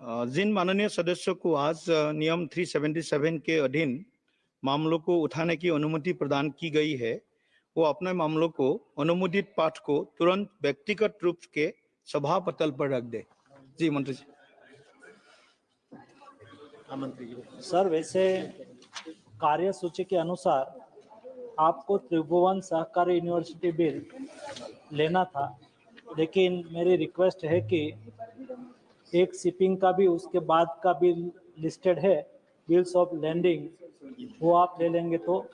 जिन माननीय सदस्यों को आज नियम 377 के अधीन मामलों को उठाने की अनुमति प्रदान की गई है, वो अपने मामलों को अनुमोदित पाठ को तुरंत व्यक्तिगत रूप के सभा पटल पर रख दे। जी मंत्री जी। सर, वैसे कार्यसूची के अनुसार आपको त्रिभुवन सहकारी यूनिवर्सिटी बिल लेना था, लेकिन मेरी रिक्वेस्ट है कि एक शिपिंग का भी उसके बाद का बिल लिस्टेड है, बिल्स ऑफ लैंडिंग, वो आप ले लेंगे तो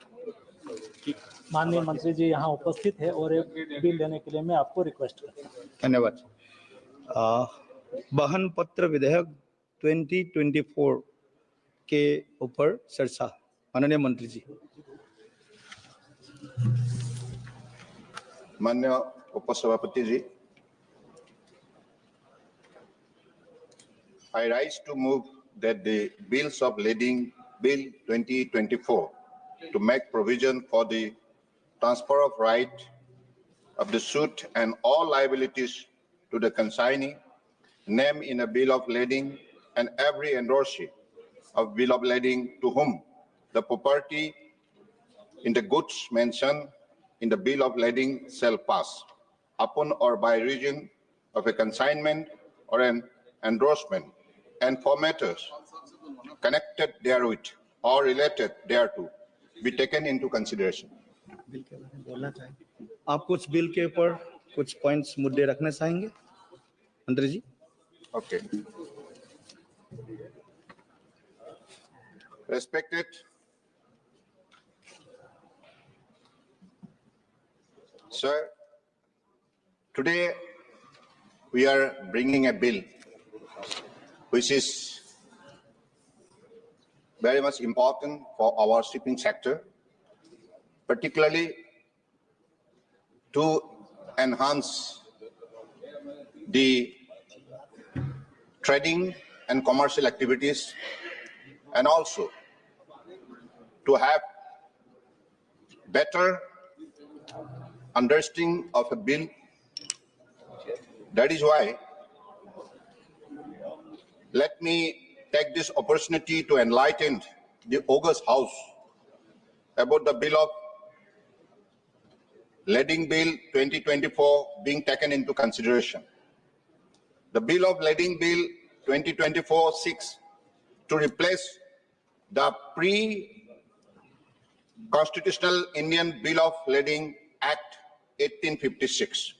माननीय मंत्री जी यहाँ उपस्थित है और एक बिल लेने के लिए मैं आपको रिक्वेस्ट करता हूँ। धन्यवाद। वाहन पत्र विधेयक 2024 के ऊपर चर्चा, माननीय मंत्री जी। माननीय उपसभापति जी, I rise to move that the bills of lading bill 2024 to make provision for the transfer of right of the suit and all liabilities to the consignee named in a bill of lading and every endorsee of bill of lading to whom the property in the goods mentioned in the bill of lading shall pass upon or by reason of a consignment or an endorsement, and for matters connected therewith or related thereto be taken into consideration. आप कुछ bill के ऊपर कुछ points मुद्दे रखना चाहेंगे मंत्री जी? Okay. Respected sir, today we are bringing a bill which is very much important for our shipping sector, particularly to enhance the trading and commercial activities, and also to have better understanding of a bill. That is why let me take this opportunity to enlighten the august House about the bill of lading bill 2024 being taken into consideration. The bill of lading bill 2024 seeks to replace the pre-constitutional Indian Bill of Lading Act 1856.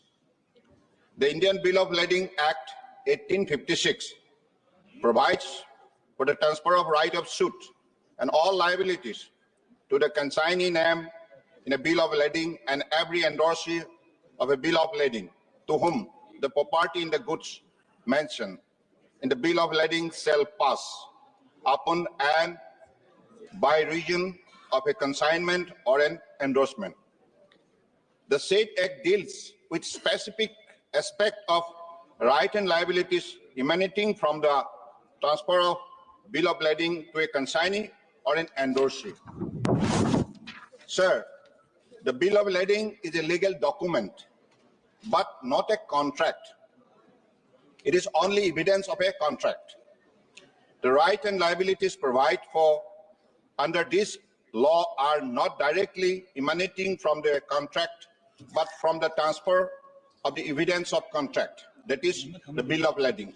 The Indian Bill of Lading Act 1856 provides for the transfer of right of suit and all liabilities to the consignee named in a bill of lading and every endorsee of a bill of lading to whom the property in the goods mentioned in the bill of lading shall pass upon and by reason of a consignment or an endorsement. The said act deals with specific aspect of right and liabilities emanating from the transfer of bill of lading to a consignee or an endorsee. Sir, the bill of lading is a legal document, but not a contract. It is only evidence of a contract. The right and liabilities provided for under this law are not directly emanating from the contract, but from the transfer of the evidence of contract, that is the bill of lading.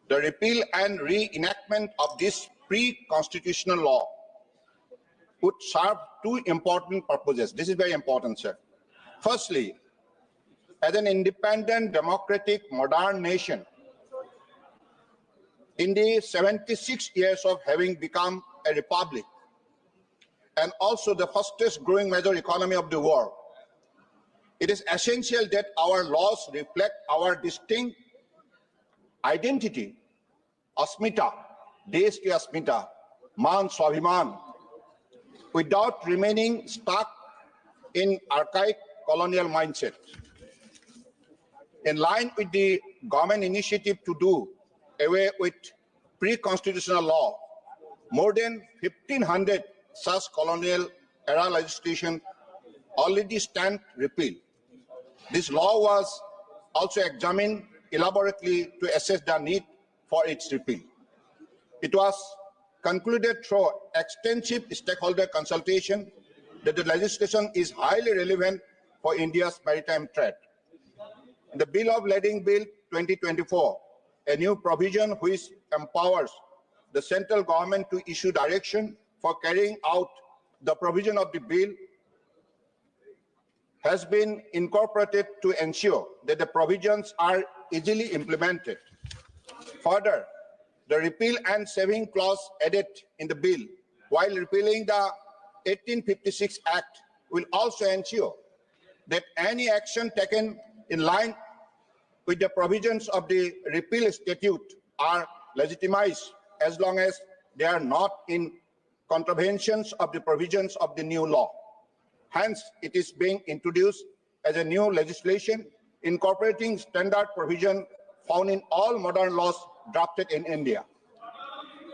The repeal and reenactment of this pre-constitutional law would serve two important purposes. This is very important, sir. Firstly, as an independent, democratic, modern nation, in the 76 years of having become a republic, and also the fastest growing major economy of the world, it is essential that our laws reflect our distinct identity, asmita, desh ki asmita, man swabhiman, without remaining stuck in archaic colonial mindset. In line with the government initiative to do away with pre-constitutional law, more than 1,500 such colonial era legislation already stand repealed. This law was also examined elaborately to assess the need for its repeal. It was concluded through extensive stakeholder consultation that the legislation is highly relevant for India's maritime trade. In the Bill of Lading Bill 2024, a new provision which empowers the central government to issue direction for carrying out the provision of the bill has been incorporated to ensure that the provisions are easily implemented. Further, the repeal and saving clause added in the bill while repealing the 1856 Act will also ensure that any action taken in line with the provisions of the repeal statute are legitimized as long as they are not in contraventions of the provisions of the new law. Hence, it is being introduced as a new legislation incorporating standard provision found in all modern laws drafted in India.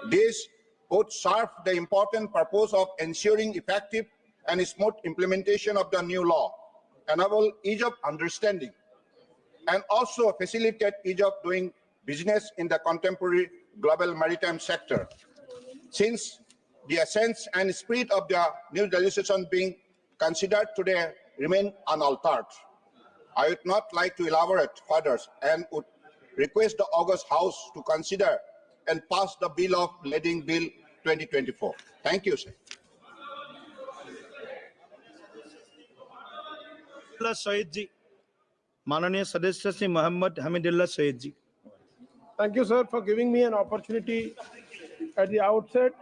This would serve the important purpose of ensuring effective and smooth implementation of the new law, enable ease of understanding, and also facilitate ease of doing business in the contemporary global maritime sector. Since the essence and spirit of the new legislation being considered today remain unaltered, I would not like to elaborate further and would request the August House to consider and pass the Bill of Lading Bill 2024. Thank you, sir. Saeed जी, माननीय सदस्य श्री मोहम्मद हमीदुल्लाह सईद जी. Thank you, sir, for giving me an opportunity at the outset.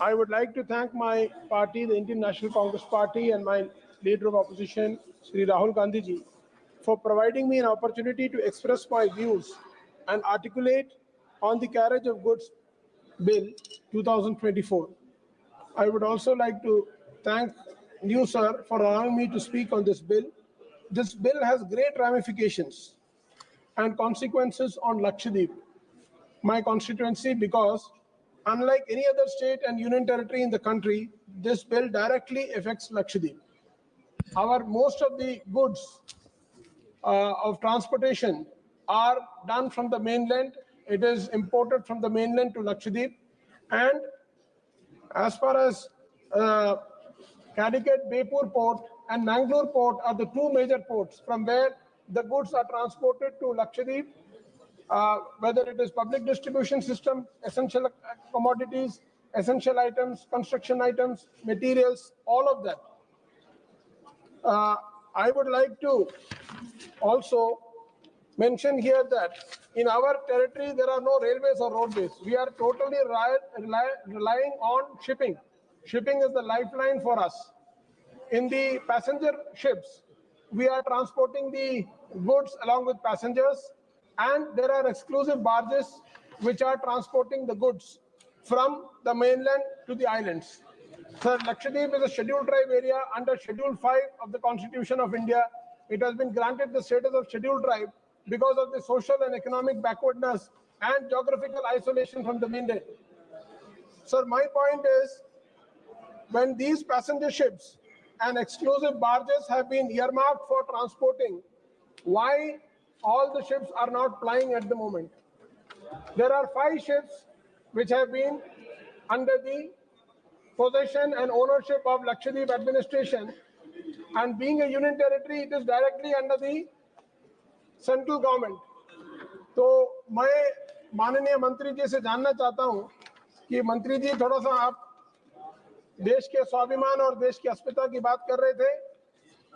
I would like to thank my party, the Indian National Congress Party, and my leader of opposition, Sri Rahul Gandhi ji, for providing me an opportunity to express my views and articulate on the Carriage of Goods Bill 2024. I would also like to thank you, sir, for allowing me to speak on this bill. This bill has great ramifications and consequences on Lakshadweep, my constituency, because unlike any other state and union territory in the country, this bill directly affects Lakshadweep. Most of the goods of transportation are done from the mainland. It is imported from the mainland to Lakshadweep, and as far as Calicut, Bepur port and Mangalore port are the two major ports from where the goods are transported to Lakshadweep, whether it is public distribution system, essential commodities, essential items, construction items, materials, all of that. I would like to also mention here that in our territory, there are no railways or roadways. We are totally relying on shipping. Shipping is the lifeline for us. In the passenger ships, we are transporting the goods along with passengers, and there are exclusive barges which are transporting the goods from the mainland to the islands. So Lakshadweep is a scheduled tribe area under Schedule 5 of the Constitution of India. It has been granted the status of scheduled tribe because of the social and economic backwardness and geographical isolation from the mainland. So my point is, when these passenger ships and exclusive barges have been earmarked for transporting, why all the ships are not plying at the moment? There are 5 ships which have been under the possession and ownership of Lakshadweep administration, and being a union territory, it is directly under the central government. तो मैं माननीय मंत्री जी से जानना चाहता हूं कि मंत्री जी थोड़ा सा आप देश के स्वाभिमान और देश की अस्मिता की बात कर रहे थे.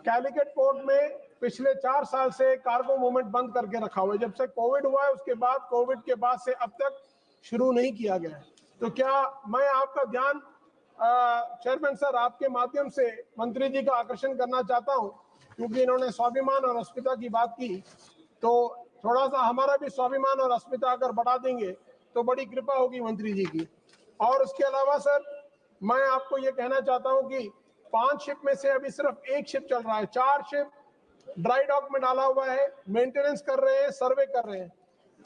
कैलिकट पोर्ट में पिछले 4 साल से कार्गो मूवमेंट बंद करके रखा हुआ है. जब से कोविड हुआ है, उसके बाद कोविड के बाद से अब तक शुरू नहीं किया गया है. तो क्या मैं आपका ध्यान चेयरमैन सर आपके माध्यम से मंत्री जी का आकर्षण करना चाहता हूं, क्योंकि इन्होंने स्वाभिमान और अस्मिता की बात की, तो थोड़ा सा हमारा भी स्वाभिमान और अस्मिता अगर बढ़ा देंगे तो बड़ी कृपा होगी मंत्री जी की. और उसके अलावा सर, मैं आपको ये कहना चाहता हूं कि 5 शिप में से अभी सिर्फ 1 शिप चल रहा है. 4 शिप ड्राई डॉक में डाला हुआ है, मेंटेनेंस कर रहे हैं, सर्वे कर रहे हैं.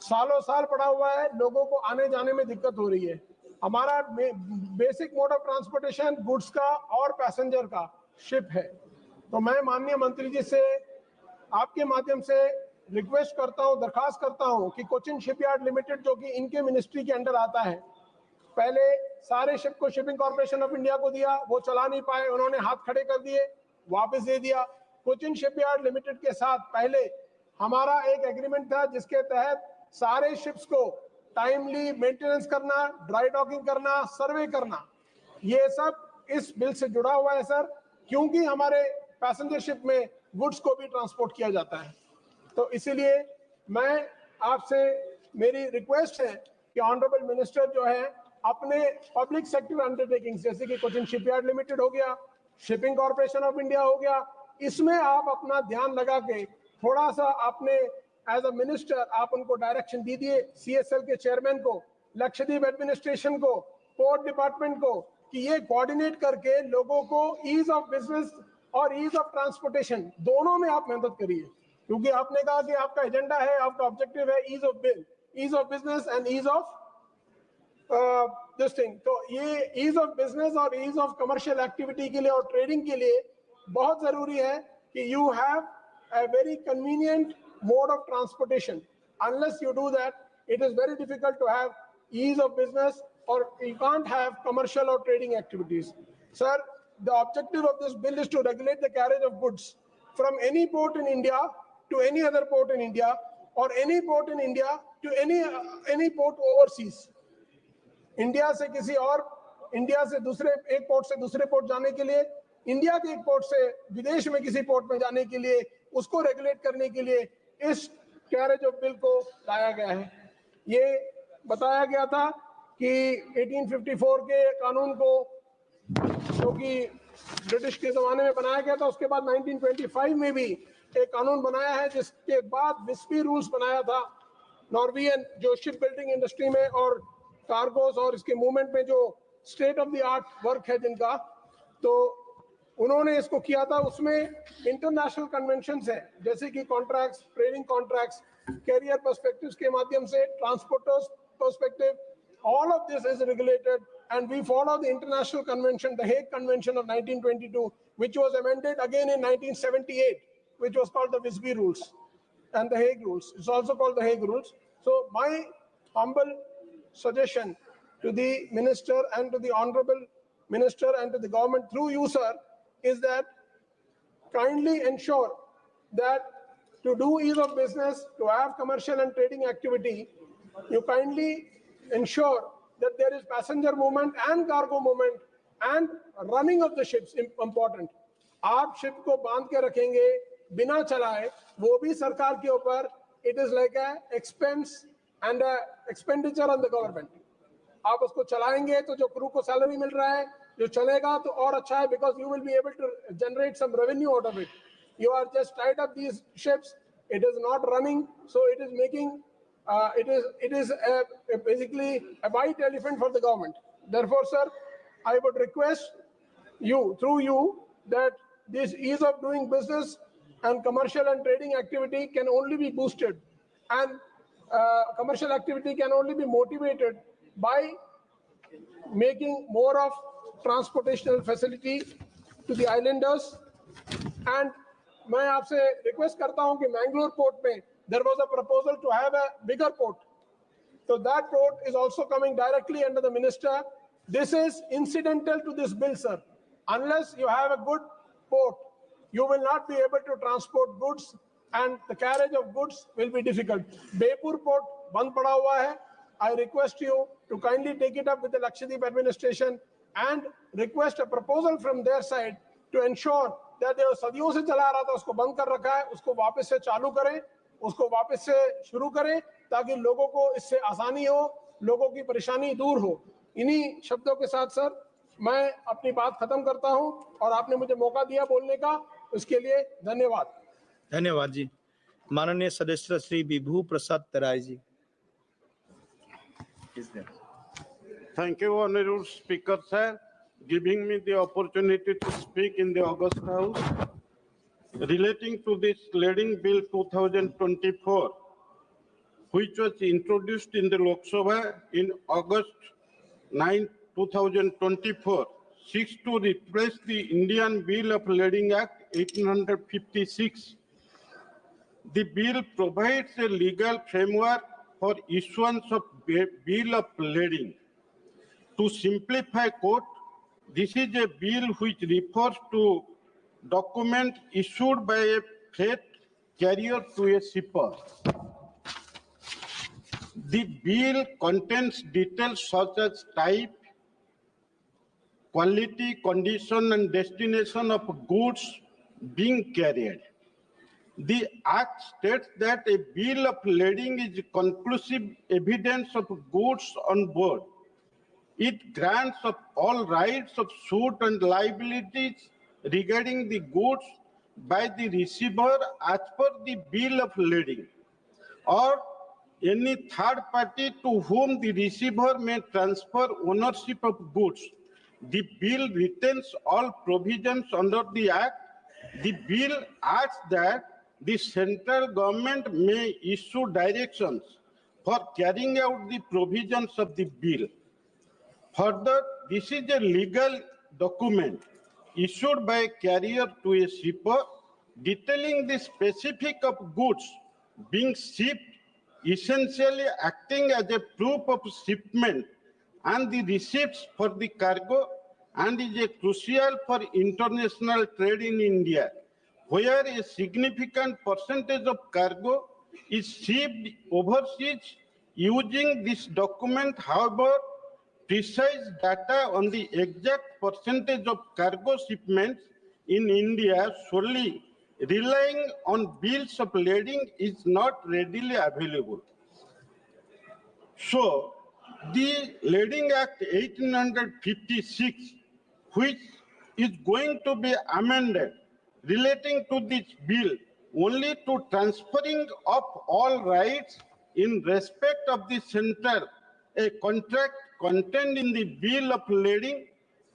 सालों साल पड़ा हुआ है, लोगों को आने जाने में दिक्कत हो रही है. हमारा basic mode of transportation goods का और पैसेंजर का शिप है. तो मैं माननीय मंत्री जी से आपके माध्यम से रिक्वेस्ट करता हूं, दरखास्त करता हूं कि कोचिन शिपयार्ड लिमिटेड जो कि इनके मिनिस्ट्री के अंडर आता है, पहले सारे शिप को शिपिंग कॉर्पोरेशन ऑफ इंडिया को दिया, वो चला नहीं पाए, उन्होंने हाथ खड़े कर दिए, वापस दे दिया। कोचिन शिपयार्ड लिमिटेड के साथ पहले हमारा एक एग्रीमेंट था जिसके तहत सारे शिप्स को टाइमली मेंटेनेंस करना, ड्राई डॉकिंग करना, सर्वे करना, ये सब इस बिल से जुड़ा हुआ है सर, क्योंकि हमारे पैसेंजर शिप में गुड्स को भी ट्रांसपोर्ट किया जाता है। तो इसीलिए मैं आपसे मेरी रिक्वेस्ट है कि ऑनरेबल मिनिस्टर जो है अपने पब्लिक सेक्टर अंडरटेकिंग जैसे कि कोचिन शिपयार्ड लिमिटेड हो गया, शिपिंग कॉर्पोरेशन ऑफ इंडिया हो गया, इसमें आप अपना ध्यान लगा के थोड़ा सा आपने एज अ मिनिस्टर आप उनको डायरेक्शन दीजिए, CSL के चेयरमैन को, लक्षद्वीप एडमिनिस्ट्रेशन को, पोर्ट डिपार्टमेंट को, कि ये कोऑर्डिनेट करके लोगों को ईज ऑफ बिजनेस और ईज ऑफ ट्रांसपोर्टेशन दोनों में आप मेहनत करिए, क्योंकि आपने कहा कि आपका एजेंडा है, आपका ऑब्जेक्टिव है ease of business and ease of this thing. तो ये ईज ऑफ बिजनेस और ईज ऑफ कमर्शियल एक्टिविटी के लिए और ट्रेडिंग के लिए बहुत जरूरी है कि you have a very convenient mode of transportation. Unless you do that, it is very difficult to have ease of business, or you can't have commercial or trading activities. Sir, the objective of this bill is to regulate the carriage of goods from any port in India to any other port in India, or any port in India to any port overseas. India से किसी और, India से दूसरे एक port से दूसरे port जाने के लिए, इंडिया के एक पोर्ट से विदेश में किसी पोर्ट में जाने के लिए, उसको रेगुलेट करने के लिए इस कैरेज ऑफ बिल को लाया गया है। ये बताया गया था कि 1854 के कानून को, जो कि ब्रिटिश के ज़माने में बनाया गया था, उसके बाद 1925 में भी एक कानून बनाया है, जिसके बाद विस्पी रूल्स बनाया था। नॉर्वेजियन जो शिप बिल्डिंग इंडस्ट्री में और कार्गोस और इसके मूवमेंट में जो state of the art work है जिनका, तो उन्होंने इसको किया था। उसमें इंटरनेशनल कन्वेंशंस है, जैसे कि contracts, trading contracts, carrier perspectives के माध्यम से, transporters perspective, all of this is regulated and we follow the international convention, the Hague Convention of 1922, which was amended again in 1978, which was called the Visby Rules and the Hague Rules. It's also called the Hague Rules. So my humble suggestion to the minister and to the honorable minister and to the government through you, sir, is that kindly ensure that to do ease of business, to have commercial and trading activity, you kindly ensure that there is passenger movement and cargo movement and running of the ships important. आप ship को बांध के रखेंगे बिना चलाए, वो भी सरकार के ऊपर, it is like a expense and a expenditure on the government. आप उसको चलाएंगे तो जो क्रू को सैलरी मिल रहा है, जो चलेगा तो और अच्छा है, because you will be able to generate some revenue out of it. You are just tied up these ships, it is not running, so it is making it is basically a white elephant for the government. Therefore, sir, I would request you, through you, that this ease of doing business and commercial and trading activity can only be boosted, and commercial activity can only be motivated by making more of transportational facility to the islanders. And मैं आपसे request करता हूं कि Mangalore port में there was a proposal to have a bigger port. So that port is also coming directly under the minister. This is incidental to this bill, sir. Unless you have a good port, you will not be able to transport goods, and the carriage of goods will be difficult. Bepur port band pada hua hai. I request you to kindly take it up with the Lakshadweep administration and request a proposal from their side to ensure that जो सदियों से चला रहा था उसको बंद कर रखा है, उसको वापस से चालू करें, उसको वापस से शुरू करें, ताकि लोगों को इससे आसानी हो, लोगों की परेशानी दूर हो। इन्हीं शब्दों के साथ सर मैं अपनी बात खत्म करता हूं, और आपने मुझे मौका दिया बोलने का, उसके लिए धन्यवाद। धन्यवाद जी। माननीय सदस्य श्री विभू प्रसाद तराई जी। Thank you, Honorable Speaker, sir, giving me the opportunity to speak in the August House relating to this Leading Bill 2024, which was introduced in the Lok Sabha in August 9, 2024, seeks to replace the Indian Bill of Lading Act 1856 The bill provides a legal framework for issuance of bill of lading. To simplify, quote, this is a bill which refers to document issued by a freight carrier to a shipper. The bill contains details such as type, quality, condition, and destination of goods being carried. The Act states that a bill of lading is conclusive evidence of goods on board. It grants of all rights of suit and liabilities regarding the goods by the receiver as per the bill of lading, or any third party to whom the receiver may transfer ownership of goods. The bill retains all provisions under the Act. The bill adds that the central government may issue directions for carrying out the provisions of the bill. Further, this is a legal document issued by a carrier to a shipper detailing the specific of goods being shipped, essentially acting as a proof of shipment and the receipts for the cargo, and is a crucial for international trade in India, where a significant percentage of cargo is shipped overseas. Using this document, however, precise data on the exact percentage of cargo shipments in India solely relying on bills of lading is not readily available. So, the Lading Act 1856, which is going to be amended relating to this bill only to transferring of all rights in respect of the center, a contract contained in the bill of lading,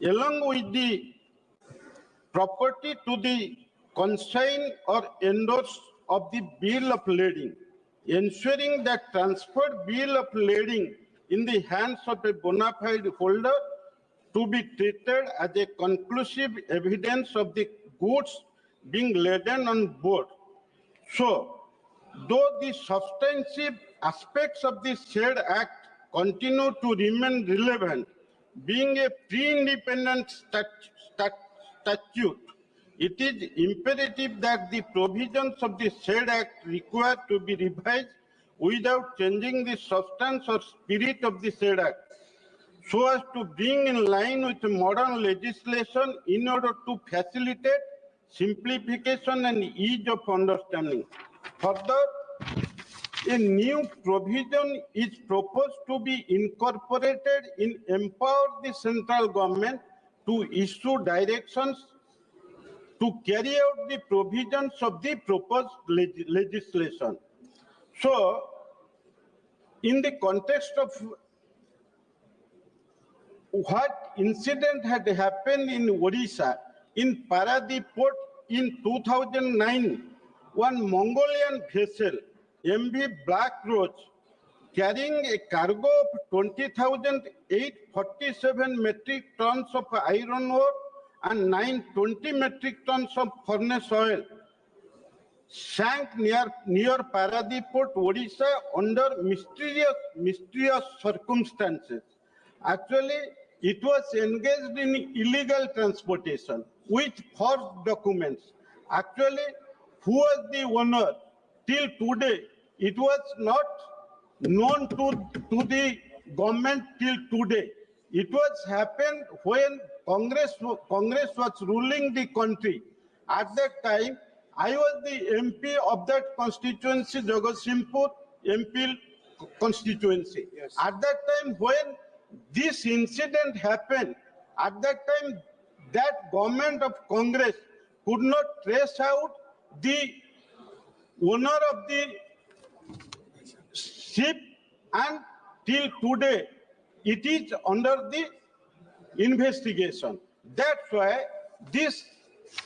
along with the property to the consign or endorse of the bill of lading, ensuring that transferred bill of lading in the hands of a bona fide holder to be treated as a conclusive evidence of the goods being laden on board. So, though the substantive aspects of the said Act continue to remain relevant, being a pre-independent statute, it is imperative that the provisions of the said Act require to be revised without changing the substance or spirit of the said Act, so as to bring in line with modern legislation in order to facilitate simplification and ease of understanding. Further, a new provision is proposed to be incorporated in empower the central government to issue directions to carry out the provisions of the proposed legislation. So, in the context of what incident had happened in Odisha, in Paradip port in 2009, one Mongolian vessel, MV Black Rose, carrying a cargo of 20,847 metric tons of iron ore and 920 metric tons of furnace oil, sank near Paradip port, Odisha, under mysterious circumstances. Actually, it was engaged in illegal transportation with false documents. Actually, who was the owner? Till today, it was not known to the government till today. It was happened when Congress was ruling the country. At that time, I was the MP of that constituency, Jagatsinghpur MP constituency. Yes. At that time, when this incident happened, at that time, that government of Congress could not trace out the owner of the ship, and till today, it is under the investigation. That's why this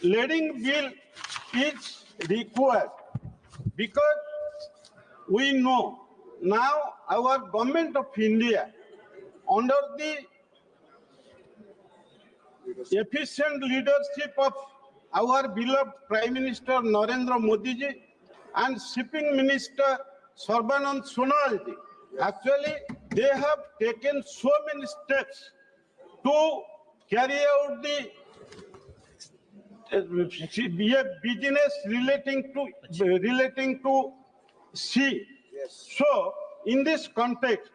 lading bill is required, because we know now our government of India, under the efficient leadership of our beloved Prime Minister Narendra Modi ji, and Shipping Minister Sarbanand Sonal ji. Actually, they have taken so many steps to carry out the business relating to sea. So, in this context,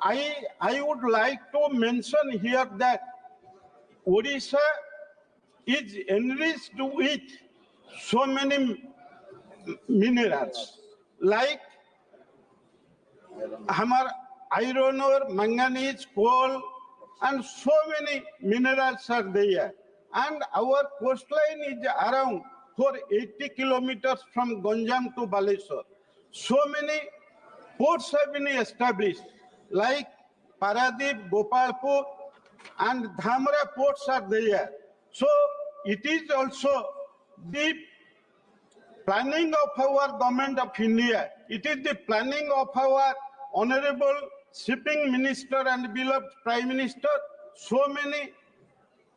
I would like to mention here that Odisha is enriched with so many minerals like hammer, iron ore, manganese, coal, and so many minerals are there. And our coastline is around 480 kilometers from Ganjam to Baleswar. So many ports have been established, like Paradip, Gopalpur, and Dhamra ports are there. So it is also the planning of our government of India. It is the planning of our honorable shipping minister and beloved prime minister. So many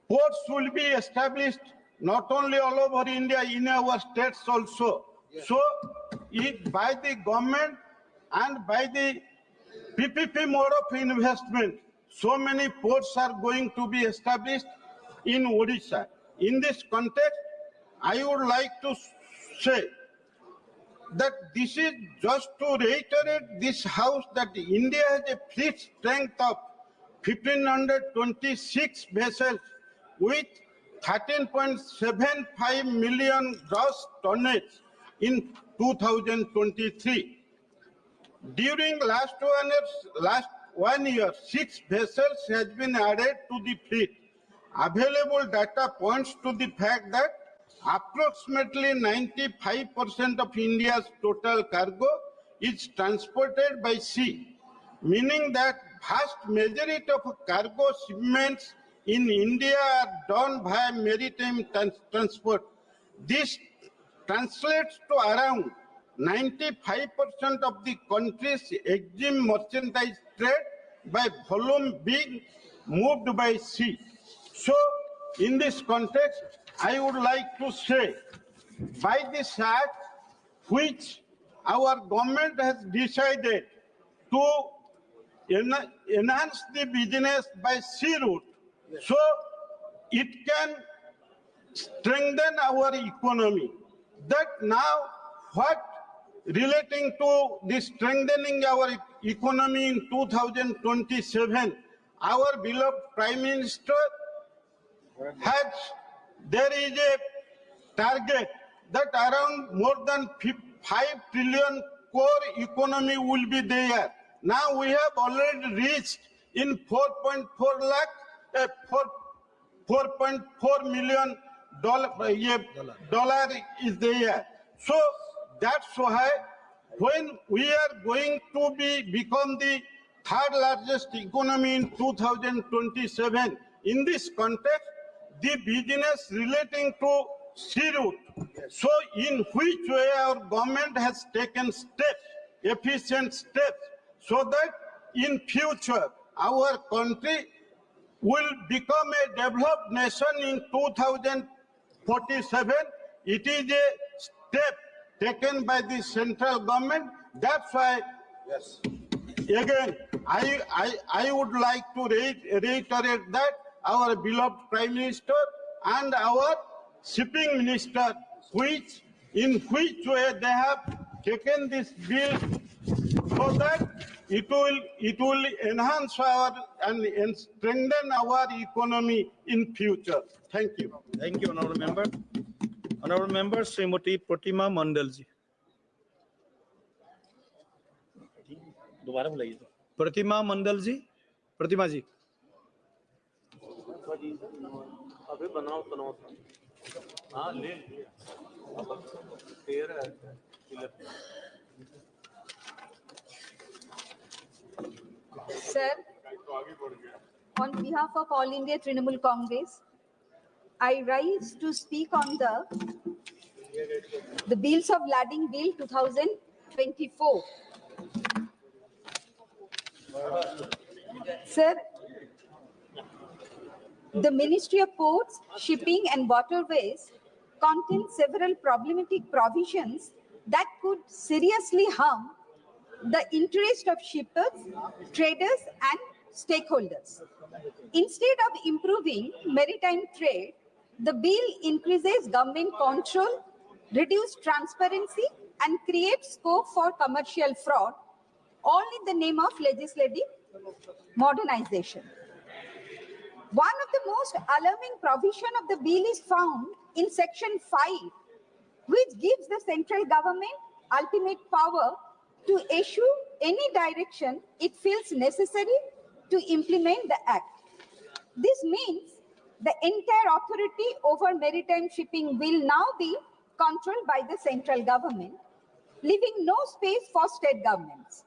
ports will be established not only all over India, in our states also. So if by the government and by the PPP mode of investment, so many ports are going to be established in Odisha. In this context, I would like to say that this is just to reiterate this house that India has a fleet strength of 1,526 vessels with 13.75 million gross tonnage in 2023. During last 1 year, 6 vessels has been added to the fleet. Available data points to the fact that approximately 95% of India's total cargo is transported by sea, meaning that vast majority of cargo shipments in India are done via maritime transport. This translates to around 95% of the country's exim merchandise trade by volume being moved by sea. So, in this context, I would like to say, by this act, which our government has decided to enhance the business by sea route, so it can strengthen our economy. That now, what relating to the strengthening our economy in 2027, our beloved Prime Minister has, there is a target that around more than 5 trillion core economy will be there. Now we have already reached in 4.4 lakh, 4.4 million dollar is there. So that's why when we are going to become the third largest economy in 2027, in this context, the business relating to sea route. So in which way our government has taken steps, efficient steps, so that in future our country will become a developed nation in 2047. It is a step taken by the central government. That's why, yes, again, I would like to reiterate that our beloved Prime Minister and our Shipping Minister, in which way they have taken this bill so that it will enhance our and strengthen our economy in future. Thank you. Thank you, Honorable Member. Honorable Member, Srimati Pratima Mandalji. Pratima Mandalji, Pratima ji. अबे बनाओ बनाओ हाँ ले तेरा Sir, on behalf of All India Trinamool Congress, I rise to speak on the Bills of Lading Bill 2024. Sir, the Ministry of Ports, Shipping and Waterways contains several problematic provisions that could seriously harm the interest of shippers, traders, and stakeholders. Instead of improving maritime trade, the bill increases government control, reduces transparency, and creates scope for commercial fraud, all in the name of legislative modernization. One of the most alarming provisions of the bill is found in Section 5, which gives the central government ultimate power to issue any direction it feels necessary to implement the act. This means the entire authority over maritime shipping will now be controlled by the central government, leaving no space for state governments,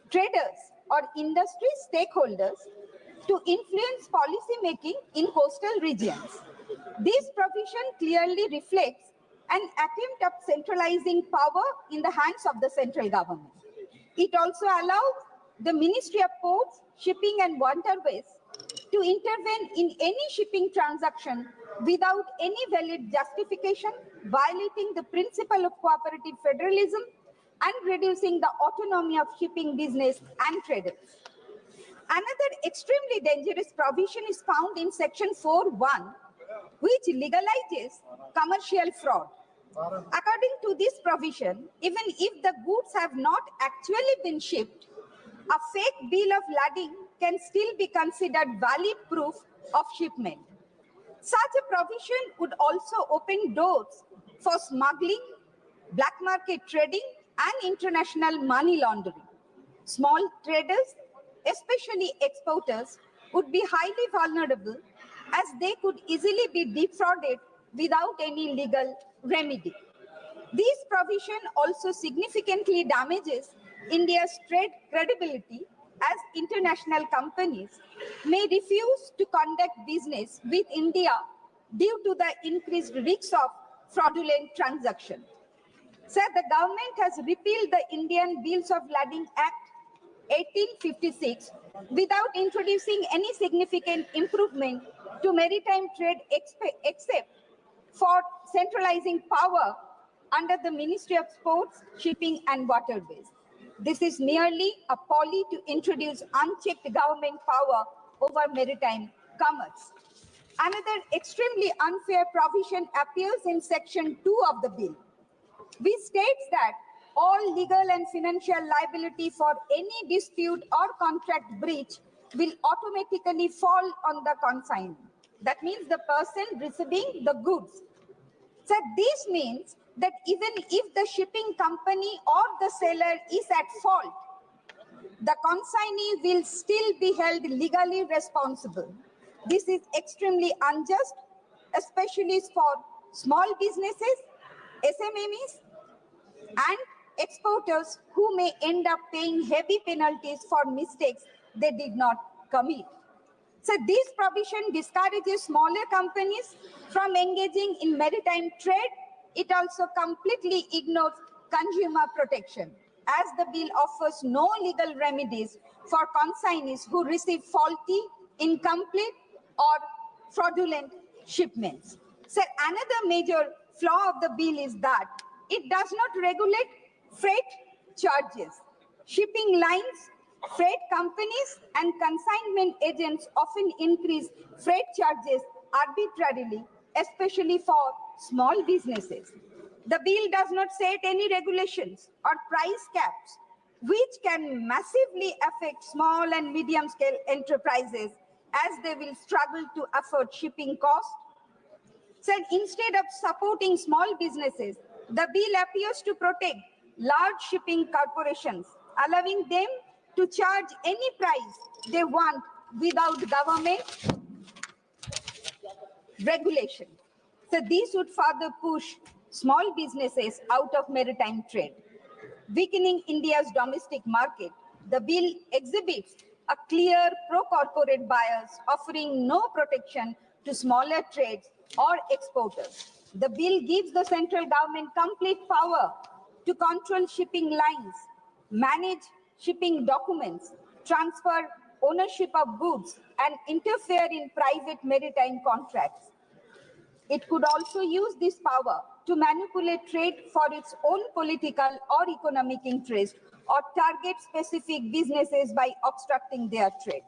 traders, or industry stakeholders to influence policy making in coastal regions. This provision clearly reflects an attempt at centralizing power in the hands of the central government. It also allows the Ministry of Ports, Shipping and Waterways to intervene in any shipping transaction without any valid justification, violating the principle of cooperative federalism and reducing the autonomy of shipping business and traders. Another extremely dangerous provision is found in Section 4(1), which legalizes commercial fraud. According to this provision, even if the goods have not actually been shipped, a fake bill of lading can still be considered valid proof of shipment. Such a provision would also open doors for smuggling, black market trading, and international money laundering. Small traders, especially exporters, would be highly vulnerable as they could easily be defrauded without any legal remedy. This provision also significantly damages India's trade credibility as international companies may refuse to conduct business with India due to the increased risks of fraudulent transactions. Sir, the government has repealed the Indian Bills of Lading Act 1856 without introducing any significant improvement to maritime trade except for centralizing power under the Ministry of Ports, Shipping and Waterways. This is merely a policy to introduce unchecked government power over maritime commerce. Another extremely unfair provision appears in Section 2 of the bill, which states that all legal and financial liability for any dispute or contract breach will automatically fall on the consignee. That means the person receiving the goods. So this means that even if the shipping company or the seller is at fault, the consignee will still be held legally responsible. This is extremely unjust, especially for small businesses, SMEs, and exporters who may end up paying heavy penalties for mistakes they did not commit. So this provision discourages smaller companies from engaging in maritime trade. It also completely ignores consumer protection, as the bill offers no legal remedies for consignees who receive faulty, incomplete, or fraudulent shipments. So another major flaw of the bill is that it does not regulate freight charges. Shipping lines, freight companies, and consignment agents often increase freight charges arbitrarily, especially for small businesses. The bill does not set any regulations or price caps, which can massively affect small and medium-scale enterprises as they will struggle to afford shipping costs. So instead of supporting small businesses, the bill appears to protect large shipping corporations, allowing them to charge any price they want without government regulation. So this would further push small businesses out of maritime trade. Weakening India's domestic market, the bill exhibits a clear pro-corporate bias, offering no protection to smaller trades or exporters. The bill gives the central government complete power to control shipping lines, manage shipping documents, transfer ownership of goods, and interfere in private maritime contracts. It could also use this power to manipulate trade for its own political or economic interest or target specific businesses by obstructing their trade.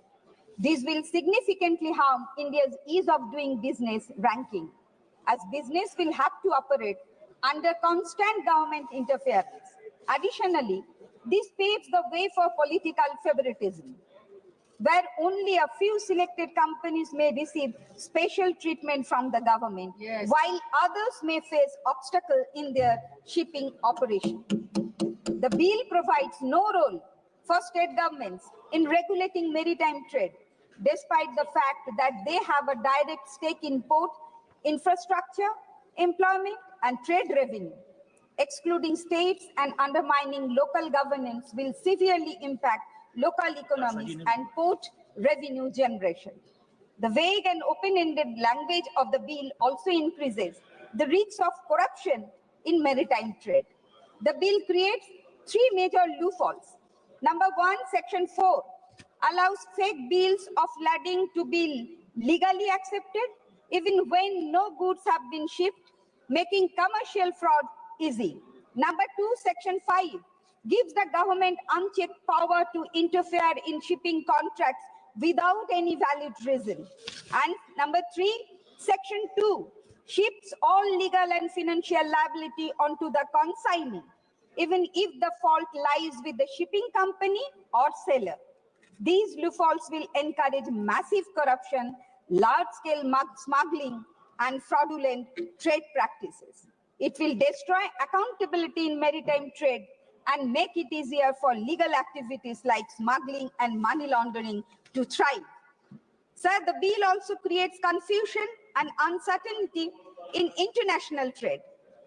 This will significantly harm India's ease of doing business ranking, as business will have to operate under constant government interference. Additionally, this paves the way for political favoritism, where only a few selected companies may receive special treatment from the government, while others may face obstacles in their shipping operation. The bill provides no role for state governments in regulating maritime trade, despite the fact that they have a direct stake in port infrastructure, employment, and trade revenue. Excluding states and undermining local governance will severely impact local economies and port revenue generation. The vague and open-ended language of the bill also increases the risks of corruption in maritime trade. The bill creates three major loopholes. Number one, Section 4 allows fake bills of lading to be legally accepted even when no goods have been shipped, making commercial fraud easy. Number two, Section 5 gives the government unchecked power to interfere in shipping contracts without any valid reason. And number three, Section 2 shifts all legal and financial liability onto the consignee, even if the fault lies with the shipping company or seller. These loopholes will encourage massive corruption, large-scale smuggling, and fraudulent trade practices. It will destroy accountability in maritime trade and make it easier for legal activities like smuggling and money laundering to thrive. Sir, the bill also creates confusion and uncertainty in international trade.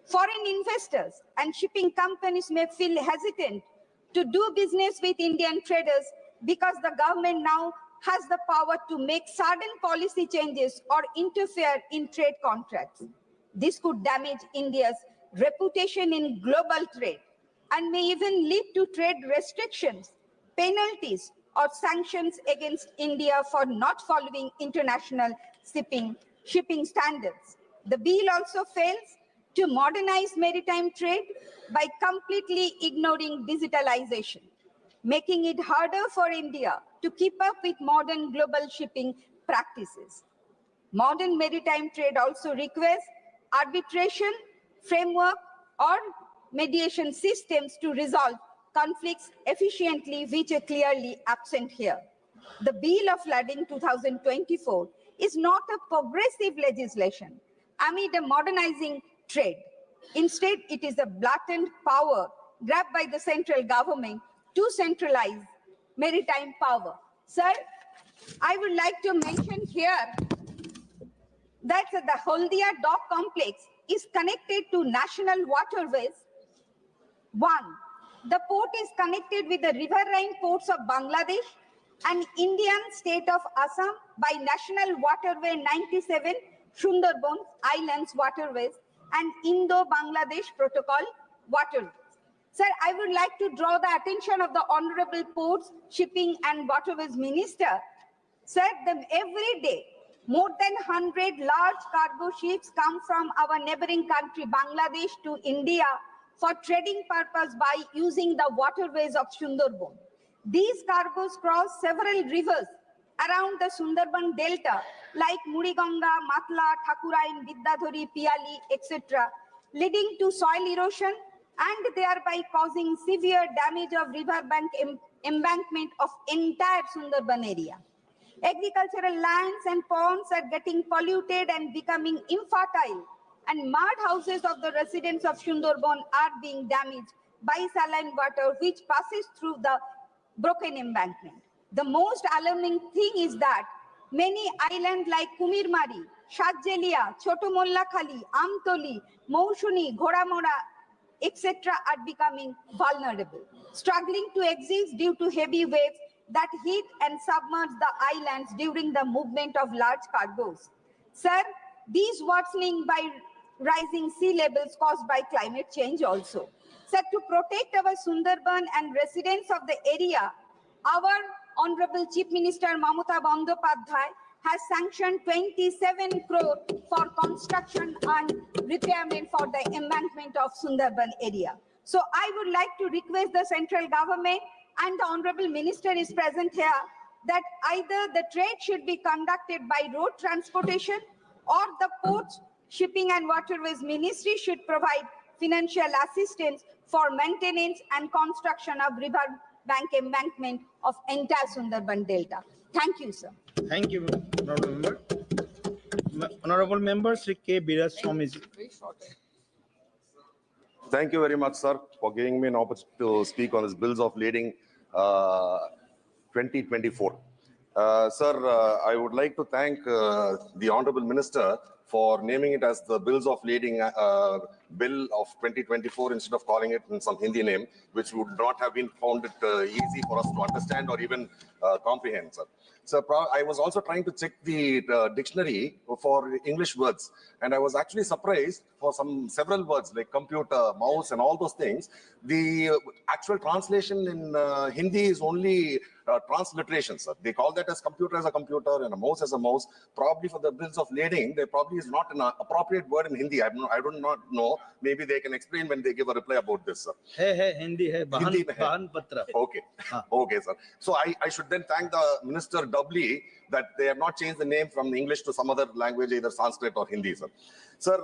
Foreign investors and shipping companies may feel hesitant to do business with Indian traders because the government now has the power to make sudden policy changes or interfere in trade contracts. This could damage India's reputation in global trade and may even lead to trade restrictions, penalties, or sanctions against India for not following international shipping standards. The bill also fails to modernize maritime trade by completely ignoring digitalization, making it harder for India to keep up with modern global shipping practices. Modern maritime trade also requires arbitration, framework, or mediation systems to resolve conflicts efficiently, which are clearly absent here. The Bill of Lading 2024 is not a progressive legislation amid a modernizing trade. Instead, it is a blatant power grabbed by the central government to centralize maritime power. Sir, I would like to mention here that the Haldia dock complex is connected to national waterways. One, the port is connected with the riverine ports of Bangladesh and Indian state of Assam by National Waterway 97, Sundarban Islands Waterways, and Indo-Bangladesh Protocol Waterways. Sir, I would like to draw the attention of the Honorable Ports, Shipping and Waterways Minister. Sir, every day, more than 100 large cargo ships come from our neighboring country, Bangladesh, to India for trading purpose by using the waterways of Sundarban. These cargoes cross several rivers around the Sundarban Delta, like Muriganga, Matla, Thakurain, Vidyadhari, Piali, etc., leading to soil erosion and thereby causing severe damage of riverbank embankment of entire Sundarban area. Agricultural lands and ponds are getting polluted and becoming infertile, and mud houses of the residents of Sundarban are being damaged by saline water which passes through the broken embankment. The most alarming thing is that many islands like Kumirmari, Shadjelia, Chotomollakhali, Amtoli, Moushuni, Ghoramora, etc. are becoming vulnerable, struggling to exist due to heavy waves that hit and submerge the islands during the movement of large cargoes. Sir, these worsening by rising sea levels caused by climate change also. Sir, to protect our Sundarban and residents of the area, our Honorable Chief Minister Mamata Bandyopadhyay has sanctioned 27 crore for construction and repairment for the embankment of Sundarban area. So I would like to request the central government, and the Honorable Minister is present here, that either the trade should be conducted by road transportation, or the Ports, Shipping and Waterways Ministry should provide financial assistance for maintenance and construction of river bank embankment of entire Sundarban Delta. Thank you, sir. Thank you, Honorable Member. Honorable Member Sri K. Biraj Swamiji. Thank you very much, sir, for giving me an opportunity to speak on this bills of lading 2024. Sir, I would like to thank the Honorable Minister for naming it as the bills of lading bill of 2024 instead of calling it in some Hindi name, which would not have been found it easy for us to understand or even comprehend, sir. So I was also trying to check the dictionary for English words, and I was actually surprised for several words like computer, mouse, and all those things. The actual translation in Hindi is only transliteration, sir. They call that as computer as a computer and a mouse as a mouse. Probably for the bills of lading, there probably is not an appropriate word in Hindi. I do not know. Maybe they can explain when they give a reply about this, sir. Hai Hindi hai, Bahan Patra. Okay, okay, sir. So I should then thank the minister doubly that they have not changed the name from English to some other language, either Sanskrit or Hindi, sir. Sir,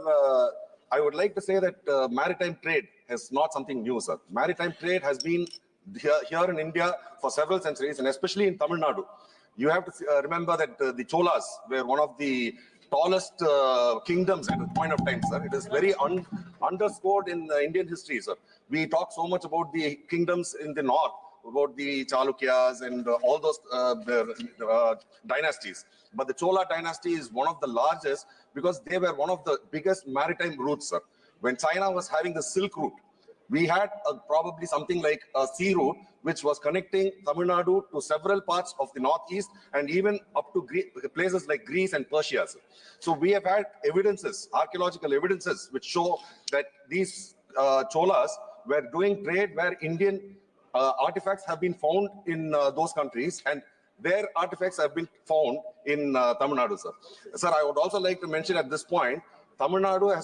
I would like to say that maritime trade is not something new, sir. Maritime trade has been here in India for several centuries, and especially in Tamil Nadu. You have to remember that the Cholas were one of the tallest kingdoms at a point of time, sir. It is very underscored in Indian history, sir. We talk so much about the kingdoms in the north, about the Chalukyas and all those dynasties. But the Chola dynasty is one of the largest because they were one of the biggest maritime routes, sir. When China was having the Silk Route, we had probably something like a sea route which was connecting Tamil Nadu to several parts of the northeast and even up to places like Greece and Persia. Sir. So we have had evidences, archaeological evidences, which show that these Cholas were doing trade where Indian artifacts have been found in those countries, and their artifacts have been found in Tamil Nadu, sir. Sir, I would also like to mention at this point, Tamil Nadu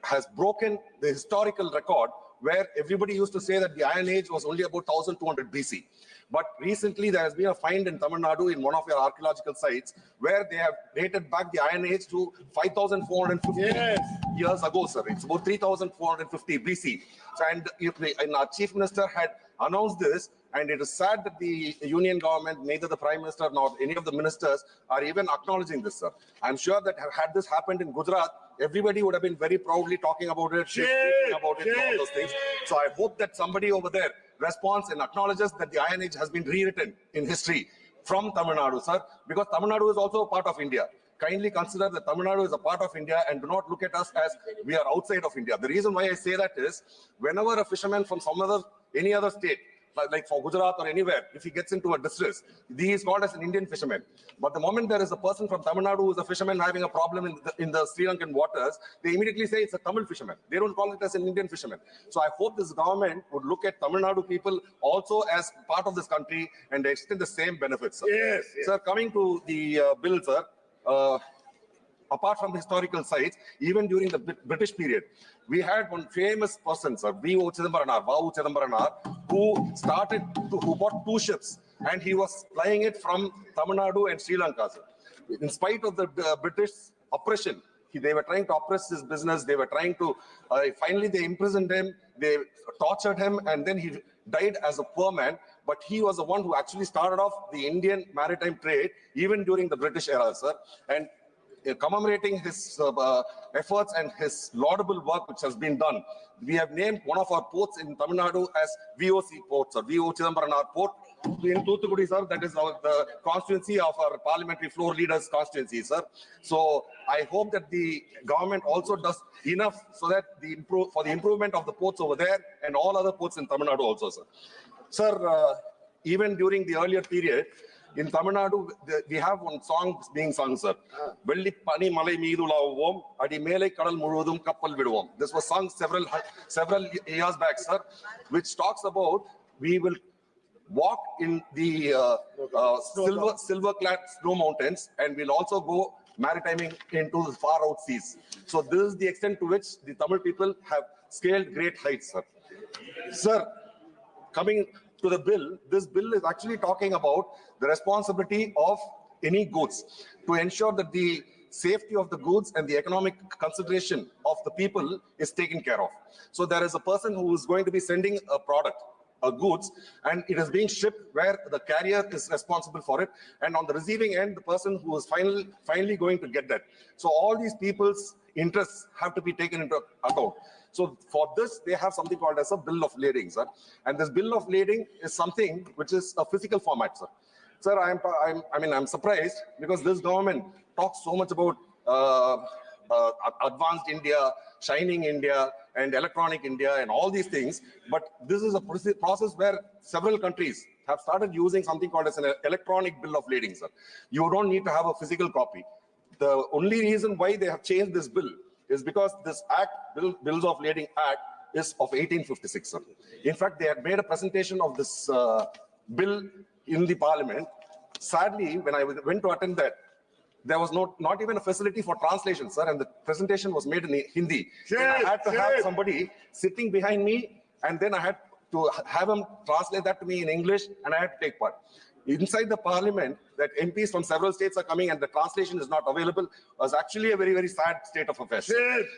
has broken the historical record where everybody used to say that the Iron Age was only about 1200 BC. But recently there has been a find in Tamil Nadu in one of your archaeological sites where they have dated back the Iron Age to 5450 years ago, sir. It's about 3450 BC. So, and our Chief Minister had announced this, and it is sad that the Union government, neither the Prime Minister nor any of the ministers are even acknowledging this, sir. I'm sure that had this happened in Gujarat, everybody would have been very proudly talking about it, speaking about it, and all those things. So I hope that somebody over there responds and acknowledges that the Iron Age has been rewritten in history from Tamil Nadu, sir, because Tamil Nadu is also a part of India. Kindly consider that Tamil Nadu is a part of India and do not look at us as we are outside of India. The reason why I say that is, whenever a fisherman from any other state, like for Gujarat or anywhere, if he gets into a distress, he is called as an Indian fisherman. But the moment there is a person from Tamil Nadu who is a fisherman having a problem in the Sri Lankan waters, they immediately say it's a Tamil fisherman. They don't call it as an Indian fisherman. So I hope this government would look at Tamil Nadu people also as part of this country and extend the same benefits, sir. Yes. Sir, coming to the bill, sir, apart from historical sites, even during the British period, we had one famous person, sir, Vau Chidambaran, who bought 2 ships, and he was flying it from Tamil Nadu and Sri Lanka, sir. In spite of the British oppression, they were trying to oppress his business. They were trying to, finally they imprisoned him, they tortured him, and then he died as a poor man. But he was the one who actually started off the Indian maritime trade, even during the British era, sir. And commemorating his efforts and his laudable work which has been done, we have named one of our ports in Tamil Nadu as VOC Port, sir, Vau Chidambaran Port in Thoothukudi, sir. That is the constituency of our parliamentary floor leaders' constituency, sir. So I hope that the government also does enough so that for the improvement of the ports over there and all other ports in Tamil Nadu also, sir. Sir, even during the earlier period, in Tamil Nadu, we have one song being sung, sir. Velli pani malai meedulavom, adi melai kadal murudum kappal viduvom. This was sung several years back, sir, which talks about we will walk in the silver-clad snow mountains, and we'll also go maritiming into the far out seas. So this is the extent to which the Tamil people have scaled great heights, sir. Sir, coming to the bill, this bill is actually talking about the responsibility of any goods to ensure that the safety of the goods and the economic consideration of the people is taken care of. So there is a person who is going to be sending a product, a goods, and it is being shipped where the carrier is responsible for it, and on the receiving end, the person who is finally going to get that. So all these people's interests have to be taken into account. So for this, they have something called as a bill of lading, sir. And this bill of lading is something which is a physical format, sir. Sir, I'm surprised because this government talks so much about advanced India, shining India, and electronic India, and all these things. But this is a process where several countries have started using something called as an electronic bill of lading, sir. You don't need to have a physical copy. The only reason why they have changed this bill is because this act, Bills of Lading Act, is of 1856, sir. In fact, they had made a presentation of this bill in the parliament. Sadly, when I went to attend that, there was not even a facility for translation, sir, and the presentation was made in Hindi. I had to have somebody sitting behind me, and then I had to have him translate that to me in English, and I had to take part. Inside the parliament, that MPs from several states are coming and the translation is not available was actually a very, very sad state of affairs.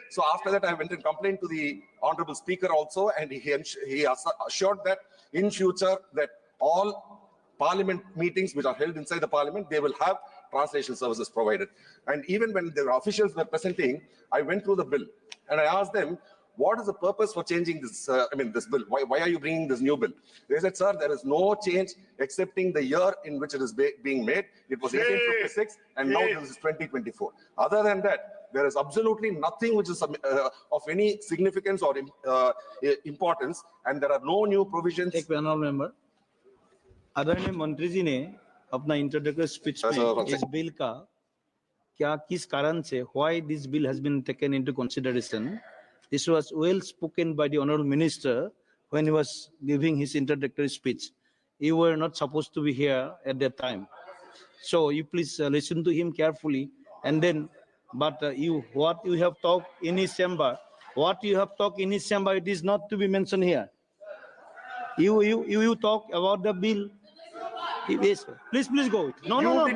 So after that, I went and complained to the Honorable Speaker also, and he assured that in future that all parliament meetings which are held inside the parliament, they will have translation services provided. And even when the officials were presenting, I went through the bill and I asked them, what is the purpose for changing this, this bill? Why are you bringing this new bill? They said, sir, there is no change excepting the year in which it is being made. It was 1856 and now this is 2024. Other than that, there is absolutely nothing which is of any significance or importance, and there are no new provisions. एक panel member आदरणीय मंत्री जी ने अपना introductory speech में इस bill का क्या किस कारण से why this bill has been taken into consideration. This was well spoken by the Honorable Minister when he was giving his introductory speech. You were not supposed to be here at that time. So you please listen to him carefully. And then, but what you have talked in his chamber, it is not to be mentioned here. You talk about the bill. Yes, please go. No. Sir,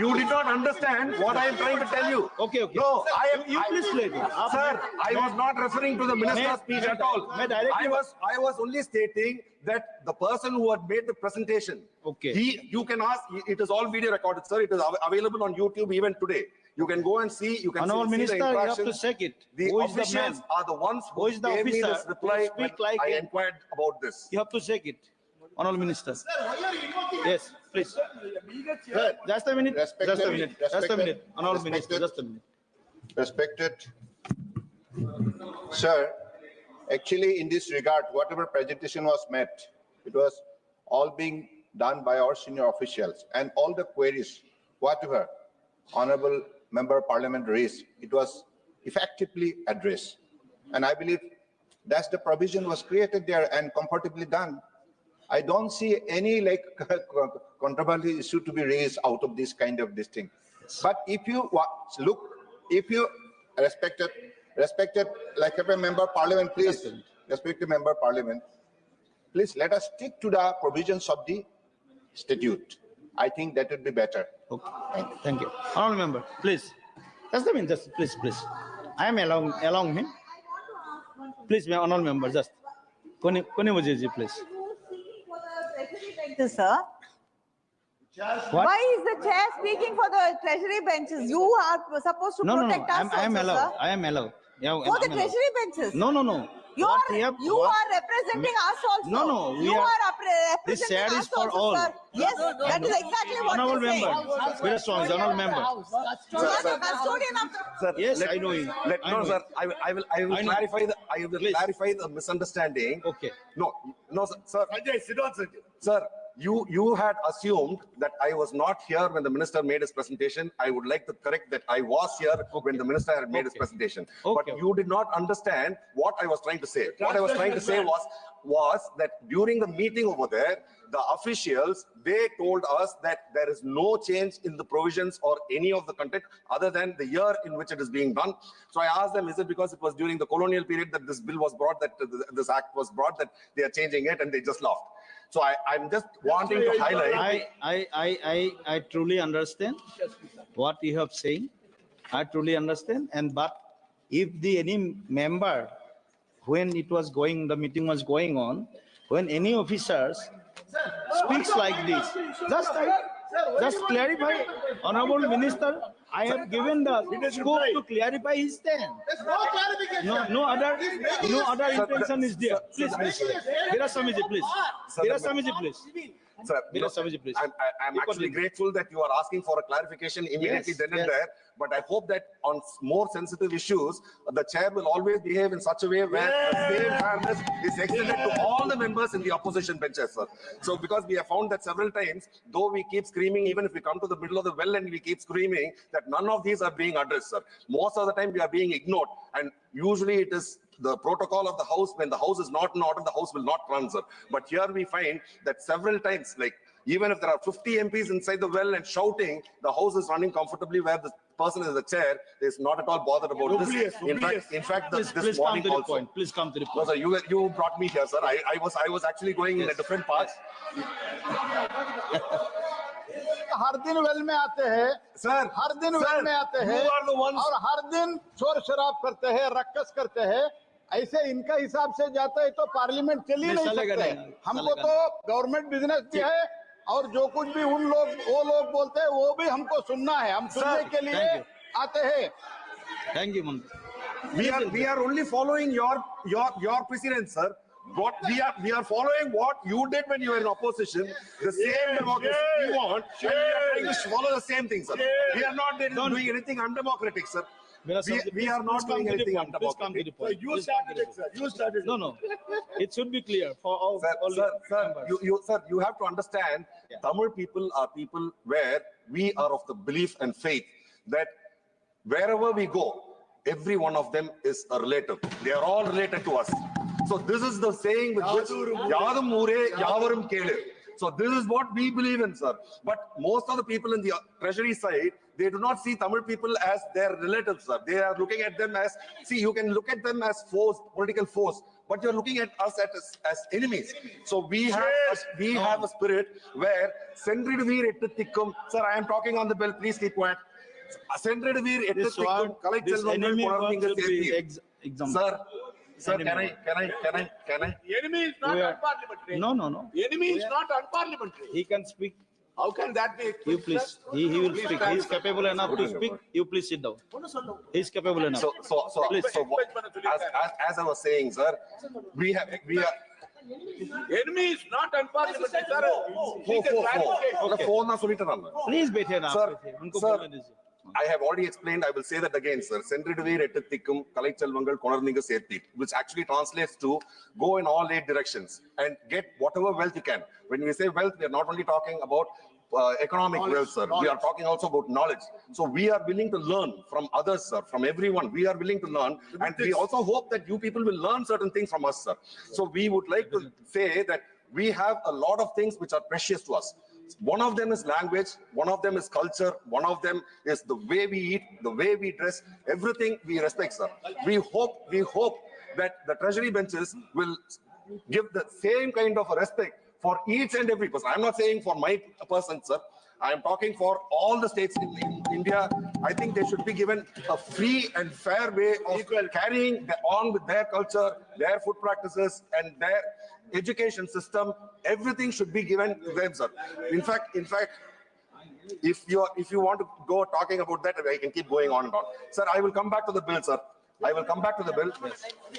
you did not understand what I am trying to tell you. Okay. No, you please play. Sir, I was not referring to the minister's speech at all. I was only stating that the person who had made the presentation, you can ask, it is all video recorded, sir. It is available on YouTube even today. You can go and see, you can see Minister, the interactions. you have to check it. The officials are the ones who gave me this reply when I inquired about this. You have to check it. Honorable Minister. Yes, please. Just a minute. Honorable Minister, just a minute. Respected sir, actually in this regard, whatever presentation was made, it was all being done by our senior officials, and all the queries, whatever Honorable Member of Parliament raised, it was effectively addressed. And I believe that's the provision was created there and comfortably done. I don't see any controversial issue to be raised out of this kind of this thing. But if you look, if you respected like a member of parliament, please, respected member of parliament, please let us stick to the provisions of the statute. I think that would be better. Okay, thank you. Honorable member, please. Just a minute, please. I am along him. Please, honorable member, just. Kone please. Sir, why is the chair speaking for the treasury benches? You are supposed to protect us. I am allowed. For the treasury benches? No. You are representing us also. No. You are representing this chair us is for also, all. Sir. Yes, that is exactly what honorable you say. member. Very strong, honorable member. Custodian of Sir, yes, I know you. No, sir. I will clarify the misunderstanding. Okay. No, sir. Sir, you had assumed that I was not here when the minister made his presentation. I would like to correct that I was here when the minister had made his presentation. But you did not understand what I was trying to say. What I was trying to say was that during the meeting over there, the officials, they told us that there is no change in the provisions or any of the content other than the year in which it is being done. So I asked them, is it because it was during the colonial period that this bill was brought, that this act was brought, that they are changing it, and they just laughed. So I'm just wanting to highlight. I truly understand what you have saying. I truly understand. But if any member, when it was going, the meeting was going on, when any officers speaks like this, just clarify, Honorable Minister, I have given the scope to clarify his stand. No other intention is there. Please, Veerasamiji, please. Veerasamiji, please. Sir, I'm actually grateful that you are asking for a clarification immediately then and there. But I hope that on more sensitive issues, the chair will always behave in such a way where the same fairness is extended to all the members in the opposition benches, sir. So because we have found that several times, though we keep screaming, even if we come to the middle of the well and we keep screaming, that none of these are being addressed, sir. Most of the time we are being ignored, and usually it is the protocol of the house. When the house is not in order, the house will not run, sir. But here we find that several times, like even if there are 50 MPs inside the well and shouting, the house is running comfortably where the person in the chair is not at all bothered about this. In fact, this morning also. Please come to the point. No, sir, you brought me here, sir. I was actually going in a different path. हर दिन well में आते हैं sir, हर दिन well में आते हैं और हर दिन शोर शराब करते हैं, रक्कस करते हैं। ऐसे इनका हिसाब से जाता है तो पार्लियामेंट चल ही नहीं सकते। हमको तो गवर्नमेंट बिजनेस भी है और जो कुछ भी वो लोग बोलते हैं वो भी हमको सुनना है। हम सुनने के लिए आते हैं। Thank you, we are only following your precedent, sir. What we are following what you did when you were in opposition, the same democracy we want, and we are trying to follow the same thing, sir. We are not doing anything undemocratic, sir. We are not doing anything undemocratic. You started it, sir. You started it. No. It should be clear for all. Sir, you have to understand, Tamil people are people where we are of the belief and faith that wherever we go, every one of them is a relative. They are all related to us. So this is the saying with which Yadam Ure Yavarum Kele. So this is what we believe in, sir. But most of the people in the treasury side, they do not see Tamil people as their relatives, sir. They are looking at them as, see, you can look at them as foes, political foes, but you're looking at us as enemies. So we have a spirit where Sendridveer Ettikkum, sir, I am talking on the bill, please keep quiet. Sendridveer Ettikkum, this enemy should be example. Sir, can I? Enemy is not unparliamentary. No. Enemy is not unparliamentary. He can speak. How can that be? You please. He will speak. He is capable enough to speak. You please sit down. He is capable enough. So as I was saying, sir, we are. Enemy is not unparliamentary, sir. Please बैठे ना. Sir, I have already explained, I will say that again, sir. Sendridveer Ettikkum Kalaichselvangal Konarninga Serthi, which actually translates to go in all 8 directions and get whatever wealth you can. When we say wealth, we are not only talking about economic wealth, sir. We are talking also about knowledge. So we are willing to learn from others, sir, from everyone. We are willing to learn. And we also hope that you people will learn certain things from us, sir. So we would like to say that we have a lot of things which are precious to us. One of them is language, one of them is culture, one of them is the way we eat, the way we dress, everything we respect, sir. We hope that the treasury benches will give the same kind of a respect for each and every person. I'm not saying for my person, sir. I am talking for all the states in India. I think they should be given a free and fair way of carrying on with their culture, their food practices, and their education system. Everything should be given to them, sir. In fact, if you want to go talking about that, I can keep going on and on. Sir, I will come back to the bill, sir. I will come back to the bill.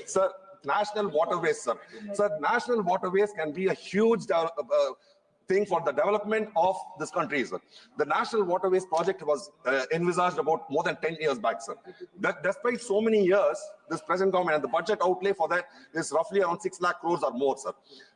Sir, national waterways, sir. Sir, national waterways can be a huge thing for the development of this country, sir. The National Waterways project was envisaged about more than 10 years back, sir. That despite so many years, this present government and the budget outlay for that is roughly around 6 lakh crores or more, sir.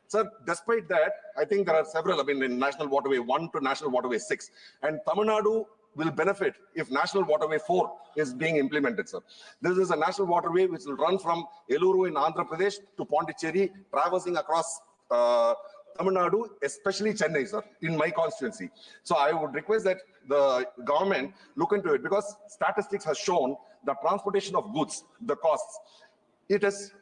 Sir, despite that, I think there are several, I mean, in National Waterway 1 to National Waterway 6, and Tamil Nadu will benefit if National Waterway 4 is being implemented, sir. This is a national waterway which will run from Eluru in Andhra Pradesh to Pondicherry, traversing across Tamil Nadu, especially Chennai, sir, in my constituency. So I would request that the government look into it, because statistics has shown the transportation of goods, the costs, it is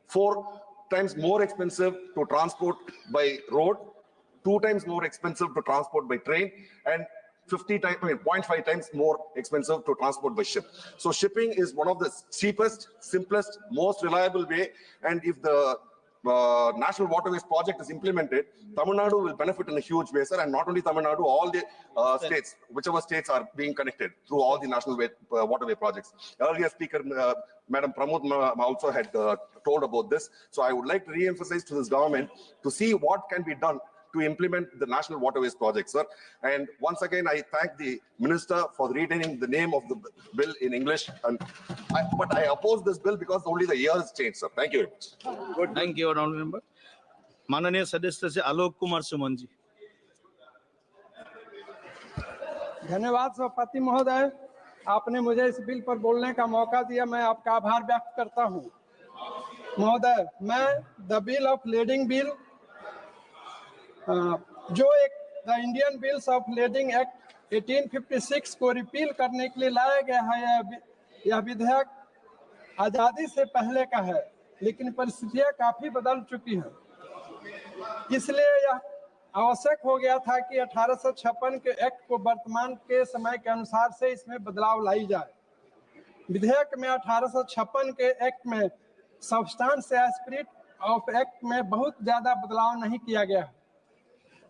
4 times more expensive to transport by road, 2 times more expensive to transport by train, and 0.5 times more expensive to transport by ship. So shipping is one of the cheapest, simplest, most reliable way. And if the National Waterways project is implemented, Tamil Nadu will benefit in a huge way, sir. And not only Tamil Nadu, all the states, whichever states are being connected through all the National Waterway projects. Earlier speaker, Madam Pramod also had told about this. So I would like to re-emphasize to this government to see what can be done to implement the National Waterways project, sir. And once again, I thank the minister for retaining the name of the bill in English. But I oppose this bill because only the year has changed, sir. Thank you very much. Good. Thank you, honorable member. माननीय सदस्य से आलोक कुमार सुमन जी. धन्यवाद सभापति महोदय, आपने मुझे इस bill पर बोलने का मौका दिया, मैं आपका आभार व्यक्त करता हूं। महोदय, मैं the bill of lading bill, जो एक the Indian bills of lading act 1856 को रिपील करने के लिए लाया गया है, यह विधेयक आज़ादी से पहले का है, लेकिन परिस्थितियां काफ़ी बदल चुकी हैं, इसलिए यह आवश्यक हो गया था कि 1856 के एक्ट को वर्तमान के समय के अनुसार से इसमें बदलाव लाई जाए। विधेयक में 1856 के एक्ट में सब्सटेंस या स्पिरिट ऑफ एक्ट में बहुत ज़्यादा बदलाव नहीं किया गया है,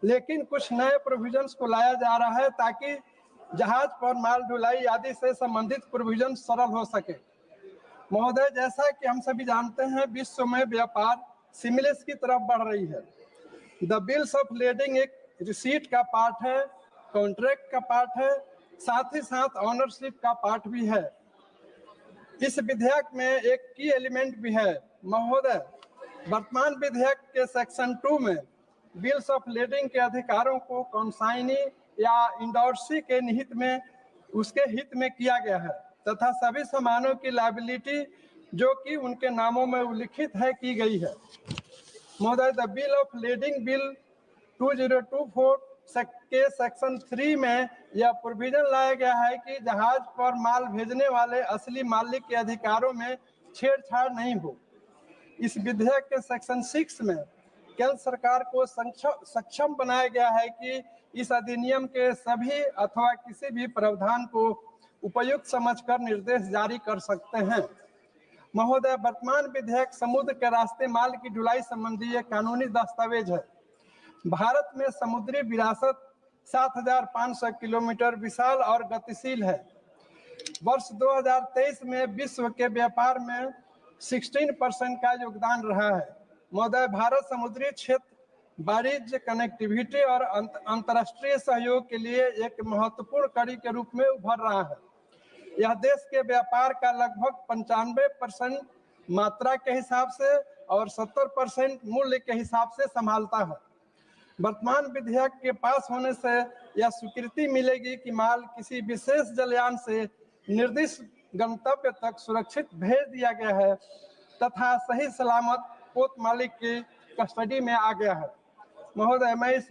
लेकिन कुछ नए प्रोविजंस को लाया जा रहा है ताकि जहाज पर माल ढुलाई आदि से संबंधित प्रोविजन सरल हो सके। महोदय, जैसा कि हम सभी जानते हैं, विश्व में व्यापार सिमिलेस की तरफ बढ़ रही है। द बिल्स ऑफ लेडिंग एक रिसीट का पार्ट है, कॉन्ट्रैक्ट का पार्ट है, साथ ही साथ ऑनरशिप का पार्ट भी है। इस विधेयक में एक की एलिमेंट भी है। महोदय, वर्तमान विधेयक के सेक्शन 2 में बिल्स ऑफ लेडिंग के अधिकारों को कॉन्साइनी या इंडोर्सी के निहित में उसके हित में किया गया है तथा सभी सामानों की लायबिलिटी जो कि उनके नामों में उल्लिखित है की गई है। महोदय, the bill of lading bill 2024 के सेक्शन 3 में यह प्रोविजन लाया गया है कि जहाज पर माल भेजने वाले असली मालिक के अधिकारों में छेड़छाड़ नहीं हो। इस विधेयक के सेक्शन 6 में केंद्र सरकार को सक्षम बनाया गया है कि इस अधिनियम के सभी अथवा किसी भी प्रावधान को उपयुक्त समझकर निर्देश जारी कर सकते हैं। महोदय, वर्तमान विधेयक समुद्र के रास्ते माल की ढुलाई संबंधी एक कानूनी दस्तावेज है। भारत में समुद्री विरासत 7,500 किलोमीटर विशाल और गतिशील है। वर्ष 2023 में विश्व के व्यापार में 16% का योगदान रहा है। महोदय, भारत समुद्री क्षेत्र, वाणिज्य, कनेक्टिविटी और अंतर्राष्ट्रीय सहयोग के लिए एक महत्वपूर्ण कड़ी के रूप में उभर रहा है। यह देश के व्यापार का लगभग 95% मात्रा के हिसाब से और 70% मूल्य के हिसाब से संभालता है। वर्तमान विधेयक के पास होने से यह स्वीकृति मिलेगी कि माल किसी विशेष जलयान से निर्दिष्ट गंतव्य तक सुरक्षित भेज दिया गया है तथा सही सलामत पोत मालिक की कस्टडी में आ गया है। महोदय, मैं इस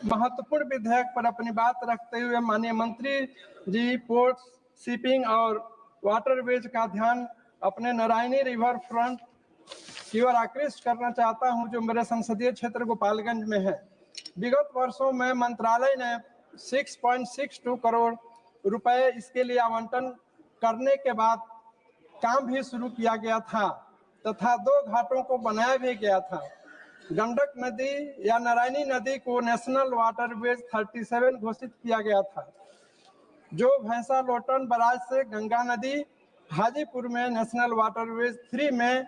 महत्वपूर्ण विधेयक पर अपनी बात रखते हुए माननीय मंत्री जी पोर्ट, शिपिंग और वाटरवेज का ध्यान अपने नारायणी रिवर फ्रंट की ओर आकृष्ट करना चाहता हूं, जो मेरे संसदीय क्षेत्र गोपालगंज में है। विगत वर्षों में मंत्रालय ने 6.62 करोड़ रुपए इसके लिए आवंटन करने के बाद काम भी शुरू किया गया था तथा 2 घाटों को बनाया भी गया था। गंडक नदी या नारायणी नदी को नेशनल वाटरवेज 37 घोषित किया गया था, जो भैंसा लोटन बराज से गंगा नदी हाजीपुर में नेशनल वाटरवेज 3 में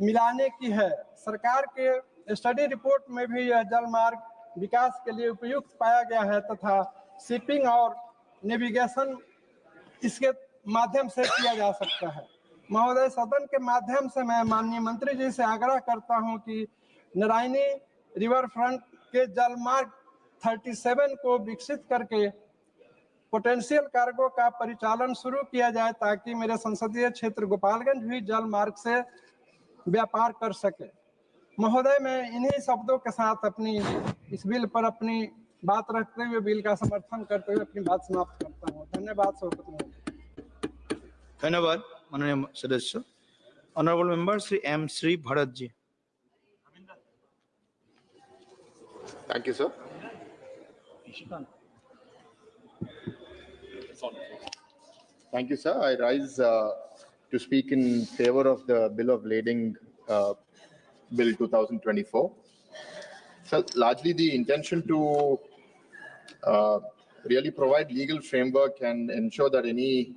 मिलाने की है। सरकार के स्टडी रिपोर्ट में भी यह जलमार्ग विकास के लिए उपयुक्त पाया गया है तथा शिपिंग और नेविगेशन इसके माध्यम से किया जा सकता है। महोदय, सदन के माध्यम से मैं माननीय मंत्री जी से आग्रह करता हूं कि नारायणी रिवर फ्रंट के जलमार्ग 37 को विकसित करके पोटेंशियल कार्गो का परिचालन शुरू किया जाए ताकि मेरे संसदीय क्षेत्र गोपालगंज भी जल मार्ग से व्यापार कर सके। महोदय, मैं इन्हीं शब्दों के साथ अपनी इस बिल पर अपनी बात रखते हुए बिल का समर्थन करते हुए अपनी बात समाप्त करता हूँ। धन्यवाद सभापति महोदय। धन्यवाद माननीय सदस्य। Honourable member Shri M Shri Bharat ji. Thank you, sir. Thank you, sir. I rise to speak in favor of the Bill of Lading, Bill 2024. So, largely the intention to really provide legal framework and ensure that any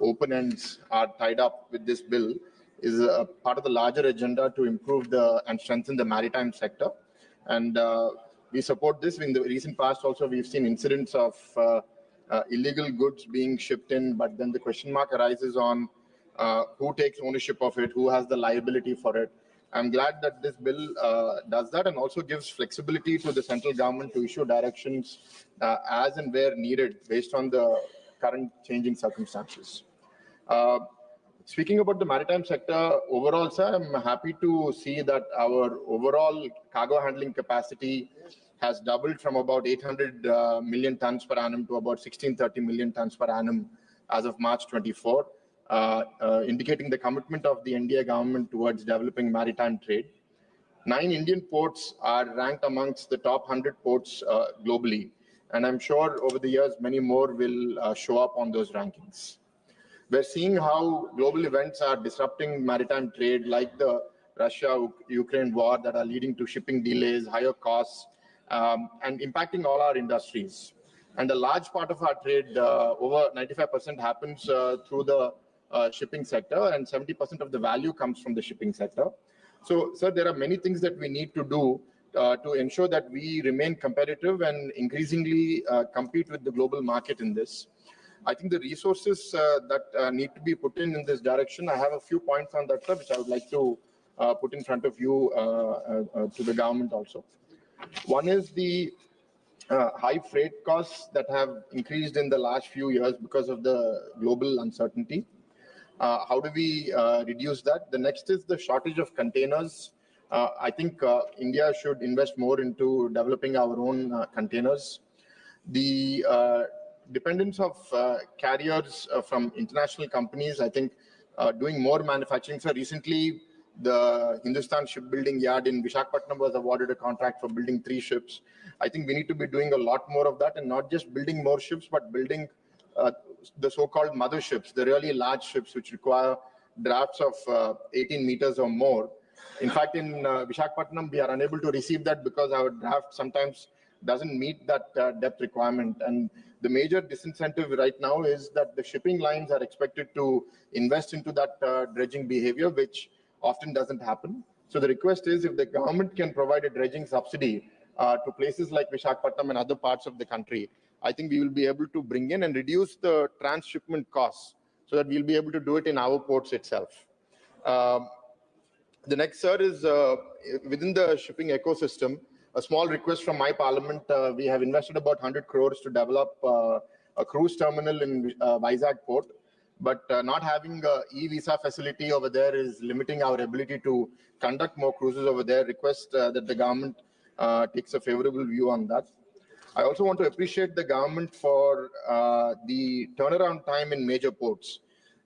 open ends are tied up with this bill is a part of the larger agenda to improve and strengthen the maritime sector. And we support this. In the recent past also, we've seen incidents of illegal goods being shipped in, but then the question mark arises on who takes ownership of it, who has the liability for it. I'm glad that this bill does that and also gives flexibility to the central government to issue directions as and where needed based on the current changing circumstances. Speaking about the maritime sector overall, sir, I'm happy to see that our overall cargo handling capacity has doubled from about 800 million tons per annum to about 1630 million tons per annum as of March 24, indicating the commitment of the NDA government towards developing maritime trade. 9 Indian ports are ranked amongst the top 100 ports globally, and I'm sure over the years many more will show up on those rankings. We're seeing how global events are disrupting maritime trade, like the Russia-Ukraine war, that are leading to shipping delays, higher costs, and impacting all our industries. And a large part of our trade, over 95%, happens through the shipping sector, and 70% of the value comes from the shipping sector. So, sir, there are many things that we need to do to ensure that we remain competitive and increasingly compete with the global market in this. I think the resources that need to be put in this direction, I have a few points on that, sir, which I would like to put in front of you to the government also. One is the high freight costs that have increased in the last few years because of the global uncertainty. How do we reduce that? The next is the shortage of containers. I think India should invest more into developing our own containers. The dependence of carriers from international companies, I think doing more manufacturing. So recently, the Hindustan Shipbuilding Yard in Visakhapatnam was awarded a contract for building 3 ships. I think we need to be doing a lot more of that, and not just building more ships, but building the so-called motherships, the really large ships which require drafts of 18 meters or more. In fact, in Visakhapatnam, we are unable to receive that because our draft sometimes doesn't meet that depth requirement. And the major disincentive right now is that the shipping lines are expected to invest into that dredging behavior, which often doesn't happen. So the request is, if the government can provide a dredging subsidy to places like Visakhapatnam and other parts of the country, I think we will be able to bring in and reduce the transshipment costs so that we'll be able to do it in our ports itself. The next, sir, is within the shipping ecosystem, a small request from my parliament. We have invested about 100 crores to develop a cruise terminal in Vizag port, but not having a e-visa facility over there is limiting our ability to conduct more cruises over there. Request that the government takes a favorable view on that. I also want to appreciate the government for the turnaround time in major ports.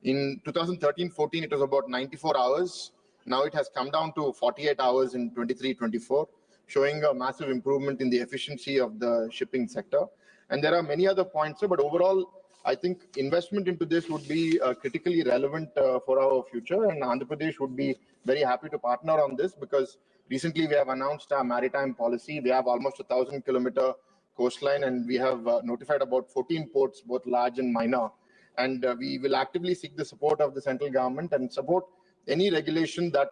In 2013-14, it was about 94 hours. Now it has come down to 48 hours in 23-24, showing a massive improvement in the efficiency of the shipping sector. And there are many other points, but overall, I think investment into this would be critically relevant for our future, and Andhra Pradesh would be very happy to partner on this, because recently we have announced our maritime policy. We have almost 1,000-kilometer coastline, and we have notified about 14 ports, both large and minor. And we will actively seek the support of the central government and support any regulation that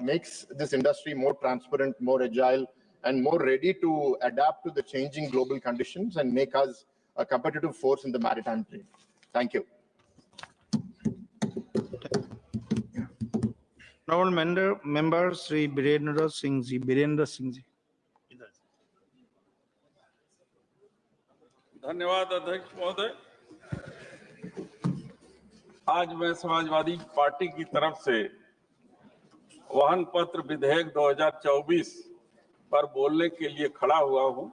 makes this industry more transparent, more agile, and more ready to adapt to the changing global conditions and make us a competitive force in the maritime trade. Thank you. Honorable member Shri Birendra Singh ji. धन्यवाद अध्यक्ष महोदय। आज मैं Samajwadi party की तरफ से वाहन पत्र विधेयक 2024 पर बोलने के लिए खड़ा हुआ हूं।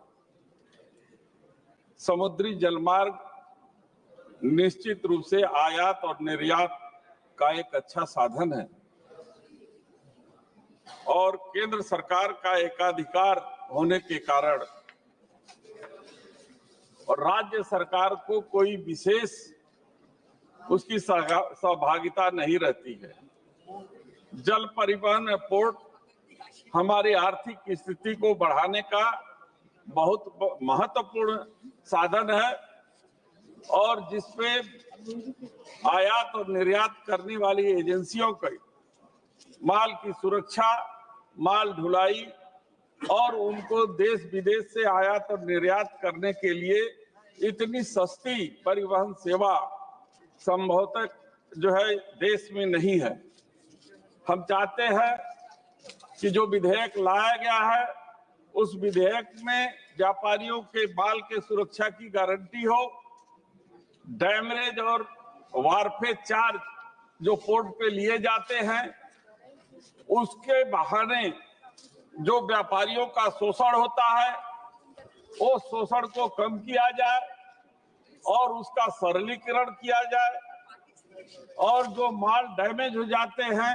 समुद्री जलमार्ग निश्चित रूप से आयात और निर्यात का एक अच्छा साधन है और केंद्र सरकार का एकाधिकार होने के कारण और राज्य सरकार को कोई विशेष उसकी सहभागिता नहीं रहती है। जल परिवहन पोर्ट हमारी आर्थिक स्थिति को बढ़ाने का बहुत महत्वपूर्ण साधन है और जिसपे आयात और निर्यात करने वाली एजेंसियों को माल की सुरक्षा, माल ढुलाई और उनको देश विदेश से आयात और निर्यात करने के लिए इतनी सस्ती परिवहन सेवा संभवतः जो है देश में नहीं है। हम चाहते हैं कि जो विधेयक लाया गया है उस विधेयक में व्यापारियों के माल के सुरक्षा की गारंटी हो, डैमरेज और वारफेज चार्ज जो पोर्ट पे लिए जाते हैं उसके बहाने जो व्यापारियों का शोषण होता है वो शोषण को कम किया जाए और उसका सरलीकरण किया जाए और जो माल डैमेज हो जाते हैं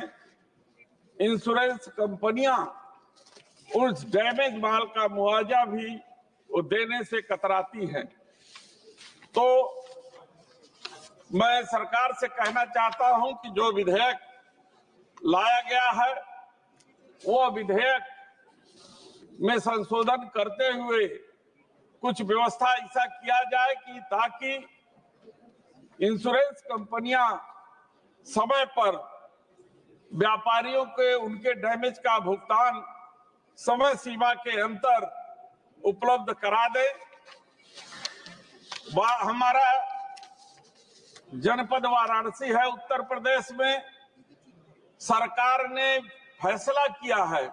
इंश्योरेंस कंपनियां उस डैमेज माल का मुआवजा भी वो देने से कतराती हैं। तो मैं सरकार से कहना चाहता हूं कि जो विधेयक लाया गया है वो विधेयक में संशोधन करते हुए कुछ व्यवस्था ऐसा किया जाए कि ताकि इंश्योरेंस कंपनियां समय पर व्यापारियों के उनके डैमेज का भुगतान समय सीमा के अंतर उपलब्ध करा दे। हमारा जनपद वाराणसी है उत्तर प्रदेश में, सरकार ने फैसला किया है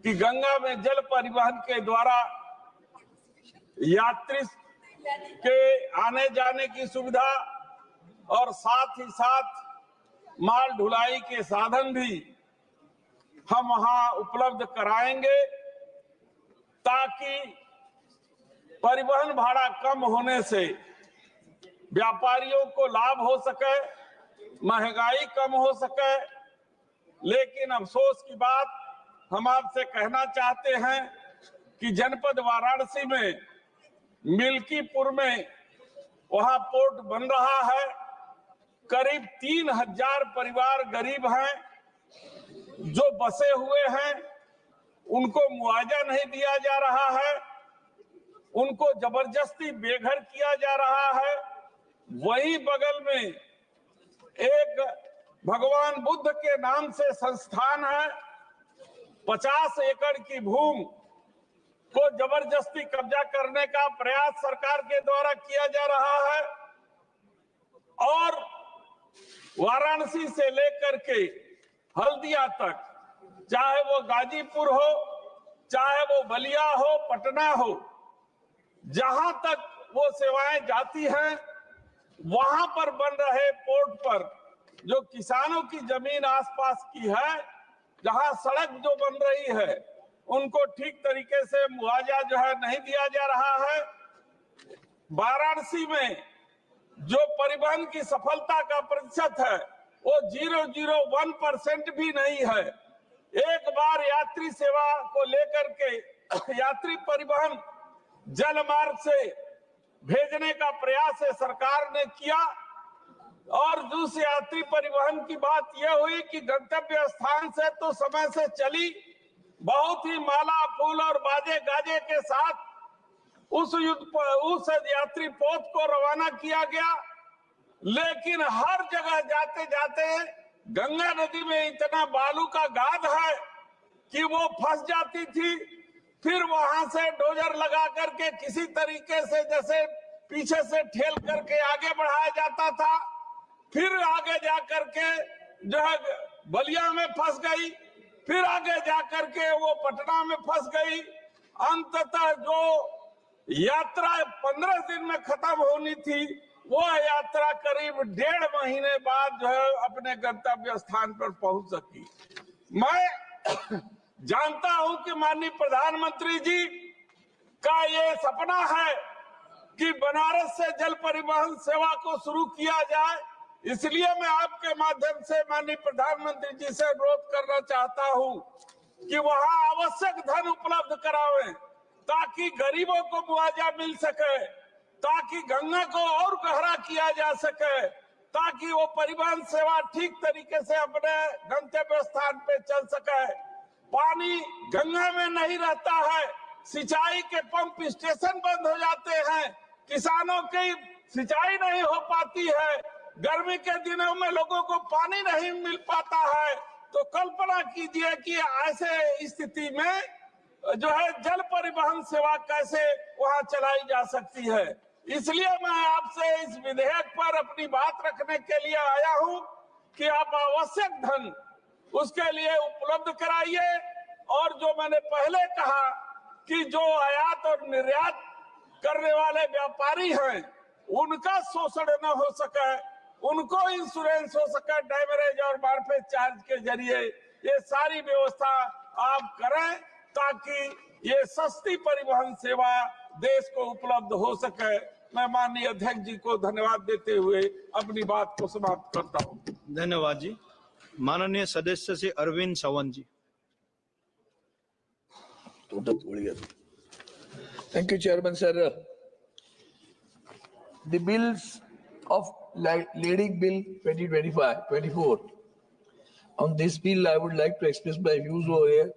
कि गंगा में जल परिवहन के द्वारा यात्री के आने जाने की सुविधा और साथ ही साथ माल ढुलाई के साधन भी हम वहां उपलब्ध कराएंगे ताकि परिवहन भाड़ा कम होने से व्यापारियों को लाभ हो सके, महंगाई कम हो सके। लेकिन अफसोस की बात हम आपसे कहना चाहते हैं कि जनपद वाराणसी में मिल्कीपुर में वहां पोर्ट बन रहा है, करीब 3000 परिवार गरीब हैं जो बसे हुए हैं, उनको मुआवजा नहीं दिया जा रहा है, उनको जबरदस्ती बेघर किया जा रहा है। वहीं बगल में एक भगवान बुद्ध के नाम से संस्थान है, 50 एकड़ की भूमि को जबरदस्ती कब्जा करने का प्रयास सरकार के द्वारा किया जा रहा है और वाराणसी से लेकर के हल्दिया तक, चाहे वो गाजीपुर हो, चाहे वो बलिया हो, पटना हो, जहां तक वो सेवाएं जाती हैं वहां पर बन रहे पोर्ट पर जो किसानों की जमीन आसपास की है, जहां सड़क जो बन रही है उनको ठीक तरीके से मुआवजा जो है नहीं दिया जा रहा है। वाराणसी में जो परिवहन की सफलता का प्रतिशत है वो 0.01% भी नहीं है। एक बार यात्री सेवा को लेकर के यात्री परिवहन जल मार्ग से भेजने का प्रयास सरकार ने किया और दूसरे यात्री परिवहन की बात यह हुई कि गंतव्य स्थान से तो समय से चली, बहुत ही माला फूल और बाजे गाजे के साथ उस यात्री पोत को रवाना किया गया, लेकिन हर जगह जाते जाते गंगा नदी में इतना बालू का गाद है कि वो फंस जाती थी। फिर वहां से डोजर लगा करके किसी तरीके से जैसे पीछे से ठेल करके आगे बढ़ाया जाता था, फिर आगे जा करके जो है बलिया में फंस गई, फिर आगे जाकर के वो पटना में फंस गई। अंततः जो यात्रा 15 दिन में खत्म होनी थी, वो यात्रा करीब 1.5 महीने बाद जो है अपने गंतव्य स्थान पर पहुंच सकी। मैं जानता हूं कि माननीय प्रधानमंत्री जी का ये सपना है कि बनारस से जल परिवहन सेवा को शुरू किया जाए। इसलिए मैं आपके माध्यम से माननीय प्रधानमंत्री जी से अनुरोध करना चाहता हूं कि वहां आवश्यक धन उपलब्ध करावें, ताकि गरीबों को मुआवजा मिल सके, ताकि गंगा को और गहरा किया जा सके, ताकि वो परिवहन सेवा ठीक तरीके से अपने गंतव्य स्थान पे चल सके। पानी गंगा में नहीं रहता है, सिंचाई के पंप स्टेशन बंद हो जाते हैं, किसानों की सिंचाई नहीं हो पाती है, गर्मी के दिनों में लोगों को पानी नहीं मिल पाता है। तो कल्पना कीजिए कि ऐसे स्थिति में जो है जल परिवहन सेवा कैसे वहां चलाई जा सकती है। इसलिए मैं आपसे इस विधेयक पर अपनी बात रखने के लिए आया हूं कि आप आवश्यक धन उसके लिए उपलब्ध कराइए, और जो मैंने पहले कहा कि जो आयात और निर्यात करने वाले व्यापारी हैं उनका शोषण न हो सके, उनको इंश्योरेंस हो सके डैमेज और मार्फेज चार्ज के जरिए, ये सारी व्यवस्था आप करें ताकि ये सस्ती परिवहन सेवा देश को उपलब्ध हो सके। मैं माननीय अध्यक्ष जी को धन्यवाद देते हुए अपनी बात को समाप्त करता हूँ। धन्यवाद जी। माननीय सदस्य श्री अरविंद सावंत जी। Thank you, Chairman sir. The bills of leading bill 2025-24. On this bill, I would like to express my views over here.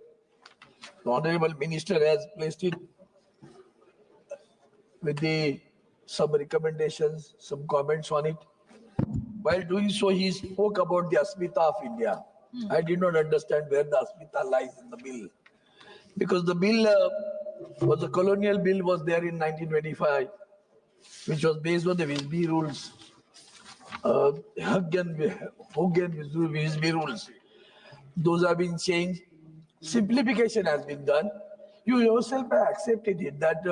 The Honorable Minister has placed it with some recommendations, some comments on it. While doing so, he spoke about the Asmita of India. I did not understand where the Asmita lies in the bill. Because the bill was a colonial bill, was there in 1925, which was based on the Visby rules, Visby rules. Those have been changed. Simplification has been done. You yourself have accepted it, that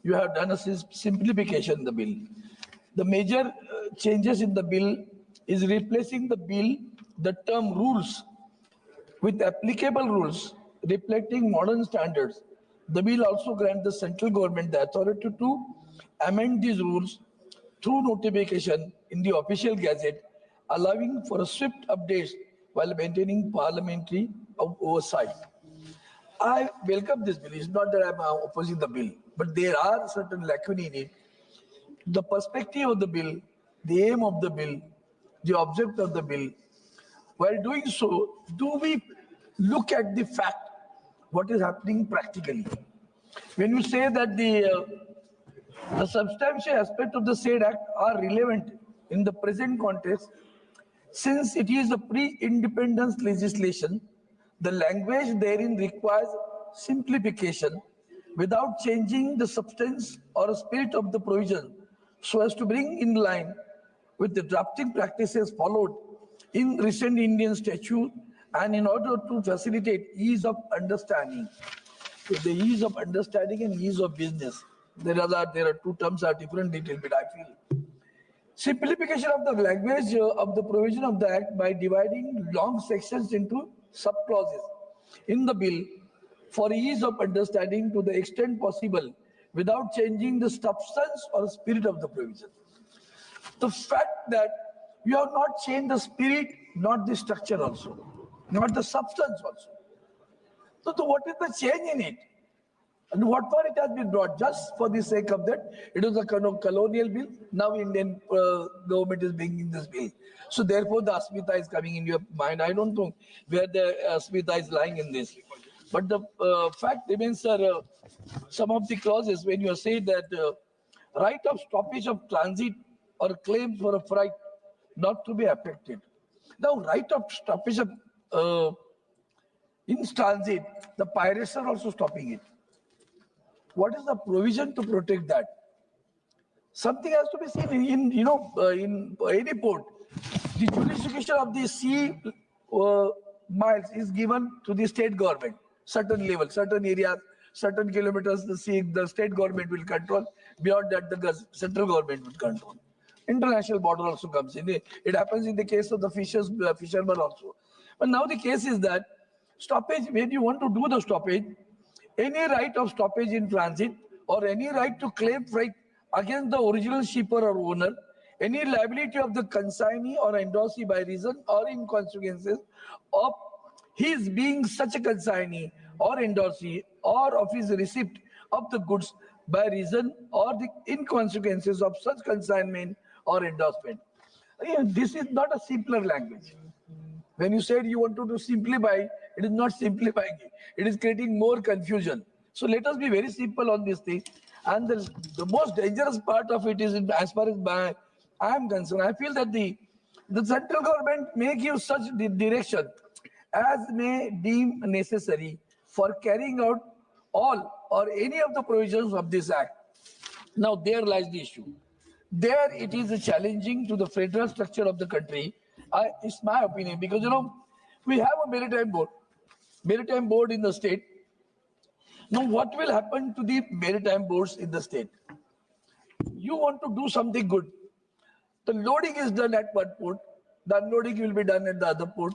you have done a simplification in the bill. The major changes in the bill is replacing the term rules with applicable rules reflecting modern standards. The bill also grants the central government the authority to amend these rules through notification in the official gazette, allowing for a swift updates while maintaining parliamentary oversight. I welcome this bill. It's not that I'm opposing the bill, but there are certain lacunae in it. The perspective of the bill, the aim of the bill, the object of the bill. While doing so, do we look at the fact, what is happening practically? When you say that the substantial aspects of the said act are relevant in the present context, since it is a pre-independence legislation, the language therein requires simplification without changing the substance or spirit of the provision, so as to bring in line with the drafting practices followed in recent Indian statute, and in order to facilitate ease of understanding. So the ease of understanding and ease of business, there are two terms are different little bit, I feel. Simplification of the language of the provision of the act by dividing long sections into sub-clauses in the bill for ease of understanding to the extent possible without changing the substance or spirit of the provision. The fact that you have not changed the spirit, not the structure also, not the substance also. So what is the change in it? And what for it has been brought? Just for the sake of that, it was a colonial bill. Now Indian government is bringing this bill. So therefore the Asmita is coming in your mind. I don't know where the Asmita is lying in this. But the fact remains, sir, some of the clauses when you say that right of stoppage of transit or claims for a freight not to be affected. Now right of stoppage of in transit, the pirates are also stopping it. What is the provision to protect that? Something has to be seen in any port. The jurisdiction of the sea miles is given to the state government, certain level, certain areas, certain kilometers, the state government will control. Beyond that, the central government will control. International border also comes in. It happens in the case of the fishermen also. But now the case is that stoppage, when you want to do the stoppage, any right of stoppage in transit or any right to claim freight against the original shipper or owner, any liability of the consignee or endorsee by reason or in consequences of his being such a consignee or endorsee or of his receipt of the goods by reason or the inconsequences of such consignment or endorsement. Again, this is not a simpler language. When you said you want to simplify, it is not simplifying it. It is creating more confusion. So let us be very simple on this thing. And the most dangerous part of it is, as far as I am concerned, I feel that the central government may give such direction as may deem necessary for carrying out all or any of the provisions of this act. Now there lies the issue. There it is challenging to the federal structure of the country. It's my opinion, because we have a maritime board in the state. Now what will happen to the maritime boards in the state? You want to do something good. The loading is done at one port, the unloading will be done at the other port.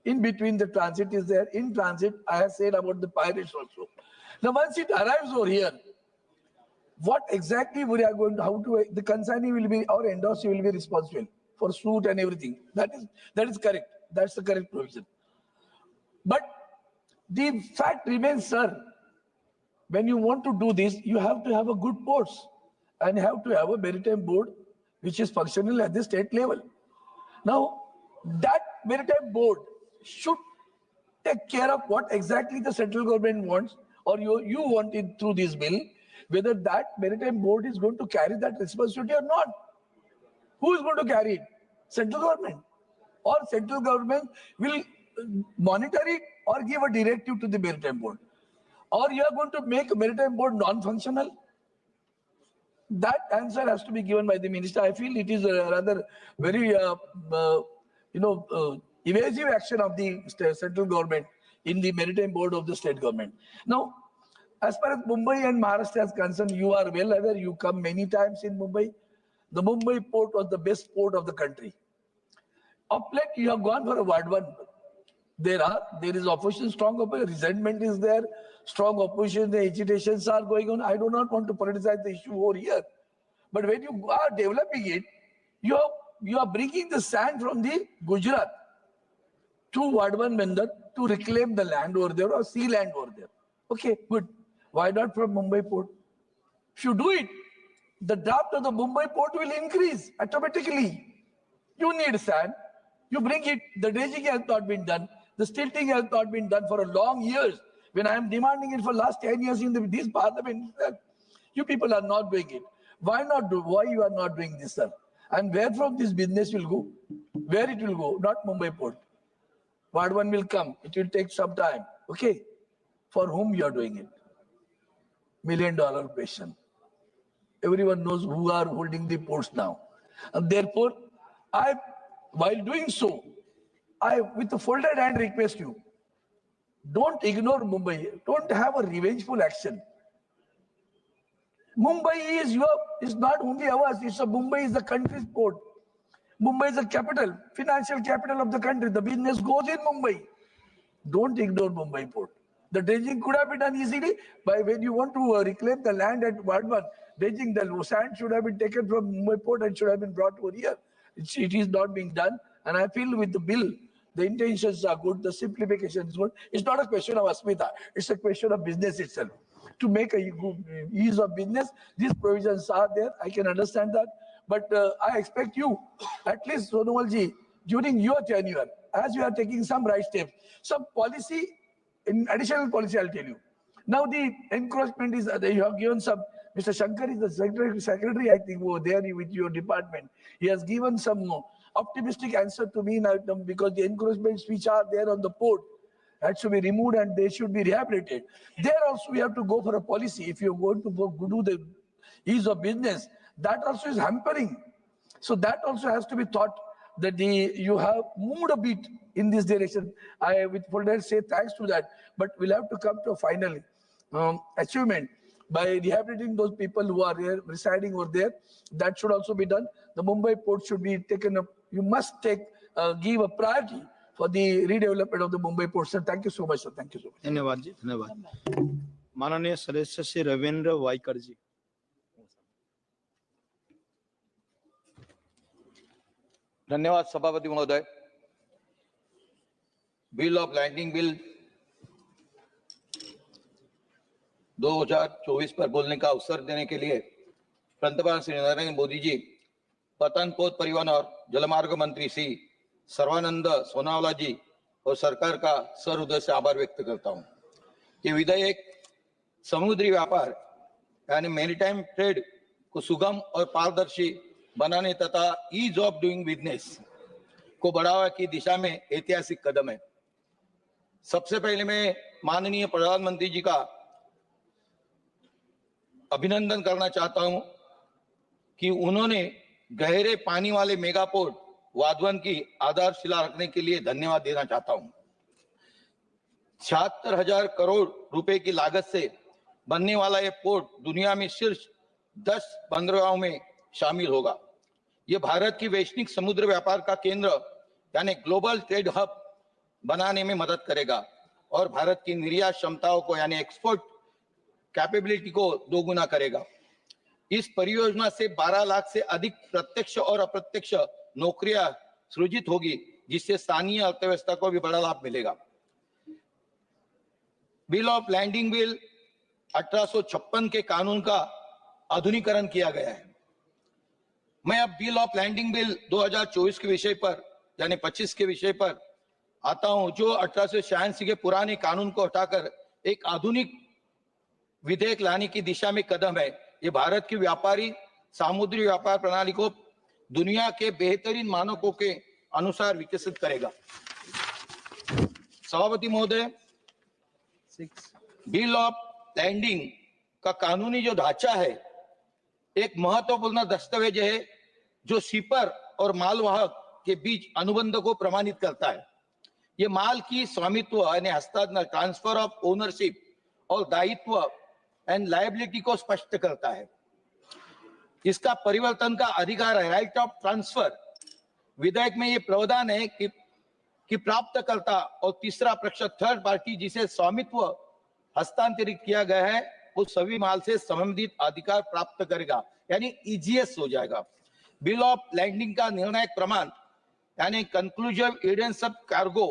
In between, the transit is there. In transit, I have said about the pirates also. Now once it arrives over here, what exactly we are going to, the consignee will be, or endorsee will be responsible for suit and everything. That is correct. That's the correct provision. But the fact remains, sir, when you want to do this, you have to have a good ports and have to have a maritime board which is functional at the state level. Now, that maritime board should take care of what exactly the central government wants, or you want it through this bill, whether that maritime board is going to carry that responsibility or not. Who is going to carry it? Central government. Or central government will monitor it or give a directive to the maritime board. Or you are going to make a maritime board non-functional? That answer has to be given by the minister. I feel it is a rather very, evasive action of the central government in the maritime board of the state government. Now, as far as Mumbai and Maharashtra is concerned, you are well aware, you come many times in Mumbai. The Mumbai port was the best port of the country. Of late, you have gone for a ward one. There is opposition, strong opposition, resentment is there, strong opposition, the agitations are going on. I do not want to politicize the issue over here. But when you are developing it, you are bringing the sand from the Gujarat to Vadwan Bandar to reclaim the land over there or sea land over there. Okay, good. Why not from Mumbai port? If you do it, the draft of the Mumbai port will increase automatically. You need sand. You bring it. The dredging has not been done. The stilting has not been done for a long years. When I am demanding it for last 10 years in this parliament, you people are not doing it. Why not do? Why you are not doing this, sir? And where from this business will go? Where it will go? Not Mumbai port. Vadwan will come. It will take some time. Okay. For whom you are doing it? $1 million question. Everyone knows who are holding the ports now. And therefore, while doing so, I, with a folded hand, request you, don't ignore Mumbai. Don't have a revengeful action. Mumbai is not only ours. Mumbai is the country's port. Mumbai is the capital, financial capital of the country. The business goes in Mumbai. Don't ignore Mumbai port. The dredging could have been done easily by when you want to reclaim the land at Vadwan. Dredging, the sand should have been taken from Mumbai port and should have been brought over here. It is not being done. And I feel with the bill, the intentions are good, the simplification is good. It's not a question of Asmita. It's a question of business itself. To make a ease of business, these provisions are there. I can understand that. But I expect you, at least Sonowalji, during your tenure, as you are taking some right steps, some policy, in additional policy, I'll tell you. Now the encroachment is, you have given some, Mr. Shankar is the secretary, I think, over there with your department. He has given some optimistic answer to me now, because the encroachments which are there on the port had to be removed and they should be rehabilitated. There also we have to go for a policy. If you're going to do the ease of business, that also is hampering. So that also has to be thought that you have moved a bit in this direction. I with full say thanks to that, but we'll have to come to a final achievement by rehabilitating those people who are here, residing over there. That should also be done. The Mumbai port should be taken up. You must give a priority for the redevelopment of the Mumbai port. Sir, thank you so much, sir. Thank you so much. धन्यवाद जी, धन्यवाद। माननीय सदस्य श्री रविंद्र वाइकर जी। धन्यवाद सभापति महोदय। Bill of landing bill 2024 पर बोलने का अवसर देने के लिए पंतप्रधान श्री नरेंद्र मोदी जी, पठानकोट परिवहन और जलमार्ग मंत्री श्री सर्बानंद सोनोवाल जी और सरकार का सहृदय से आभार व्यक्त करता हूं। ये विधेयक समुद्री व्यापार यानी मैरीटाइम ट्रेड को सुगम और पारदर्शी बनाने तथा ईज ऑफ डूइंग बिजनेस को बढ़ावा की दिशा में ऐतिहासिक कदम है। सबसे पहले मैं माननीय प्रधानमंत्री जी का अभिनंदन करना चाहता हूं कि उन्होंने गहरे पानी वाले मेगा पोर्ट वाधवन की आधारशिला रखने के लिए धन्यवाद देना चाहता हूं। 76,000 करोड़ रुपए की लागत से बनने वाला यह पोर्ट दुनिया में शीर्ष 10 बंदरगाहों में शामिल होगा। यह भारत की वैश्विक समुद्र व्यापार का केंद्र यानी ग्लोबल ट्रेड हब बनाने में मदद करेगा और भारत की निर्यात क्षमताओं को यानी एक्सपोर्ट कैपेबिलिटी को दोगुना करेगा। इस परियोजना से 12 लाख से अधिक प्रत्यक्ष और अप्रत्यक्ष नौकरियां सृजित होगी, जिससे स्थानीय अर्थव्यवस्था को भी बड़ा लाभ मिलेगा। बिल ऑफ लैंडिंग बिल 1856 के कानून का आधुनिकीकरण किया गया है। मैं अब बिल ऑफ लैंडिंग बिल 2024 के विषय पर यानी 25 के विषय पर आता हूं, जो 1886 के पुराने कानून को हटाकर एक आधुनिक विधेयक लाने की दिशा में कदम है। ये भारत की व्यापारी सामुद्री व्यापार प्रणाली को दुनिया के बेहतरीन मानकों के अनुसार विकसित करेगा। सभापति महोदय, बिल ऑफ लैंडिंग का कानूनी जो ढांचा है एक महत्वपूर्ण दस्तावेज है जो शिपर और मालवाहक के बीच अनुबंध को प्रमाणित करता है। ये माल की स्वामित्व यानी हस्तांतरण ट्रांसफर ऑफ ओनरशिप और दायित्व एंड लायबिलिटी को स्पष्ट करता है। इसका परिवर्तन का अधिकार है, राइट ऑफ ट्रांसफर। विधेयक में ये प्रावधान है कि प्राप्तकर्ता और तीसरा पक्ष थर्ड पार्टी जिसे स्वामित्व हस्तांतरित किया गया है वो सभी माल से संबंधित अधिकार प्राप्त करेगा, यानी ईजीएस हो जाएगा। बिल ऑफ लैंडिंग का निर्णायक प्रमाण यानी कंक्लूसिव एविडेंस ऑफ कार्गो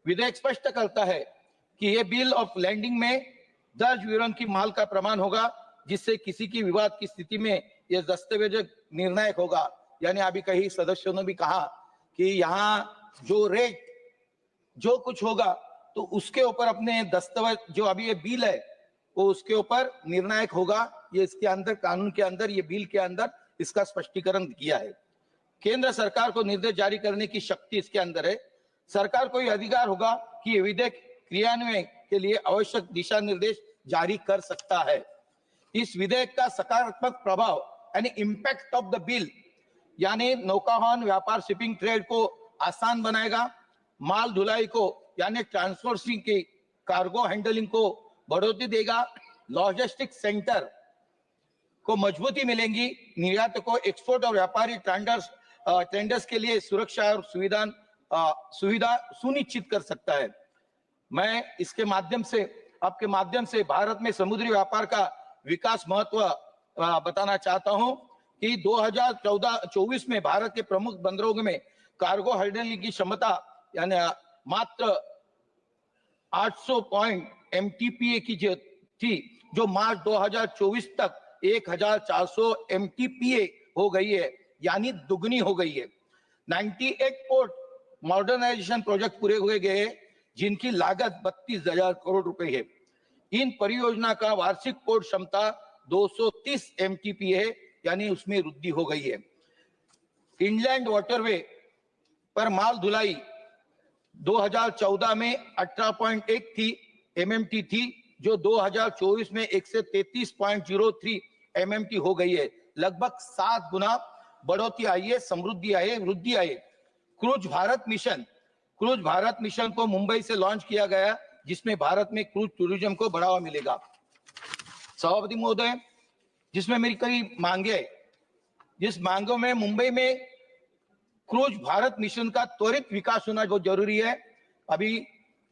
विधेयक स्पष्ट करता है कि यह बिल ऑफ लैंडिंग में दर्ज विवरण की माल का प्रमाण होगा, जिससे किसी की विवाद की स्थिति में यह दस्तावेज निर्णायक होगा। यानी अभी कई सदस्यों ने भी कहा कि यहाँ जो रेट जो कुछ होगा तो उसके ऊपर अपने दस्तावेज जो अभी ये बिल है वो उसके ऊपर निर्णायक होगा। ये इसके अंदर कानून के अंदर ये बिल के अंदर इसका स्पष्टीकरण किया है। केंद्र सरकार को निर्देश जारी करने की शक्ति इसके अंदर है। सरकार को यह अधिकार होगा कि ये विधेयक क्रियान्वयन के लिए आवश्यक दिशा निर्देश जारी कर सकता है। इस विधेयक का सकारात्मक प्रभाव यानी इम्पैक्ट ऑफ द बिल यानी नौकावाहन व्यापार शिपिंग ट्रेड को आसान बनाएगा, माल ढुलाई को यानी ट्रांसपोर्टिंग की कार्गो हैंडलिंग को बढ़ोतरी देगा, लॉजिस्टिक सेंटर को मजबूती मिलेगी, निर्यातकों एक्सपोर्ट और व्यापारी टेंडर्स के लिए सुरक्षा और सुविधा सुनिश्चित कर सकता है। मैं इसके माध्यम से आपके माध्यम से भारत में समुद्री व्यापार का विकास महत्व बताना चाहता हूं कि 2014-24 में भारत के प्रमुख बंदरों में कार्गो हैंडलिंग की क्षमता यानी मात्र 800 MTPA की थी, जो मार्च 2024 तक 1400 MTPA हो गई है, यानी दुगनी हो गई है। 98 पोर्ट मॉडर्नाइजेशन प्रोजेक्ट पूरे हुए गए जिनकी लागत 32,000 करोड़ रुपए है। इन परियोजना का वार्षिक पोर्ट क्षमता 230 MTPA है, यानी उसमें वृद्धि हो गई है। इनलैंड वाटरवे पर माल ढुलाई 2014 में 18.1 MMT थी, जो 2024 में 133.03 MMT हो गई है। लगभग 7 गुना बढ़ोतरी आई है, समृद्धि आई है, वृद्धि आई है। क्रूज भारत मिशन को मुंबई से लॉन्च किया गया, जिसमें भारत में क्रूज टूरिज्म को बढ़ावा मिलेगा। सभापति महोदय, जिसमें मेरी कई मांगे, जिस मांगों में मुंबई में क्रूज भारत मिशन का त्वरित विकास होना बहुत जरूरी है। अभी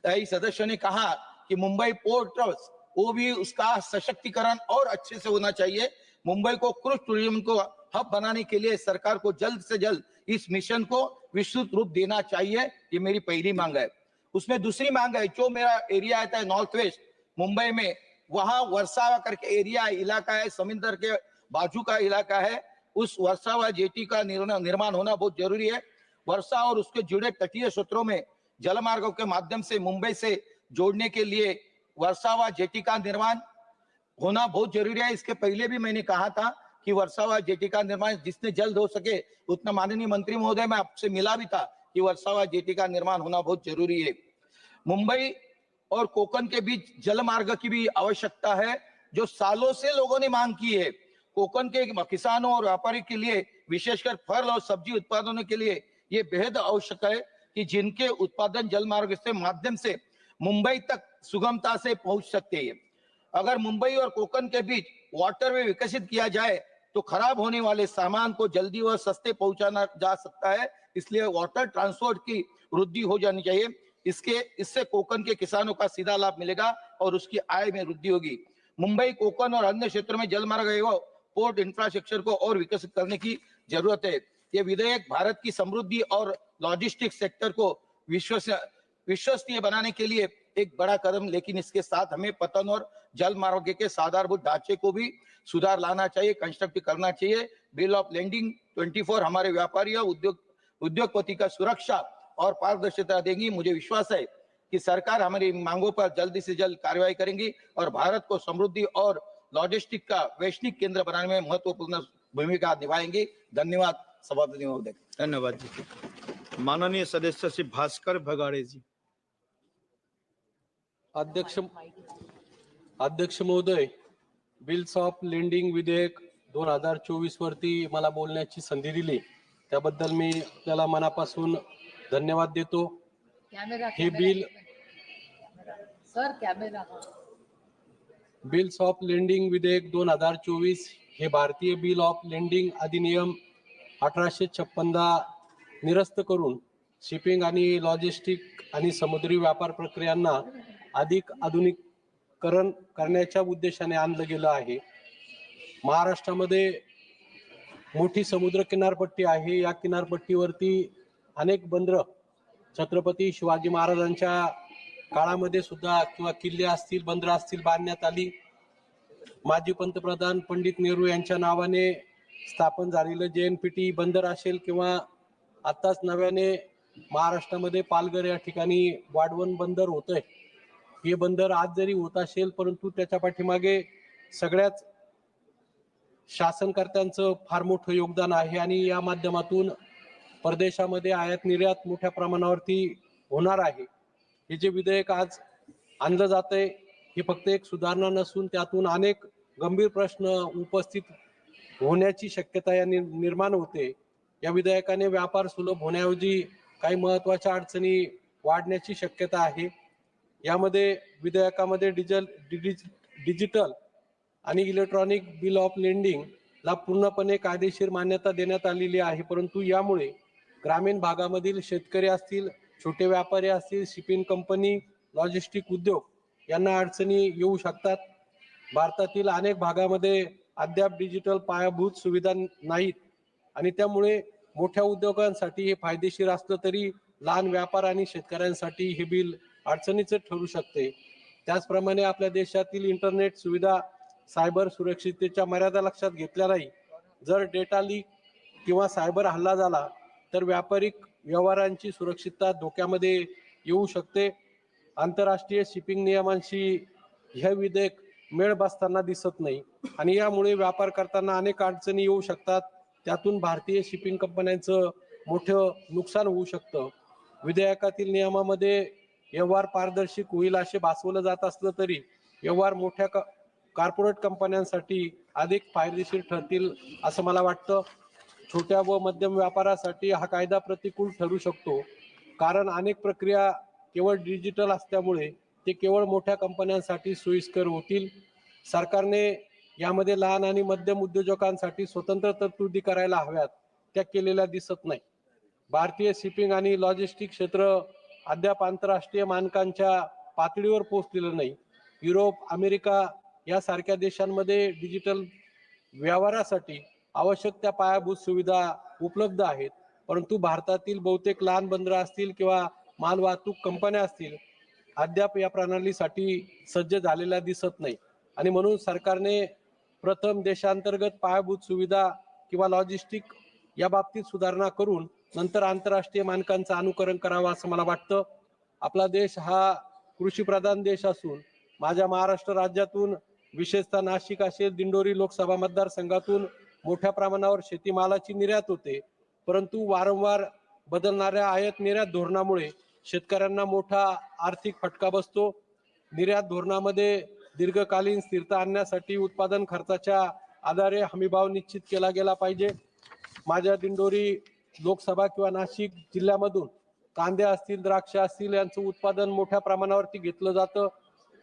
कई सदस्यों ने कहा कि मुंबई पोर्ट ट्रस्ट, वो भी उसका सशक्तिकरण और अच्छे से होना चाहिए। मुंबई को क्रूज टूरिज्म को हब बनाने के लिए सरकार को जल्द से जल्द इस मिशन को विस्तृत रूप देना चाहिए। ये मेरी पहली मांग है। उसमें दूसरी मांग है, जो मेरा एरिया आता है नॉर्थ वेस्ट मुंबई में, वहां वर्सावा करके एरिया इलाका है, समुद्र के बाजू का इलाका है। उस वर्सावा जेटी का निर्माण होना बहुत जरूरी है। वर्षा और उसके जुड़े तटीय क्षेत्रों में जलमार्गों के माध्यम से मुंबई से जोड़ने के लिए वर्सावा जेटी का निर्माण होना बहुत जरूरी है। इसके पहले भी मैंने कहा था कि वर्सावा जेटी का निर्माण जितने जल्द हो सके उतना, माननीय मंत्री महोदय मैं आपसे मिला भी था कि वर्सावा जेटी का निर्माण होना बहुत जरूरी है। मुंबई और कोकण के बीच जलमार्ग की भी आवश्यकता है, जो सालों से लोगों ने मांग की है। कोकण के किसानों और व्यापारी के लिए, विशेषकर फल और सब्जी उत्पादनों के लिए ये बेहद आवश्यक है कि जिनके उत्पादन जलमार्ग से माध्यम से मुंबई तक सुगमता से पहुंच सकते हैं। अगर मुंबई और कोकण के बीच वाटरवे विकसित किया जाए तो खराब होने वाले सामान को जल्दी व सस्ते पहुंचाना जा सकता है। इसलिए वाटर ट्रांसपोर्ट की वृद्धि हो जानी चाहिए। इससे कोकण के किसानों का सीधा लाभ मिलेगा और उसकी आय में वृद्धि होगी। मुंबई, कोकण और अन्य क्षेत्रों में जलमार्ग एवं पोर्ट इंफ्रास्ट्रक्चर को और विकसित करने की जरूरत है। ये विधेयक भारत की समृद्धि और लॉजिस्टिक्स सेक्टर को विश्वसनीय बनाने के लिए एक बड़ा कदम, लेकिन इसके साथ हमें पतन और जल मार्ग के आधारभूत ढांचे को भी सुधार लाना चाहिए, कंस्ट्रक्ट करना चाहिए। बिल ऑफ लैंडिंग 24 हमारे व्यापारियों उद्योगपति का सुरक्षा और पारदर्शिता देंगी। मुझे विश्वास है कि सरकार हमारी मांगों पर जल्दी से जल्द कार्रवाई करेंगी और भारत को समृद्धि और लॉजिस्टिक का वैश्विक केंद्र बनाने में महत्वपूर्ण भूमिका निभाएंगी। धन्यवाद सभापति महोदय। धन्यवाद जी। माननीय सदस्य श्री भास्कर भगाड़े जी। अध्यक्ष महोदय, बिल्स ऑफ लेंडिंग विधेयक 2024 वरती मला बोलण्याची संधी दिली त्याबद्दल मी आपल्याला मनापासून धन्यवाद देतो। हे बिल बिल्स ऑफ लेंडिंग विधेयक 2024 हे भारतीय बिल ऑफ लेंडिंग अधिनियम 1856 निरस्त करून शिपिंग आणि लॉजिस्टिक आणि समुद्री व्यापार प्रक्रियांना अधिक आधुनिकीकरण करण्याच्या उद्देशाने आणलं गेलं आहे। महाराष्ट्रामध्ये मोठी समुद्र किनारपट्टी आहे। या किनारपट्टीवरती अनेक बंदरं छत्रपती शिवाजी महाराजांच्या काळामध्ये सुद्धा किंवा किल्ले असतील, बंदरं असतील बांधण्यात आली। माजी पंतप्रधान पंडित नेहरू यांच्या नावाने स्थापन झालेलं JNPT बंदर असेल किंवा आताच नव्याने महाराष्ट्रामध्ये पालघर या ठिकाणी वाढवण बंदर होतंय। हे बंदर आज जरी होत असेल परंतु त्याच्या पाठीमागे सगळ्याच शासनकर्त्यांचं फार मोठं योगदान आहे आणि या माध्यमातून परदेशामध्ये आयात निर्यात मोठ्या प्रमाणावरती होणार आहे। हे जे विधेयक आज आणलं जातंय हे फक्त एक सुधारणा नसून त्यातून अनेक गंभीर प्रश्न उपस्थित होण्याची शक्यता या निर्माण होते। या विधेयकाने व्यापार सुलभ होण्याऐवजी काही महत्त्वाच्या अडचणी वाढण्याची शक्यता आहे। यामध्ये विधेयकामध्ये डिजिटल आणि इलेक्ट्रॉनिक बिल ऑफ लेंडिंग ला पूर्णपणे कायदेशीर मान्यता देण्यात आलेली आहे, परंतु यामुळे ग्रामीण भागामधील शेतकरी असतील, छोटे व्यापारी असतील, शिपिंग कंपनी, लॉजिस्टिक उद्योग यांना अडचणी येऊ शकतात। भारतातील अनेक भागामध्ये अद्याप डिजिटल पायाभूत सुविधा नाहीत आणि त्यामुळे मोठ्या उद्योगांसाठी हे फायदेशीर असलं तरी लहान व्यापार आणि शेतकऱ्यांसाठी हे बिल अडचणीचं ठरू शकते। त्याचप्रमाणे आपल्या देशातील इंटरनेट सुविधा, सायबर सुरक्षिततेच्या मर्यादा लक्षात घेतल्या नाही। जर डेटा लीक किंवा सायबर हल्ला झाला तर व्यापारिक व्यवहारांची सुरक्षितता धोक्यामध्ये येऊ शकते। आंतरराष्ट्रीय शिपिंग नियमांशी हे विधेयक मेळ बसताना दिसत नाही आणि यामुळे व्यापार करताना अनेक अडचणी येऊ शकतात। त्यातून भारतीय शिपिंग कंपन्यांचं मोठं नुकसान होऊ शकतं। विधेयकातील नियमामध्ये व्यवहार पारदर्शक होईल असे भासवलं जात असलं तरी व्यवहार मोठ्या कॉर्पोरेट कंपन्यांसाठी अधिक फायदेशीर ठरतील असं मला वाटतं। छोट्या व मध्यम व्यापारासाठी हा कायदा प्रतिकूल ठरू शकतो, कारण अनेक प्रक्रिया केवळ डिजिटल असल्यामुळे ते केवळ मोठ्या कंपन्यांसाठी सोयीस्कर होतील. सरकारने यामध्ये लहान आणि मध्यम उद्योजकांसाठी स्वतंत्र तरतुदी करायला हव्यात, त्या केलेल्या दिसत नाही. भारतीय शिपिंग आणि लॉजिस्टिक क्षेत्र अद्याप आंतरराष्ट्रीय मानकांच्या पातळीवर पोहोचलेलं नाही. युरोप, अमेरिका यासारख्या देशांमध्ये डिजिटल व्यवहारासाठी आवश्यक त्या पायाभूत सुविधा उपलब्ध आहेत, परंतु भारतातील बहुतेक लहान बंदरं असतील किंवा माल वाहतूक कंपन्या असतील अद्याप या प्रणालीसाठी सज्ज झालेल्या दिसत नाही. आणि म्हणून सरकारने प्रथम देशांतर्गत पायाभूत सुविधा किंवा लॉजिस्टिक या बाबतीत सुधारणा करून नंतर आंतरराष्ट्रीय मानकांचं अनुकरण करावं असं मला वाटतं. आपला देश हा कृषीप्रधान देश असून माझ्या महाराष्ट्र राज्यातून विशेषतः नाशिक असेल, दिंडोरी लोकसभा मतदारसंघातून मोठ्या प्रमाणावर शेतीमालाची निर्यात होते, परंतु वारंवार बदलणाऱ्या आयात निर्यात धोरणामुळे शेतकऱ्यांना मोठा आर्थिक फटका बसतो. निर्यात धोरणामध्ये दीर्घकालीन स्थिरता आणण्यासाठी उत्पादन खर्चाच्या आधारे हमीभाव निश्चित केला गेला पाहिजे. माझ्या दिंडोरी लोकसभा किंवा नाशिक जिल्ह्यामधून कांदे असतील, द्राक्ष असतील यांचं उत्पादन मोठ्या प्रमाणावरती घेतलं जातं,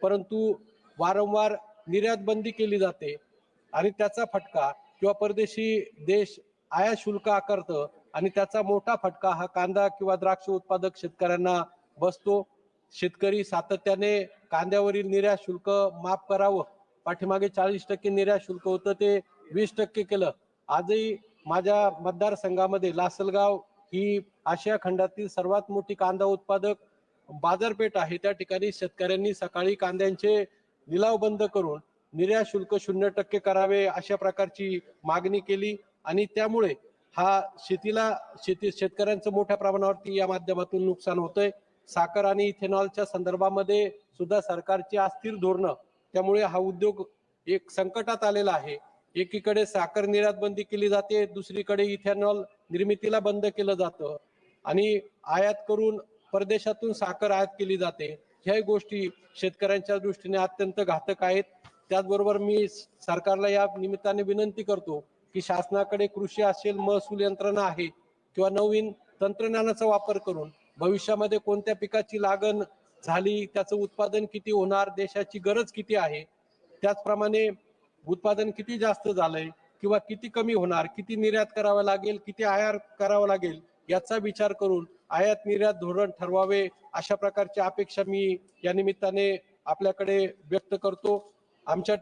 परंतु वारंवार निर्यात बंदी केली जाते आणि त्याचा फटका किंवा परदेशी देश आयात शुल्क आकारतं आणि त्याचा मोठा फटका हा कांदा किंवा द्राक्ष उत्पादक शेतकऱ्यांना बसतो. शेतकरी सातत्याने कांद्यावरील निर्यात शुल्क माफ करावं, पाठीमागे 40% निर्यात शुल्क होतं ते 20% केलं. आजही माझ्या मतदारसंघामध्ये लासलगाव ही आशिया खंडातील सर्वात मोठी कांदा उत्पादक बाजारपेठ आहे. त्या ठिकाणी शेतकऱ्यांनी सकाळी कांद्यांचे लिलाव बंद करून निर्यात शुल्क 0% करावे अशा प्रकारची मागणी केली आणि त्यामुळे हा शेतकऱ्यांचं मोठ्या प्रमाणावरती या माध्यमातून नुकसान होतंय. साखर आणि इथेनॉलच्या संदर्भामध्ये सुद्धा सरकारची अस्थिर धोरणं, त्यामुळे हा उद्योग एक संकटात आलेला आहे. एकीकडे साखर निर्यात बंदी केली जाते, दुसरीकडे इथेनॉल निर्मितीला बंद केलं जातं आणि आयात करून परदेशातून साखर आयात केली जाते. ह्या गोष्टी शेतकऱ्यांच्या दृष्टीने अत्यंत घातक आहेत. त्याचबरोबर मी सरकारला या निमित्ताने विनंती करतो की शासनाकडे कृषी असेल, महसूल यंत्रणा आहे किंवा नवीन तंत्रज्ञानाचा वापर करून भविष्यामध्ये कोणत्या पिकाची लागण झाली, त्याचं उत्पादन किती होणार, देशाची गरज किती आहे, त्याचप्रमाणे उत्पादन किती जास्त झालंय किंवा किती कमी होणार, किती निर्यात करावं लागेल, किती आयात करावं लागेल याचा विचार करून आयात निर्यात धोरण ठरवावे अशा प्रकारची अपेक्षा मी या निमित्ताने आपल्याकडे व्यक्त करतो. आमच्या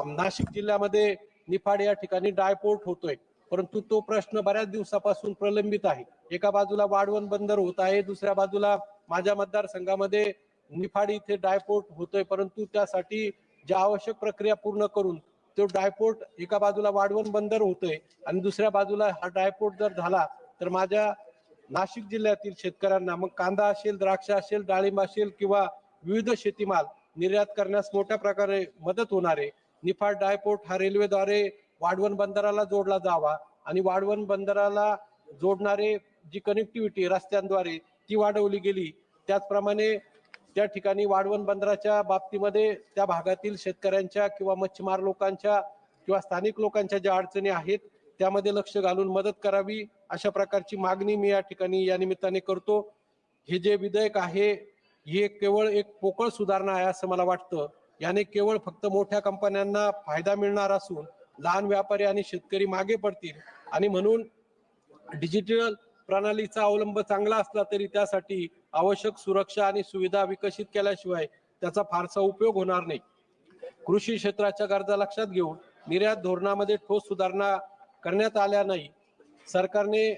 नाशिक जिल्ह्यामध्ये निफाड या ठिकाणी डायपोर्ट होतोय, परंतु तो प्रश्न बऱ्याच दिवसापासून प्रलंबित आहे. एका बाजूला वाढवण बंदर होत आहे, दुसऱ्या बाजूला माझ्या मतदारसंघामध्ये निफाड इथे डायपोर्ट होतोय, परंतु त्यासाठी ज्या आवश्यक प्रक्रिया पूर्ण करून तो डायपोर्ट एका बाजूला वाढवण बंदर होतोय आणि दुसऱ्या बाजूला हा डायपोर्ट जर झाला तर माझ्या नाशिक जिल्ह्यातील शेतकऱ्यांना मग कांदा असेल, द्राक्ष असेल, डाळिंब असेल किंवा विविध शेतीमाल निर्यात करण्यास मोठ्या प्रकारे मदत होणार आहे. निफाड डायपोर्ट हा रेल्वेद्वारे वाढवण बंदराला जोडला जावा आणि वाढवण बंदराला जोडणारे जी कनेक्टिव्हिटी रस्त्यांद्वारे ती वाढवली गेली. त्याचप्रमाणे त्या ठिकाणी वाढवण बंदराच्या बाबतीमध्ये त्या भागातील शेतकऱ्यांच्या किंवा मच्छीमार लोकांच्या किंवा स्थानिक लोकांच्या ज्या अडचणी आहेत त्यामध्ये लक्ष घालून मदत करावी अशा प्रकारची मागणी मी या ठिकाणी या निमित्ताने करतो. हे जे विधेयक आहे हे केवळ एक पोकळ सुधारणा आहे असं मला वाटतं. याने केवळ फक्त मोठ्या कंपन्यांना फायदा मिळणार असून लहान व्यापारी आणि शेतकरी मागे पडतील आणि म्हणून डिजिटल प्रणालीचा अवलंब चांगला असला तरी त्यासाठी आवश्यक सुरक्षा आणि सुविधा विकसित केल्याशिवाय त्याचा फारसा उपयोग होणार नाही. कृषी क्षेत्राच्या गरजा लक्षात घेऊन निर्यात धोरणामध्ये ठोस सुधारणा करण्यात आल्या नाही. सरकारने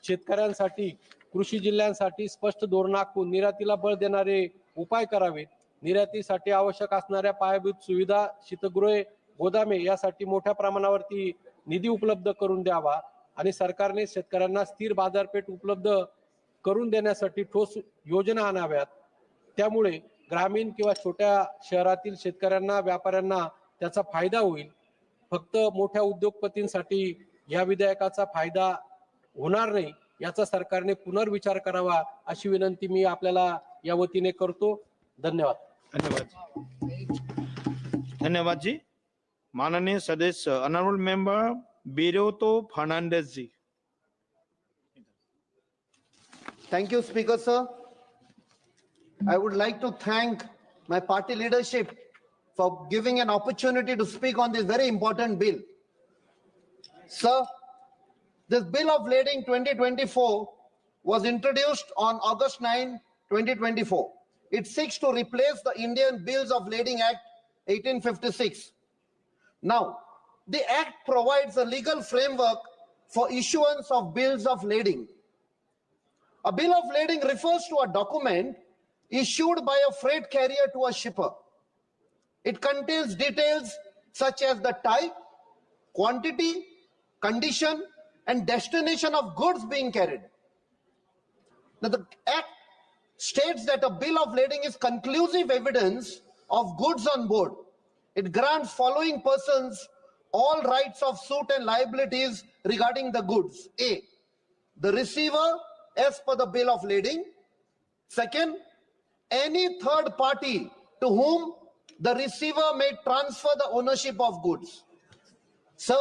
शेतकऱ्यांसाठी, कृषी जिल्ह्यांसाठी स्पष्ट धोरण आखून निर्यातीला बळ देणारे उपाय करावेत. निर्यातीसाठी आवश्यक असणाऱ्या पायाभूत सुविधा, शीतगृहे, गोदामे यासाठी मोठ्या प्रमाणावरती निधी उपलब्ध करून द्यावा आणि सरकारने शेतकऱ्यांना स्थिर बाजारपेठ उपलब्ध करून देण्यासाठी ठोस योजना आणाव्यात. त्यामुळे ग्रामीण किंवा छोट्या शहरातील शेतकऱ्यांना, व्यापाऱ्यांना त्याचा फायदा होईल. फक्त मोठ्या उद्योगपतींसाठी या विधेयकाचा फायदा होणार नाही याचा सरकारने पुनर्विचार करावा अशी विनंती मी आपल्याला या वतीने करतो. धन्यवाद. धन्यवाद जी. माननीय सदस्य honourable member Viriato Fernandes ji. Thank you, Speaker, sir. I would like to thank my party leadership for giving an opportunity to speak on this very important bill. Sir, this Bill of Lading 2024 was introduced on August 9, 2024. It seeks to replace the Indian Bills of Lading Act 1856. Now, the Act provides a legal framework for issuance of bills of lading. A bill of lading refers to a document issued by a freight carrier to a shipper. It contains details such as the type, quantity, condition, and destination of goods being carried. Now, the Act states that a bill of lading is conclusive evidence of goods on board. It grants following persons all rights of suit and liabilities regarding the goods. A, the receiver as per the bill of lading. Second, any third party to whom the receiver may transfer the ownership of goods. Sir,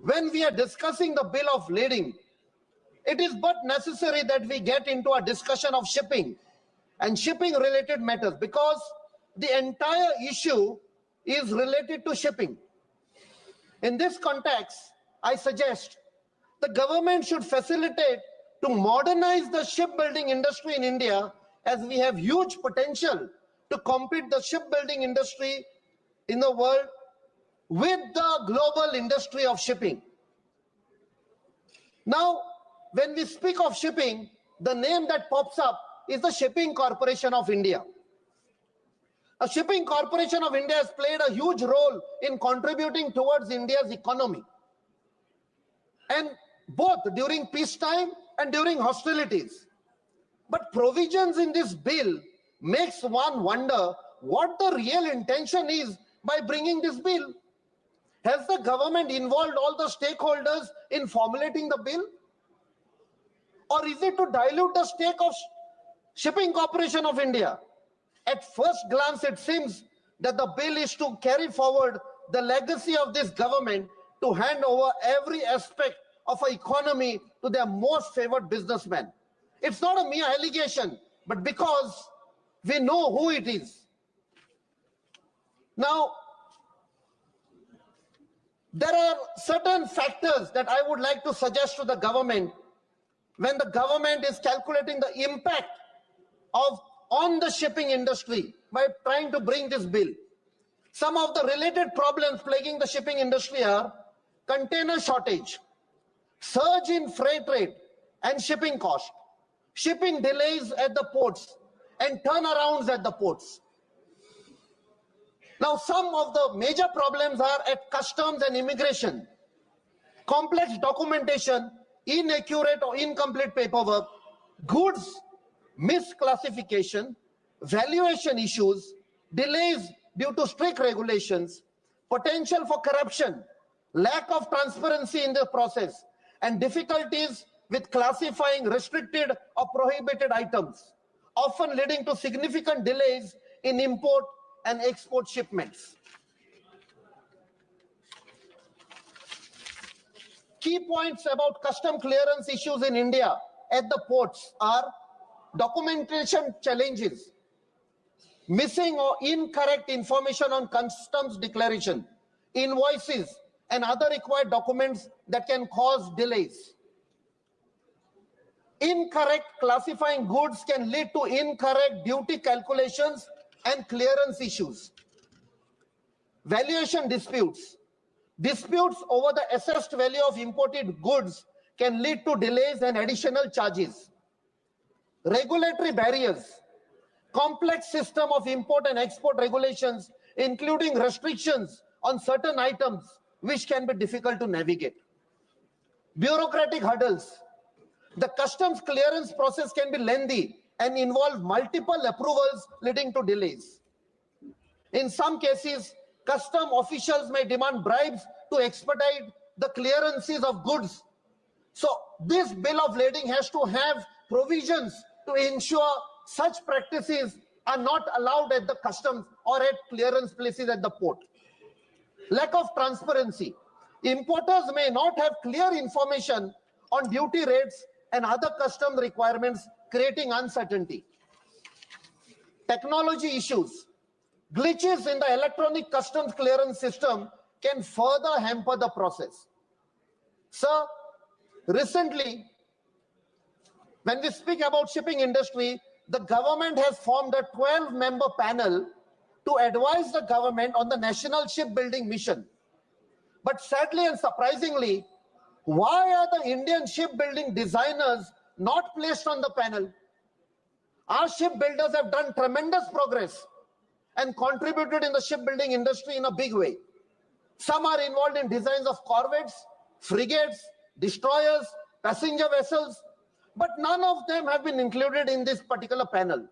when we are discussing the bill of lading, it is but necessary that we get into a discussion of shipping and shipping related matters, because the entire issue is related to shipping. In this context, I suggest the government should facilitate to modernize the shipbuilding industry in India, as we have huge potential to compete the shipbuilding industry in the world with the global industry of shipping. Now, when we speak of shipping, the name that pops up is the Shipping Corporation of India. A Shipping Corporation of India has played a huge role in contributing towards India's economy, and both during peacetime and during hostilities. But provisions in this bill makes one wonder what the real intention is by bringing this bill. Has the government involved all the stakeholders in formulating the bill? Or is it to dilute the stake of Shipping Corporation of India? At first glance, it seems that the bill is to carry forward the legacy of this government to hand over every aspect of our economy to their most favored businessmen. It's not a mere allegation, but because we know who it is. Now, there are certain factors that I would like to suggest to the government when the government is calculating the impact on the shipping industry by trying to bring this bill. Some of the related problems plaguing the shipping industry are container shortage, surge in freight rate and shipping cost, shipping delays at the ports, and turnarounds at the ports. Now, some of the major problems are at customs and immigration. Complex documentation, inaccurate or incomplete paperwork, goods misclassification, valuation issues, delays due to strict regulations, potential for corruption, lack of transparency in the process, and difficulties with classifying restricted or prohibited items, often leading to significant delays in import and export shipments. Key points about custom clearance issues in India at the ports are documentation challenges, missing or incorrect information on customs declaration, invoices, and other required documents that can cause delays. Incorrect classifying goods can lead to incorrect duty calculations and clearance issues. Valuation disputes. Disputes over the assessed value of imported goods can lead to delays and additional charges. Regulatory barriers. Complex system of import and export regulations, including restrictions on certain items, which can be difficult to navigate. Bureaucratic hurdles. The customs clearance process can be lengthy and involve multiple approvals, leading to delays. In some cases, custom officials may demand bribes to expedite the clearances of goods. So this bill of lading has to have provisions to ensure such practices are not allowed at the customs or at clearance places at the port. Lack of transparency. Importers may not have clear information on duty rates and other custom requirements, creating uncertainty. Technology issues. Glitches in the electronic customs clearance system can further hamper the process. Sir, recently, when we speak about shipping industry, the government has formed a 12-member panel to advise the government on the national shipbuilding mission. But sadly and surprisingly, why are the Indian shipbuilding designers not placed on the panel? Our shipbuilders have done tremendous progress and contributed in the shipbuilding industry in a big way. Some are involved in designs of corvettes, frigates, destroyers, passenger vessels, but none of them have been included in this particular panel.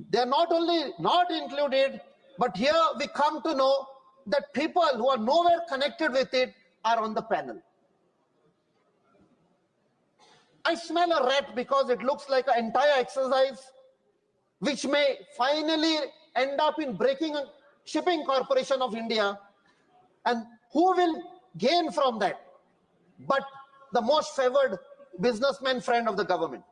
They're not only not included, but here we come to know that people who are nowhere connected with it are on the panel. I smell a rat because it looks like an entire exercise which may finally end up in breaking a shipping corporation of India. And who will gain from that? But the most favored businessman friend of the government.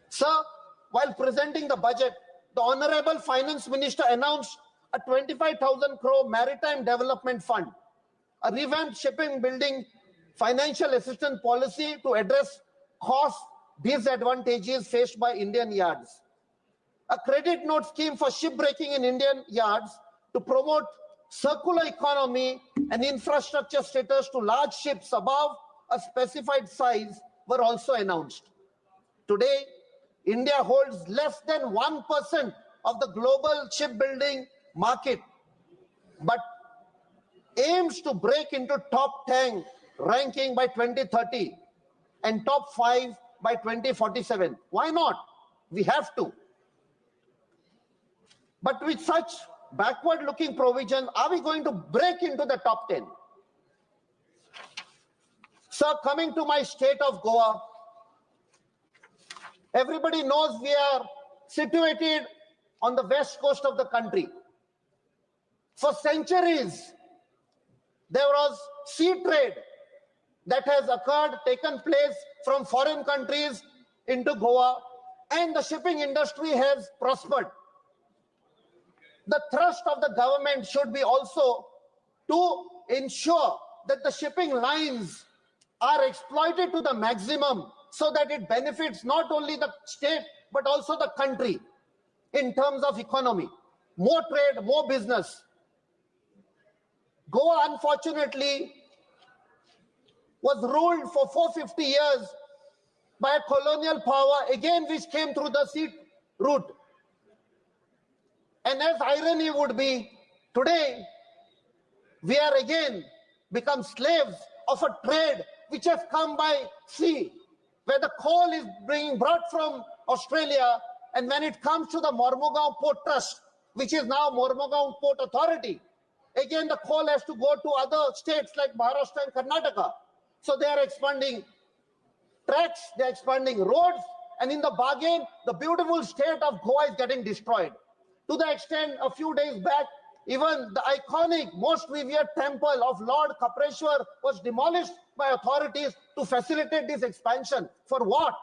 Sir, while presenting the budget, the Honorable Finance Minister announced a 25,000 crore maritime development fund, a revamped shipping building financial assistance policy to address cost disadvantages faced by Indian yards, a credit note scheme for shipbreaking in Indian yards to promote circular economy and infrastructure status to large ships above a specified size were also announced. Today, India holds less than 1% of the global shipbuilding market, but aims to break into top 10 ranking by 2030 and top 5 by 2047. Why not? We have to. But with such backward-looking provision, are we going to break into the top 10? Sir, coming to my state of Goa, everybody knows we are situated on the west coast of the country. For centuries, there was sea trade that has occurred, taken place from foreign countries into Goa, and the shipping industry has prospered. The thrust of the government should be also to ensure that the shipping lines are exploited to the maximum so that it benefits not only the state but also the country in terms of economy. More trade, more business. Goa, unfortunately, was ruled for 450 years by a colonial power, again which came through the sea route. And as irony would be, today we are again become slaves of a trade which has come by sea, where the coal is being brought from Australia, and when it comes to the Mormugao Port Trust, which is now Mormugao Port Authority, again the coal has to go to other states like Maharashtra and Karnataka. So they are expanding tracks, they are expanding roads, and in the bargain, the beautiful state of Goa is getting destroyed. To the extent, a few days back, even the iconic, most revered temple of Lord Kapreshwar was demolished by authorities to facilitate this expansion. For what?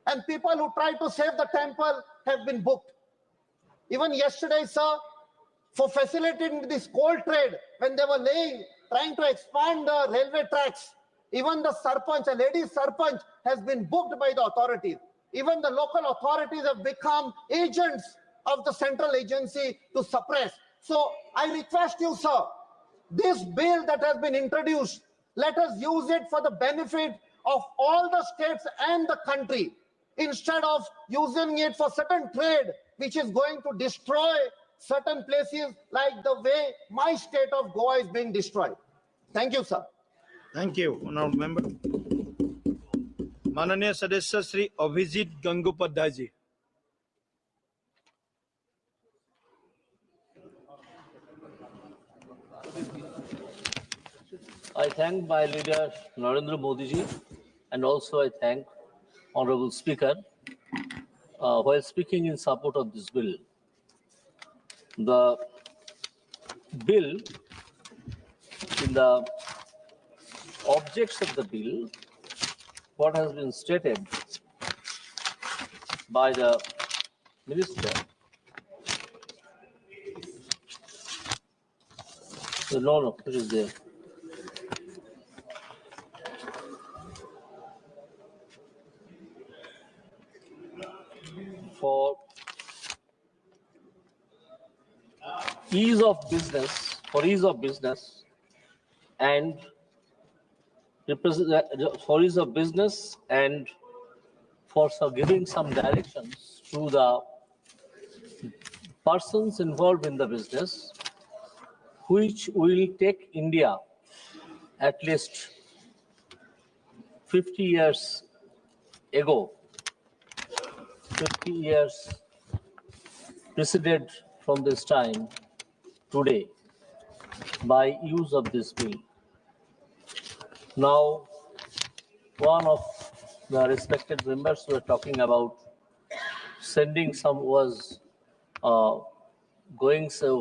And people who try to save the temple have been booked. Even yesterday, sir, for facilitating this coal trade, when they were trying to expand the railway tracks, even the sarpanch, a lady sarpanch, has been booked by the authorities. Even the local authorities have become agents of the central agency to suppress. So I request you, sir, this bill that has been introduced, let us use it for the benefit of all the states and the country, instead of using it for certain trade, which is going to destroy certain places like the way my state of Goa is being destroyed. Thank you, sir. Thank you, honorable member. माननीय सदस्य श्री अभिजीत गंगोपाध्याय जी. I thank my leader Narendra Modi ji, and also I thank Honorable Speaker while speaking in support of this bill. The bill, in the objects of the bill, what has been stated by the minister. No, it is there. For ease of business, and for giving some directions to the persons involved in the business, which will take India at least 50 years ago, 50 years preceded from this time today by use of this bill. Now, one of the respected members were talking about sending some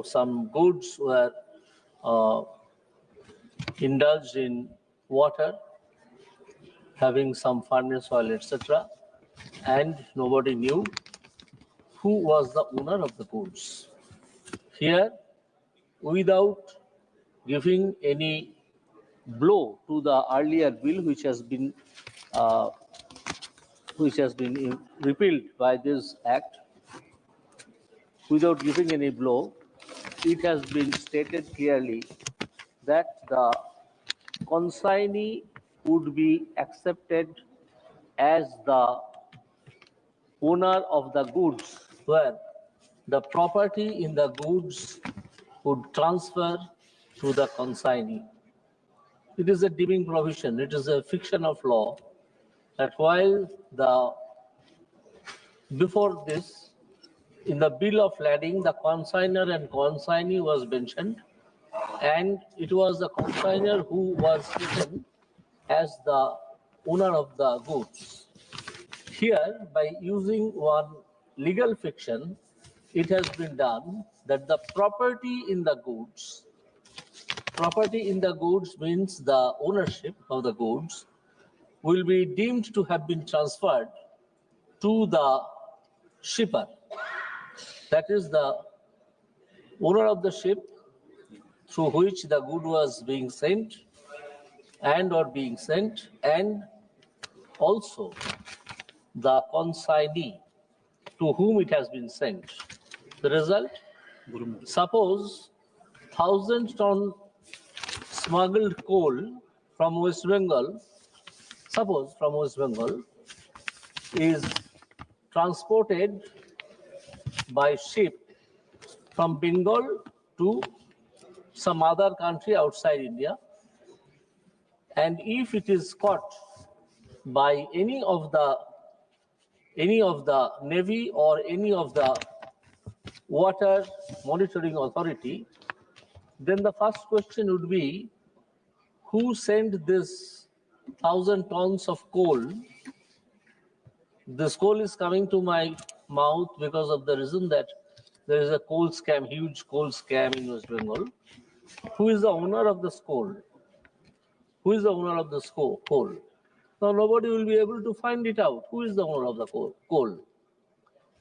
some goods were indulged in water, having some furnace oil, etc., and nobody knew who was the owner of the goods. Here, without giving any blow to the earlier bill, which has been repealed by this act, without giving any blow, it has been stated clearly that the consignee would be accepted as the owner of the goods, where the property in the goods would transfer to the consignee. It is a deeming provision. It is a fiction of law that while before this, in the bill of lading, the consignor and consignee was mentioned, and it was the consignor who was taken as the owner of the goods. Here, by using one legal fiction, it has been done that the property in the goods means the ownership of the goods will be deemed to have been transferred to the shipper. That is the owner of the ship through which the good was being sent and also the consignee to whom it has been sent. The result, suppose 1,000-ton smuggled coal from West Bengal, is transported by ship from Bengal to some other country outside India, and if it is caught by any of the Navy or any of the water monitoring authority, then the first question would be, who sent this 1,000 tons of coal? This coal is coming to my mouth because of the reason that there is a coal scam, huge coal scam in West Bengal. Who is the owner of this coal? Who is the owner of this coal? Now nobody will be able to find it out. Who is the owner of the coal?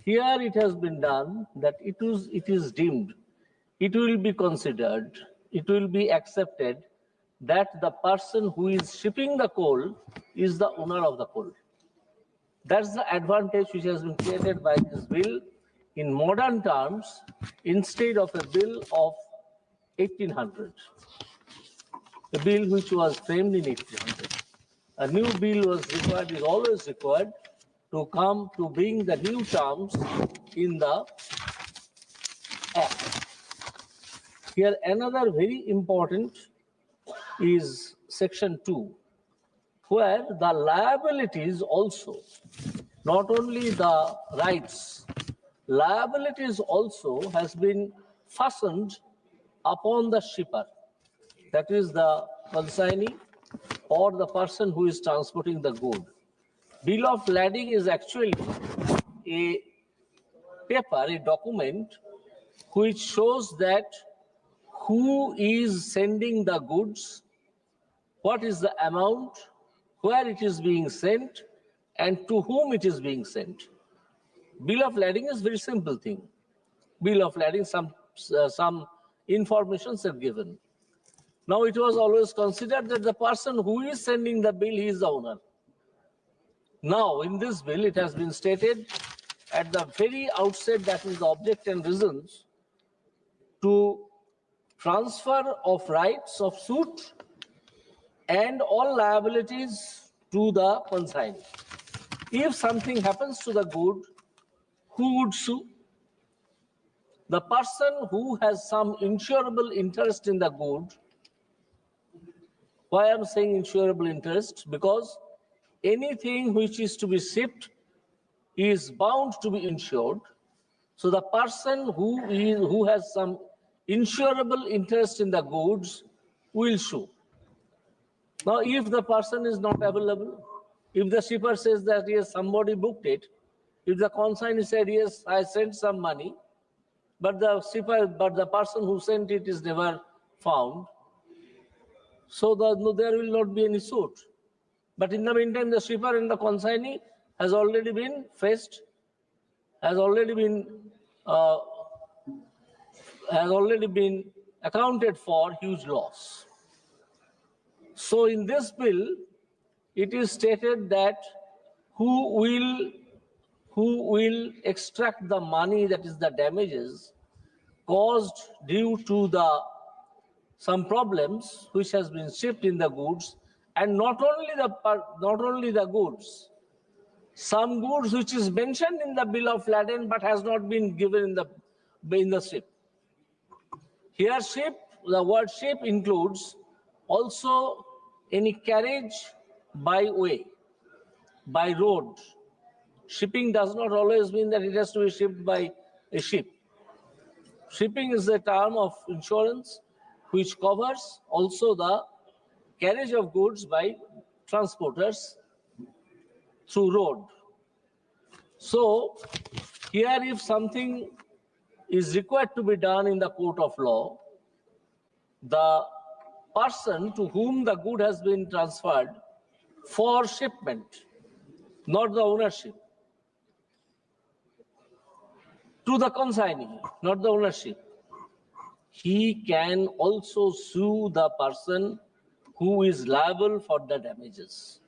Here it has been done that it is deemed, it will be considered, it will be accepted that the person who is shipping the coal is the owner of the coal. That's the advantage which has been created by this bill in modern terms instead of a bill of 1800. A bill which was framed in 1800. A new bill was required, is always required to come to bring the new terms in the act. Here another very important is section 2, where the liabilities also, not only the rights, liabilities also has been fastened upon the shipper, that is the consignee or the person who is transporting the good. Bill of lading is actually a paper, a document which shows that who is sending the goods, what is the amount, where it is being sent, and to whom it is being sent. Bill of lading is very simple thing. Bill of lading, some informations are given. Now it was always considered that the person who is sending the bill, he is the owner. Now in this bill, it has been stated at the very outset that is the object and reasons to transfer of rights of suit and all liabilities to the consignee. If something happens to the good, who would sue? The person who has some insurable interest in the good. Why I'm saying insurable interest? Because anything which is to be shipped is bound to be insured. So the person who has some insurable interest in the goods will sue. Now, if the person is not available, if the shipper says that yes, somebody booked it, if the consignee said yes, I sent some money, but the person who sent it is never found, so there will not be any suit. But in the meantime, the shipper and the consignee has already been faced, has already been accounted for huge loss. So in this bill, it is stated that who will extract the money, that is the damages caused due to some problems which has been shipped in the goods, and not only the goods, some goods which is mentioned in the bill of lading but has not been given in the ship. Here ship, the word ship includes also any carriage by way, by road. Shipping does not always mean that it has to be shipped by a ship. Shipping is a term of insurance which covers also the carriage of goods by transporters through road. So here if something is required to be done in the court of law, the person to whom the good has been transferred for shipment, not the ownership, to the consignee, not the ownership, he can also sue the person who is liable for the damages.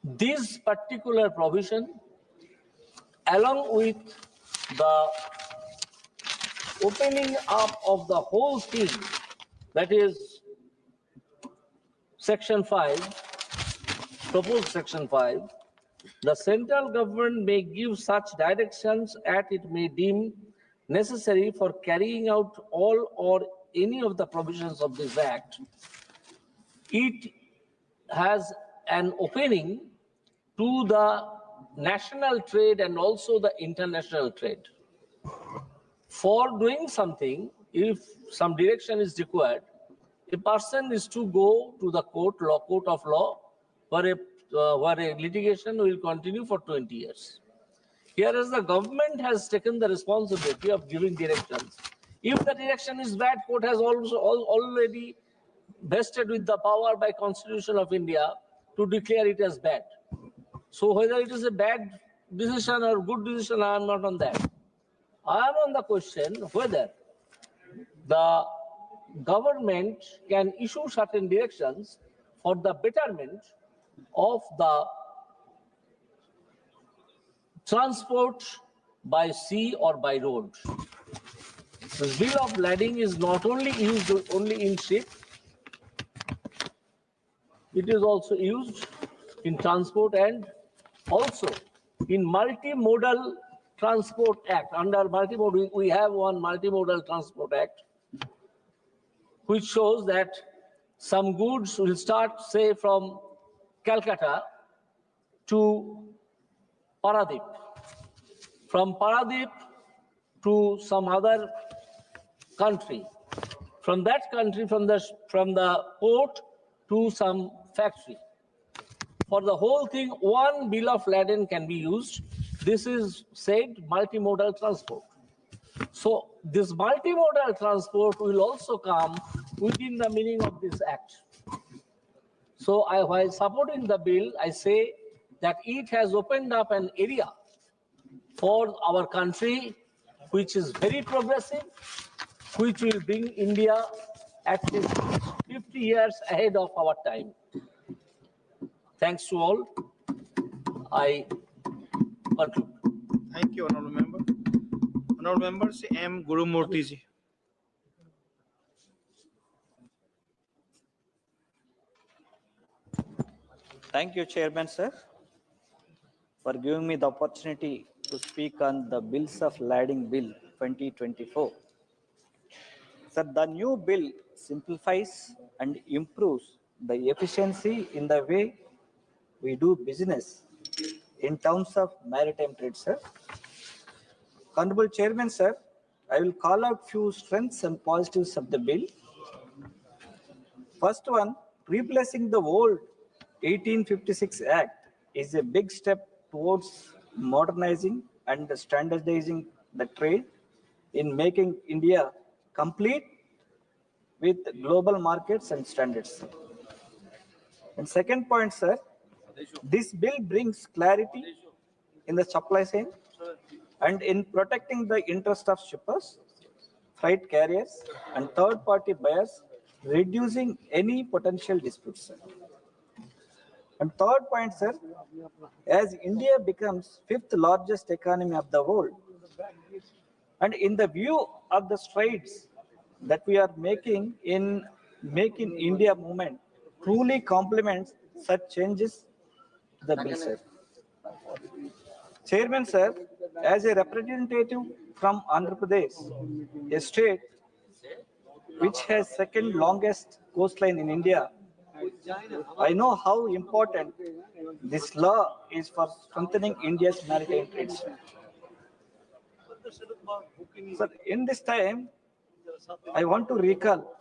This particular provision, along with the opening up of the whole thing, that is Section 5, proposed Section 5, the central government may give such directions as it may deem necessary for carrying out all or any of the provisions of this Act. It has an opening to the national trade and also the international trade. For doing something, if some direction is required, a person is to go to the court of law, where a litigation will continue for 20 years. Hereas the government has taken the responsibility of giving directions. If the direction is bad, court has also already vested with the power by Constitution of India to declare it as bad. So whether it is a bad decision or good decision, I am not on that. I am on the question whether the government can issue certain directions for the betterment of the transport by sea or by road. The bill of lading is not only used only in ship, it is also used in transport and also in multimodal transport act. Under multimodal, we have one multimodal transport act, which shows that some goods will start, say, from Calcutta to Paradip, from Paradip to some other country, from that country, from the port to some factory. For the whole thing, one bill of lading can be used. This is said multimodal transport. So this multimodal transport will also come within the meaning of this act. So while supporting the bill, I say that it has opened up an area for our country which is very progressive, which will bring India at least 50 years ahead of our time. Thanks to all. I conclude. Thank you, Honorable Member. Honorable Members, M. Gurumurthy ji. Thank you, Chairman, sir, for giving me the opportunity to speak on the Bills of Lading Bill 2024. Sir, the new bill simplifies and improves the efficiency in the way we do business in terms of maritime trade, sir. Honorable Chairman, sir, I will call out few strengths and positives of the bill. First one, replacing the old 1856 Act is a big step towards modernizing and standardizing the trade in making India complete with global markets and standards. And second point, sir, this bill brings clarity in the supply chain and in protecting the interest of shippers, freight carriers, and third-party buyers, reducing any potential disputes, sir. And third point, sir, as India becomes fifth largest economy of the world, and in the view of the strides that we are making in making India movement, truly complements such changes the bill, sir. Chairman, sir, as a representative from Andhra Pradesh, a state which has second longest coastline in India, I know how important this law is for strengthening India's maritime trade. Sir, in this time, I want to recall,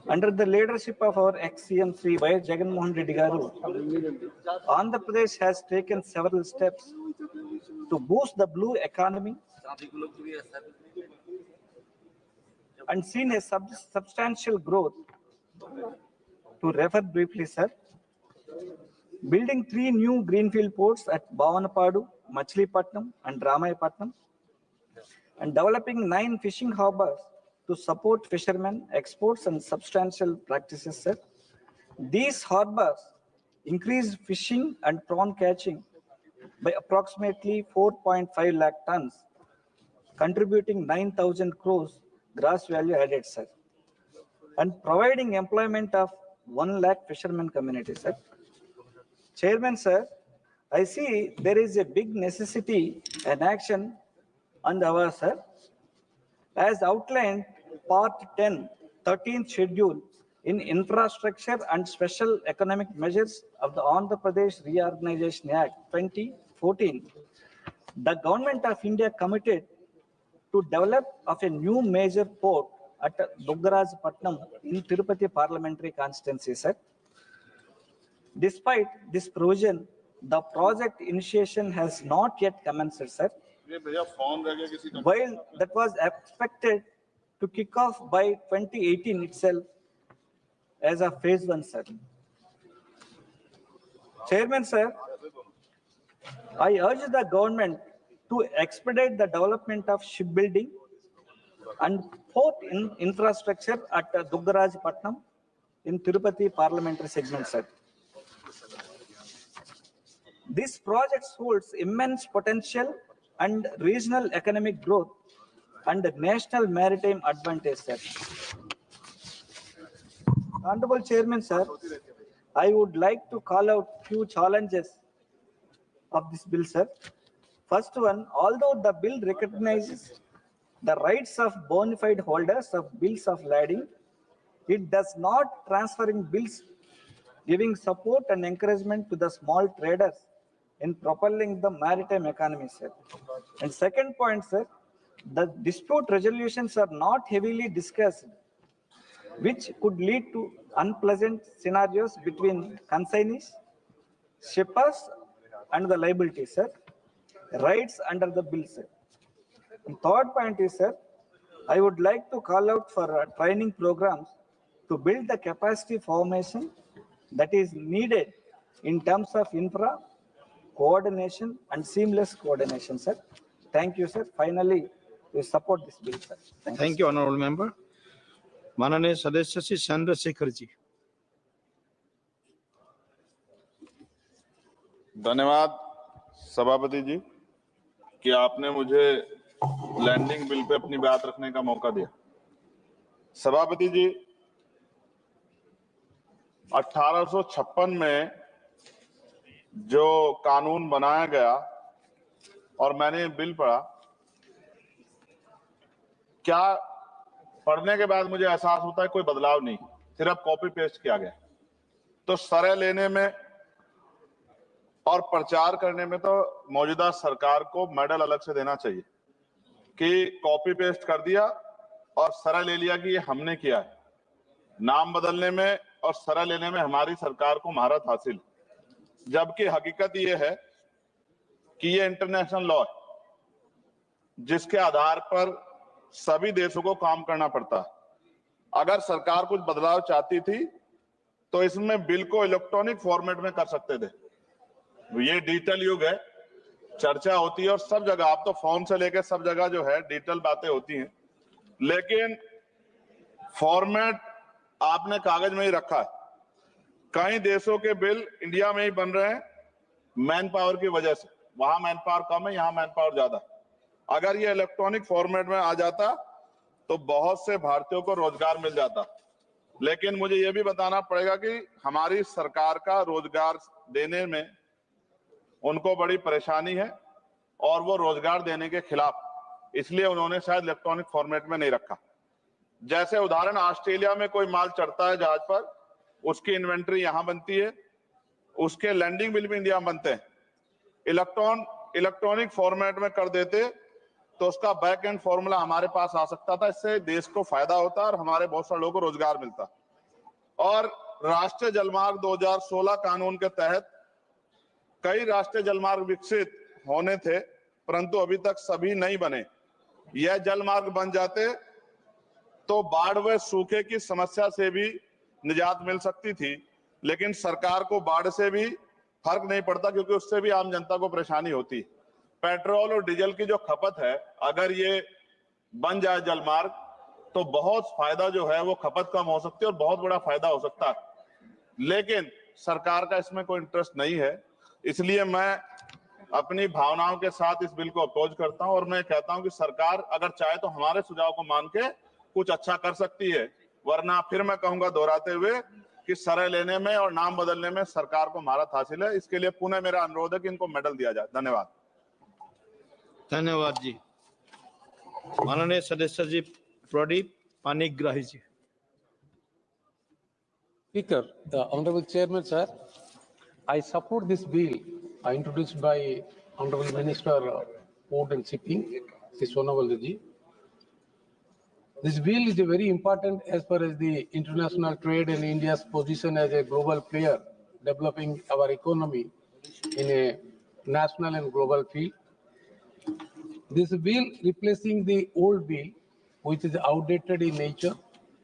under the leadership of our ex-CM Sri Y. Jagan Mohan Reddy Garu, Andhra Pradesh has taken several steps to boost the blue economy and seen a substantial growth. To refer briefly, sir, building 3 new greenfield ports at Bhavanapadu, Machilipatnam, and Ramayapatnam, and developing 9 fishing harbors to support fishermen, exports, and substantial practices, sir. These harbors increased fishing and prawn catching by approximately 4.5 lakh tons, contributing 9,000 crores gross value added, sir, and providing employment of 1 lakh fishermen community, sir. Chairman, sir, I see there is a big necessity and action on our, sir. As outlined, Part 10, 13th Schedule in Infrastructure and Special Economic Measures of the Andhra Pradesh Reorganization Act 2014, the Government of India committed to develop of a new major port at Duggarajpatnam in Tirupati Parliamentary Constituency, sir. Despite this provision, the project initiation has not yet commenced, sir, while that was expected to kick off by 2018 itself as a phase 1, sir. Chairman, sir, I urge the government to expedite the development of shipbuilding and port infrastructure at Duggarajpatnam in Tirupati Parliamentary segment, sir. This project holds immense potential and regional economic growth and national maritime advantage, sir. Honorable Chairman, sir, I would like to call out few challenges of this bill, sir. First one, although the bill recognizes the rights of bona fide holders of bills of lading, it does not transferring bills giving support and encouragement to the small traders in propelling the maritime economy, sir. And second point, sir, the dispute resolutions are not heavily discussed, which could lead to unpleasant scenarios between consignees, shippers, and the liability, sir. Rights under the bill, sir. And third point is, sir, I would like to call out for training programs to build the capacity formation, that is needed in terms of infra, coordination and seamless coordination, sir. Thank you, sir. Finally, we support this bill, sir. Thank you, honorable member. माननीय सदस्य श्री चंद्रशेखर जी। धन्यवाद सभापति जी कि आपने मुझे landing bill pay अपनी बात रखने का मौका दिया। सभापति जी, 1856 में जो कानून बनाया गया और मैंने बिल पढ़ा, क्या पढ़ने के बाद मुझे एहसास होता है कोई बदलाव नहीं, सिर्फ कॉपी पेस्ट किया गया। तो सरह लेने में और प्रचार करने में तो मौजूदा सरकार को मेडल अलग से देना चाहिए कि कॉपी पेस्ट कर दिया और सरह ले लिया कि ये हमने किया है। नाम बदलने में और सरह लेने में हमारी सरकार को महारत हासिल, जबकि हकीकत ये है कि ये इंटरनेशनल लॉ है जिसके आधार पर सभी देशों को काम करना पड़ता है। अगर सरकार कुछ बदलाव चाहती थी तो इसमें बिल को इलेक्ट्रॉनिक फॉर्मेट में कर सकते थे। ये डिजिटल युग है, चर्चा होती है और सब जगह, आप तो फोन से लेकर सब जगह जो है डिजिटल बातें होती हैं, लेकिन फॉर्मेट आपने कागज में ही रखा है। कई देशों के बिल इंडिया में ही बन रहे हैं मैन पावर की वजह से, वहां मैन पावर कम है, यहाँ मैन पावर ज्यादा। अगर ये इलेक्ट्रॉनिक फॉर्मेट में आ जाता तो बहुत से भारतीयों को रोजगार मिल जाता। लेकिन मुझे ये भी बताना पड़ेगा कि हमारी सरकार का रोजगार देने में उनको बड़ी परेशानी है और वो रोजगार देने के खिलाफ, इसलिए उन्होंने शायद इलेक्ट्रॉनिक फॉर्मेट में नहीं रखा। जैसे उदाहरण, ऑस्ट्रेलिया में कोई माल चढ़ता है जहाज पर, उसकी इन्वेंट्री यहां बनती है, उसके लैंडिंग बिल भी इंडिया में बनते हैं। इलेक्ट्रॉनिक फॉर्मेट में कर देते तो उसका बैक एंड फॉर्मूला हमारे पास आ सकता था, इससे देश को फायदा होता और हमारे बहुत सारे लोगों को रोजगार मिलता। और राष्ट्रीय जलमार्ग 2016 कानून के तहत कई राष्ट्रीय जलमार्ग विकसित होने थे, परंतु अभी तक सभी नहीं बने। यह जलमार्ग बन जाते तो बाढ़ व सूखे की समस्या से भी निजात मिल सकती थी, लेकिन सरकार को बाढ़ से भी फर्क नहीं पड़ता क्योंकि उससे भी आम जनता को परेशानी होती। पेट्रोल और डीजल की जो खपत है, अगर ये बन जाए जलमार्ग तो बहुत फायदा जो है वो खपत कम हो सकती है और बहुत बड़ा फायदा हो सकता है। लेकिन सरकार का इसमें कोई इंटरेस्ट नहीं है, इसलिए मैं अपनी भावनाओं के साथ इस बिल को अपोज करता हूं और मैं कहता हूं कि सरकार अगर चाहे तो हमारे सुझाव को मान के कुछ अच्छा कर सकती है, वरना फिर मैं कहूंगा दोहराते हुए कि सरह लेने में और नाम बदलने में सरकार को महारत हासिल है। इसके लिए पुनः मेरा अनुरोध है कि इनको मेडल दिया जाए। धन्यवाद। धन्यवाद जी। माननीय सदस्य जी प्रदीप पानीग्राही जी। Speaker, the Honorable Chairman, sir, I support this bill introduced by Honorable Minister Port and Shipping, Sonawal ji. This bill is very important as far as the international trade and India's position as a global player, developing our economy in a national and global field. This bill replacing the old bill, which is outdated in nature,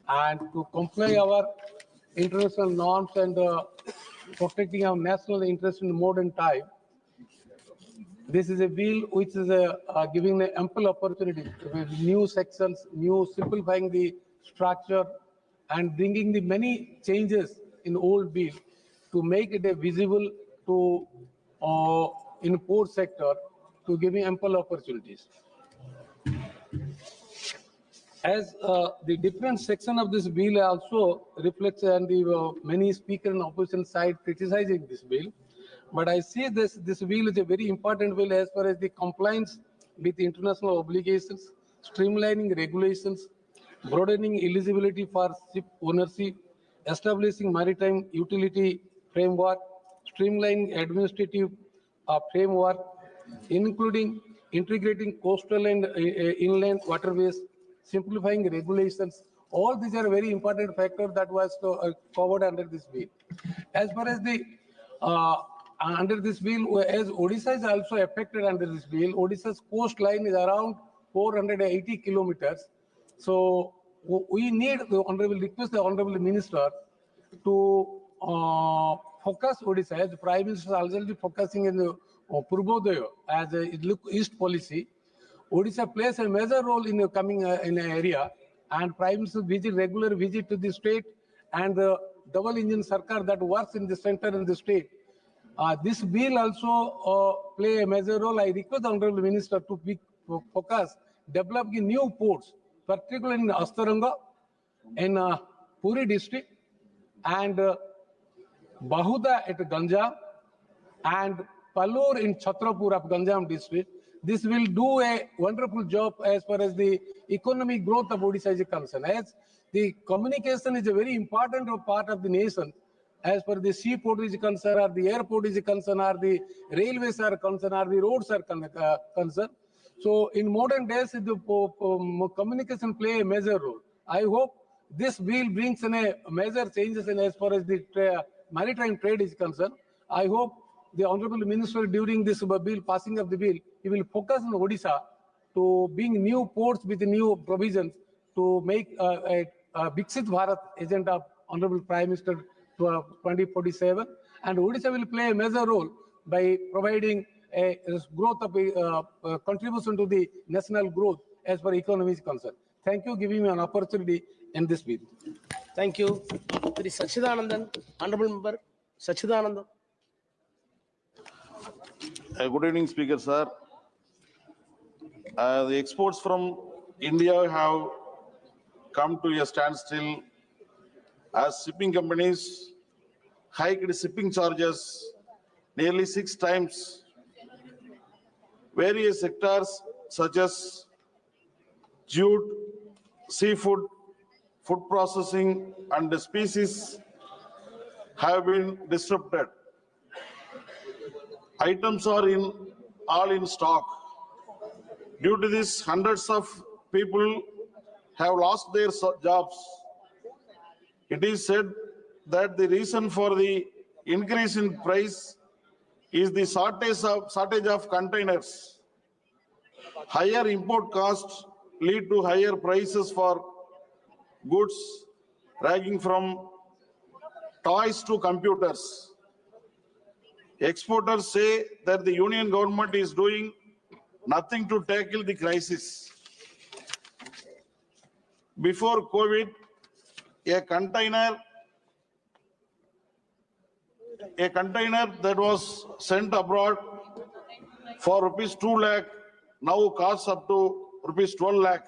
and to comply our international norms and protecting our national interest in modern time. This is a bill which is giving an ample opportunity with new sections, simplifying the structure and bringing the many changes in old bill to make it a visible to in port sector, to giving ample opportunities. As the different section of this bill also reflects and the many speakers on opposition side criticizing this bill, but I see this bill is a very important bill as far as the compliance with international obligations, streamlining regulations, broadening eligibility for ship ownership, establishing maritime utility framework, streamlining administrative framework, including integrating coastal and inland waterways, simplifying regulations. All these are very important factors that was covered under this bill. As far as the under this bill, as Odisha is also affected under this bill, Odisha's coastline is around 480 kilometers. So we need the honorable request the honorable minister to focus Odisha, as the Prime Minister is already focusing in the Purvodaya as a look east policy. Odisha plays a major role in the coming in an area, and Prime Minister regular visit to the state and the double engine sarkar that works in the center and the state. This bill also play a major role. I request the Honorable Minister to focus developing new ports, particularly in Astaranga, in Puri district, and Bahuda at Ganjam, and Palur in Chhatrapur of Ganjam district. This will do a wonderful job as far as the economic growth of Odisha is concerned. As the communication is a very important part of the nation, as per the seaport is concerned, or the airport is concerned, or the railways are concerned, or the roads are concerned. So in modern days, the communication play a major role. I hope this bill brings in a major changes in as far as the maritime trade is concerned. I hope the Honorable Minister during this bill, passing of the bill, he will focus on Odisha to bring new ports with new provisions to make a Viksit Bharat agenda of Honorable Prime Minister to 2047. And Odisha will play a major role by providing a growth of a contribution to the national growth as far as economy is concerned. Thank you for giving me an opportunity in this bill. Thank you. Sri Sachidanandan, Honorable Member Sachidanandan. Good evening, Speaker, sir. The exports from India have come to a standstill as shipping companies hiked shipping charges nearly 6 times. Various sectors such as jute, seafood, food processing, and the species have been disrupted. Items are all in stock. Due to this, hundreds of people have lost their jobs. It is said that the reason for the increase in price is the shortage of containers. Higher import costs lead to higher prices for goods ranging from toys to computers. Exporters say that the union government is doing nothing to tackle the crisis. Before COVID, a container that was sent abroad for ₹2 lakh now costs up to ₹12 lakh.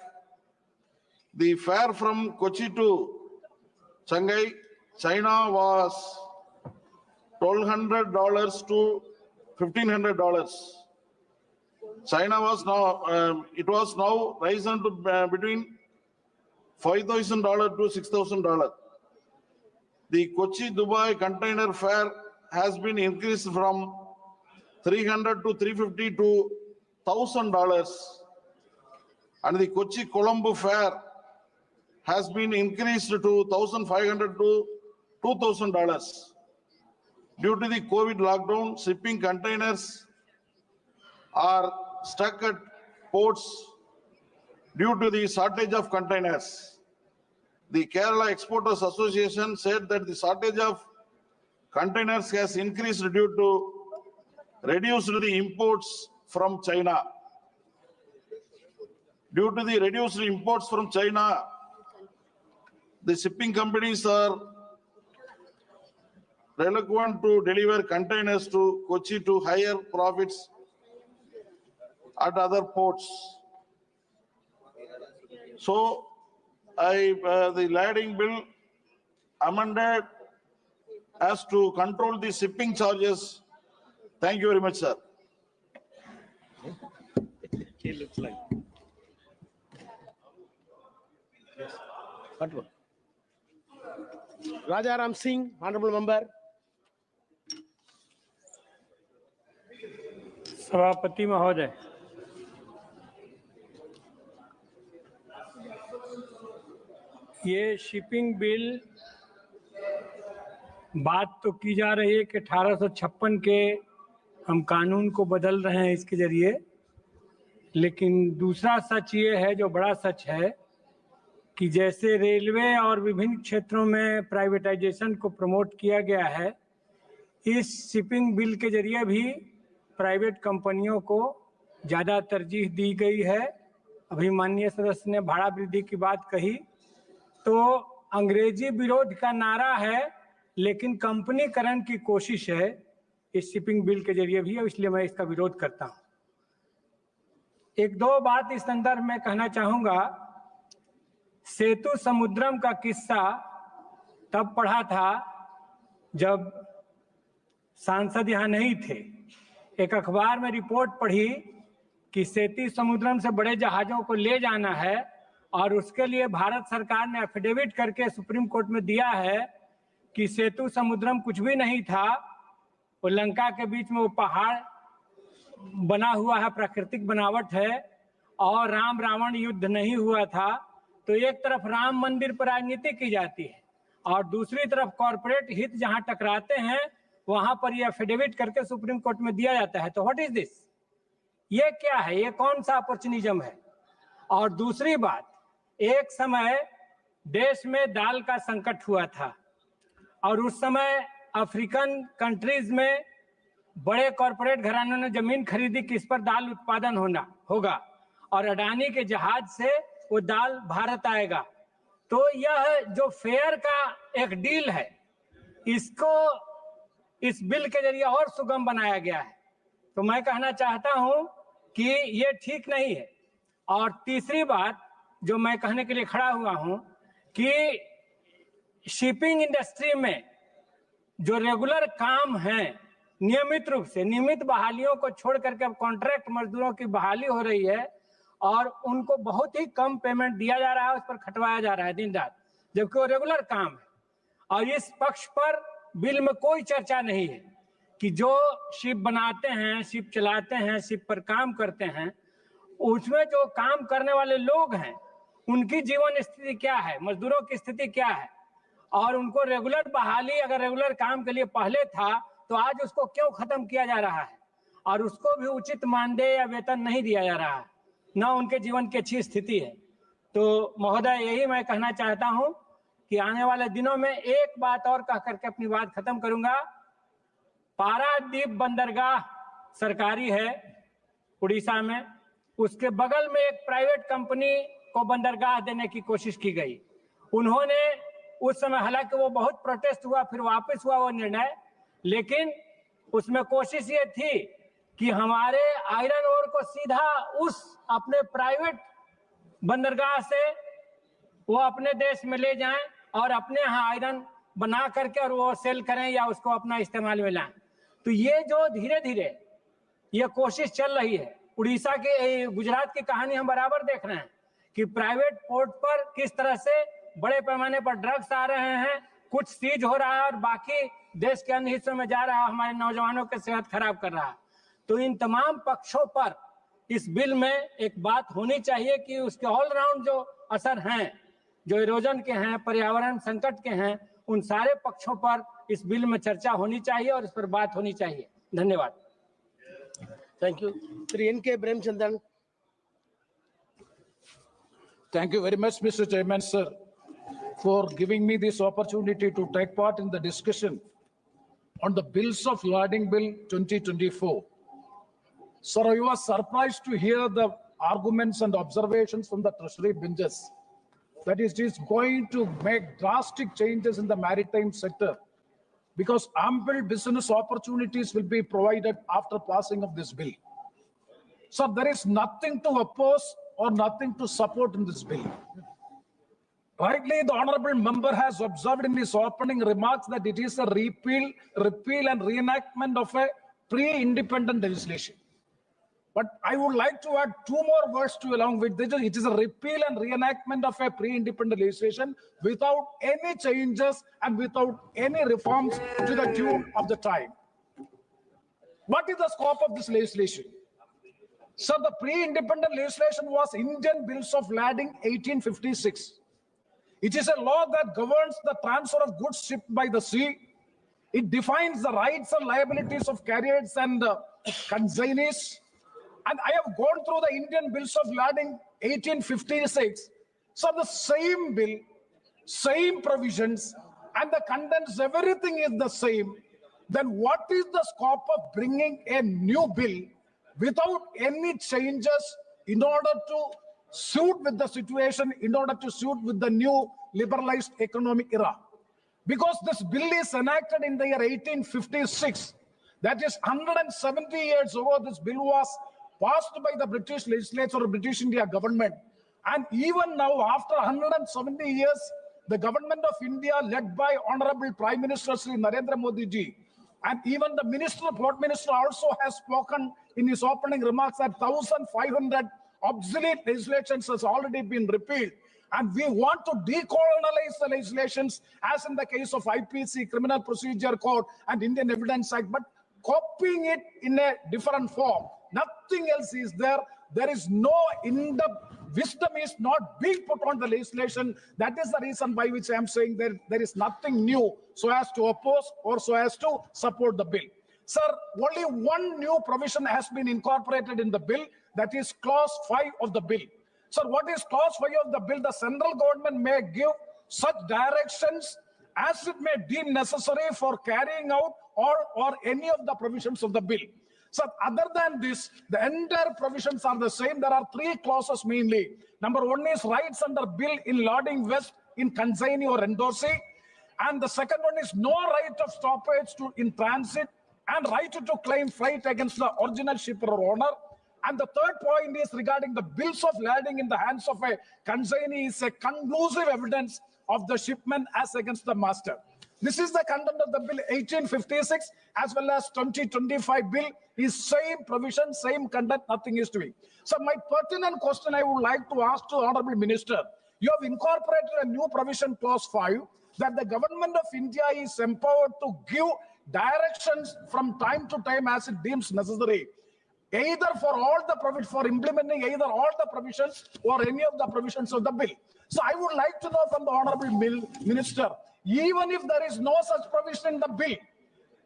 The fare from Kochi to Shanghai, China was $1,200 to $1,500. China was now it was now risen to between $5,000 to $6,000. The Kochi Dubai container fare has been increased from $300 to $350 to $1,000, and the Kochi Colombo fare has been increased to $1,500 to $2,000. Due to the COVID lockdown, shipping containers are stuck at ports due to the shortage of containers. The Kerala Exporters Association said that the shortage of containers has increased due to reduced the imports from China. Due to the reduced imports from China, the shipping companies are reluctant to deliver containers to Kochi to higher profits at other ports. So, the lading bill amended as to control the shipping charges. Thank you very much, sir. It looks like. Raja Ram Singh, Honorable Member. सभापति महोदय, ये shipping bill बात तो की जा रही है कि 1856 के हम कानून को बदल रहे हैं इसके जरिए, लेकिन दूसरा सच ये है जो बड़ा सच है कि जैसे रेलवे और विभिन्न क्षेत्रों में प्राइवेटाइजेशन को प्रमोट किया गया है, इस शिपिंग बिल के जरिए भी प्राइवेट कंपनियों को ज़्यादा तरजीह दी गई है। अभी माननीय सदस्य ने भाड़ा वृद्धि की बात कही, तो अंग्रेजी विरोध का नारा है, लेकिन कंपनीकरण की कोशिश है इस शिपिंग बिल के जरिए भी, इसलिए मैं इसका विरोध करता हूं। एक दो बात इस संदर्भ में कहना चाहूंगा। सेतु समुद्रम का किस्सा तब पढ़ा था जब सांसद यहाँ नहीं थे। एक अखबार में रिपोर्ट पढ़ी कि सेतु समुद्रम से बड़े जहाजों को ले जाना है और उसके लिए भारत सरकार ने एफिडेविट करके सुप्रीम कोर्ट में दिया है कि सेतु समुद्रम कुछ भी नहीं था, वो लंका के बीच में वो पहाड़ बना हुआ है, प्राकृतिक बनावट है, और राम रावण युद्ध नहीं हुआ था। तो एक तरफ राम मंदिर पर राजनीति की जाती है और दूसरी तरफ कॉर्पोरेट हित जहां टकराते हैं वहां पर ये एफिडेविट करके सुप्रीम कोर्ट में दिया जाता है। तो व्हाट इज दिस? ये क्या है? ये कौन सा अपॉर्चुनिज्म है? और दूसरी बात, एक समय देश में दाल का संकट हुआ था और उस समय अफ्रीकन कंट्रीज में बड़े कॉर्पोरेट घरानों ने जमीन खरीदी कि इस पर दाल उत्पादन होगा और अडानी के जहाज से वो दाल भारत आएगा। तो यह जो फेयर का एक डील है, इसको इस बिल के जरिए और सुगम बनाया गया है। तो मैं कहना चाहता हूं कि ये ठीक नहीं है। और तीसरी बात जो मैं कहने के लिए खड़ा हुआ हूं कि शिपिंग इंडस्ट्री में जो रेगुलर काम है, नियमित रूप से नियमित बहालियों को छोड़ करके अब कॉन्ट्रैक्ट मजदूरों की बहाली हो रही है और उनको बहुत ही कम पेमेंट दिया जा रहा है, उस पर खटवाया जा रहा है दिन रात, जबकि वो रेगुलर काम है। और इस पक्ष पर बिल में कोई चर्चा नहीं है कि जो शिप बनाते हैं, शिप चलाते हैं, शिप पर काम करते हैं, उसमें जो काम करने वाले लोग हैं उनकी जीवन स्थिति क्या है, मजदूरों की स्थिति क्या है, और उनको रेगुलर बहाली अगर रेगुलर काम के लिए पहले था तो आज उसको क्यों खत्म किया जा रहा है और उसको भी उचित मानदेय या वेतन नहीं दिया जा रहा है, ना उनके जीवन की अच्छी स्थिति है। तो महोदय, यही मैं कहना चाहता हूं कि आने वाले दिनों में एक बात और कह करके अपनी बात खत्म करूंगा। पारादीप बंदरगाह सरकारी है उड़ीसा में, उसके बगल में एक प्राइवेट कंपनी को बंदरगाह देने की कोशिश की गई। उन्होंने उस समय, हालांकि वो बहुत प्रोटेस्ट हुआ, फिर वापस हुआ वो निर्णय, लेकिन उसमें कोशिश ये थी कि हमारे आयरन ओर को सीधा उस अपने प्राइवेट बंदरगाह से वो अपने देश में ले जाएं और अपने यहाँ आयरन बना करके और वो सेल करें या उसको अपना इस्तेमाल में लाएं। तो ये जो धीरे धीरे ये कोशिश चल रही है, उड़ीसा के, गुजरात की कहानी हम बराबर देख रहे हैं कि प्राइवेट पोर्ट पर किस तरह से बड़े पैमाने पर ड्रग्स आ रहे हैं, कुछ सीज हो रहा है और बाकी देश के अन्य हिस्सों में जा रहा है, हमारे नौजवानों की सेहत खराब कर रहा है। तो इन तमाम पक्षों पर इस बिल में एक बात होनी चाहिए कि उसके ऑलराउंड जो असर हैं, जो इरोजन के हैं, पर्यावरण संकट के हैं, उन सारे पक्षों पर इस बिल में चर्चा होनी चाहिए और इस पर बात होनी चाहिए। धन्यवाद। Thank you. Shri N.K. Premachandran. Thank you very much, Mr. Chairman, sir, for giving me this opportunity to take part in the discussion on the bills of lading bill 2024. Sir, I was surprised to hear the arguments and observations from the treasury benches that it is going to make drastic changes in the maritime sector because ample business opportunities will be provided after passing of this bill. So there is nothing to oppose or nothing to support in this bill. Rightly, the honorable member has observed in his opening remarks that it is a repeal and reenactment of a pre-independent legislation. But I would like to add two more words to along with this. It is a repeal and reenactment of a pre-independent legislation without any changes and without any reforms to the tune of the time. What is the scope of this legislation? So the pre-independent legislation was Indian Bills of Lading 1856. It is a law that governs the transfer of goods shipped by the sea. It defines the rights and liabilities of carriers and consignees. And I have gone through the Indian Bills of Lading 1856. So the same bill, same provisions, and the contents, everything is the same. Then what is the scope of bringing a new bill without any changes in order to suit with the situation, in order to suit with the new liberalized economic era? Because this bill is enacted in the year 1856. That is 170 years ago, this bill was passed by the British legislature or British India government. And even now, after 170 years, the government of India, led by Honorable Prime Minister Sri Narendra Modi ji, and even the minister, Port Minister also has spoken in his opening remarks that 1,500 obsolete legislations has already been repealed. And we want to decolonize the legislations, as in the case of IPC, Criminal Procedure Code, and Indian Evidence Act, but copying it in a different form. Nothing else is there. There is no in-depth wisdom is not being put on the legislation. That is the reason by which I am saying there is nothing new so as to oppose or so as to support the bill. Sir, only one new provision has been incorporated in the bill, that is clause 5 of the bill. Sir, what is clause 5 of the bill? The central government may give such directions as it may deem necessary for carrying out or any of the provisions of the bill. So other than this, the entire provisions are the same. There are 3 clauses mainly. Number 1 is rights under bill in loading west in consignee or endorsee. And the second one is no right of stoppage in transit and right to claim freight against the original shipper or owner. And the third point is regarding the bills of lading in the hands of a consignee is a conclusive evidence of the shipment as against the master. This is the content of the bill 1856 as well as 2025 bill is same provision, same content, nothing is to be. So my pertinent question I would like to ask to the Honorable Minister, you have incorporated a new provision clause 5 that the government of India is empowered to give directions from time to time as it deems necessary, either for for implementing either all the provisions or any of the provisions of the bill. So I would like to know from the Honorable Minister, even if there is no such provision in the bill,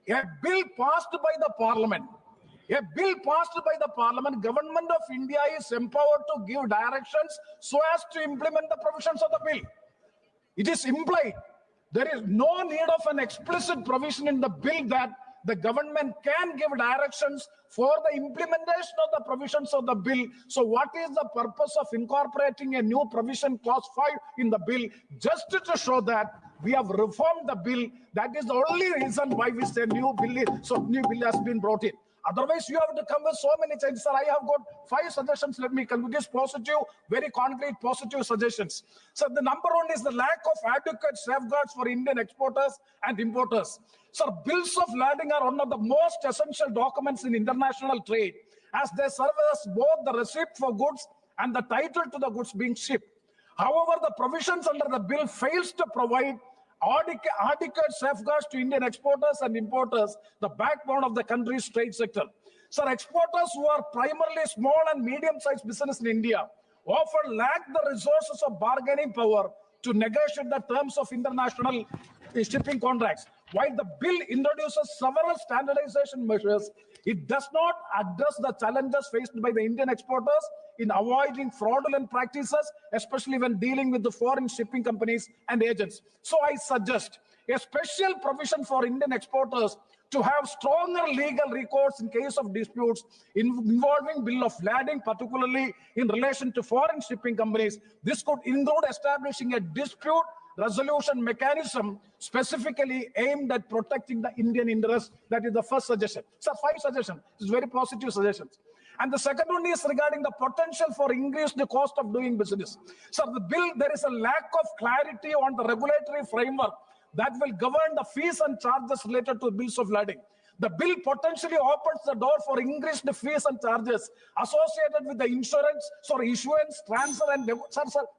a bill passed by the Parliament, Government of India is empowered to give directions so as to implement the provisions of the bill. It is implied. There is no need of an explicit provision in the bill that the government can give directions for the implementation of the provisions of the bill. So what is the purpose of incorporating a new provision clause 5 in the bill? Just to show that we have reformed the bill. That is the only reason why we say new bill has been brought in. Otherwise, you have to come with so many changes. Sir, I have got 5 suggestions. Let me come with these positive, very concrete, positive suggestions. So the number 1 is the lack of adequate safeguards for Indian exporters and importers. Sir, bills of lading are one of the most essential documents in international trade, as they serve as both the receipt for goods and the title to the goods being shipped. However, the provisions under the bill fails to provide adequate safeguards to Indian exporters and importers, the backbone of the country's trade sector. Sir, exporters who are primarily small and medium-sized business in India often lack the resources of bargaining power to negotiate the terms of international shipping contracts. While the bill introduces several standardization measures, it does not address the challenges faced by the Indian exporters in avoiding fraudulent practices, especially when dealing with the foreign shipping companies and agents. So I suggest a special provision for Indian exporters to have stronger legal recourse in case of disputes involving bill of lading, particularly in relation to foreign shipping companies. This could include establishing a dispute resolution mechanism specifically aimed at protecting the Indian interest. That is the first suggestion. So 5 suggestions. This is very positive suggestions. And the second one is regarding the potential for increase the cost of doing business. So the bill, there is a lack of clarity on the regulatory framework that will govern the fees and charges related to bills of lading. The bill potentially opens the door for increased fees and charges associated with the issuance, transfer, and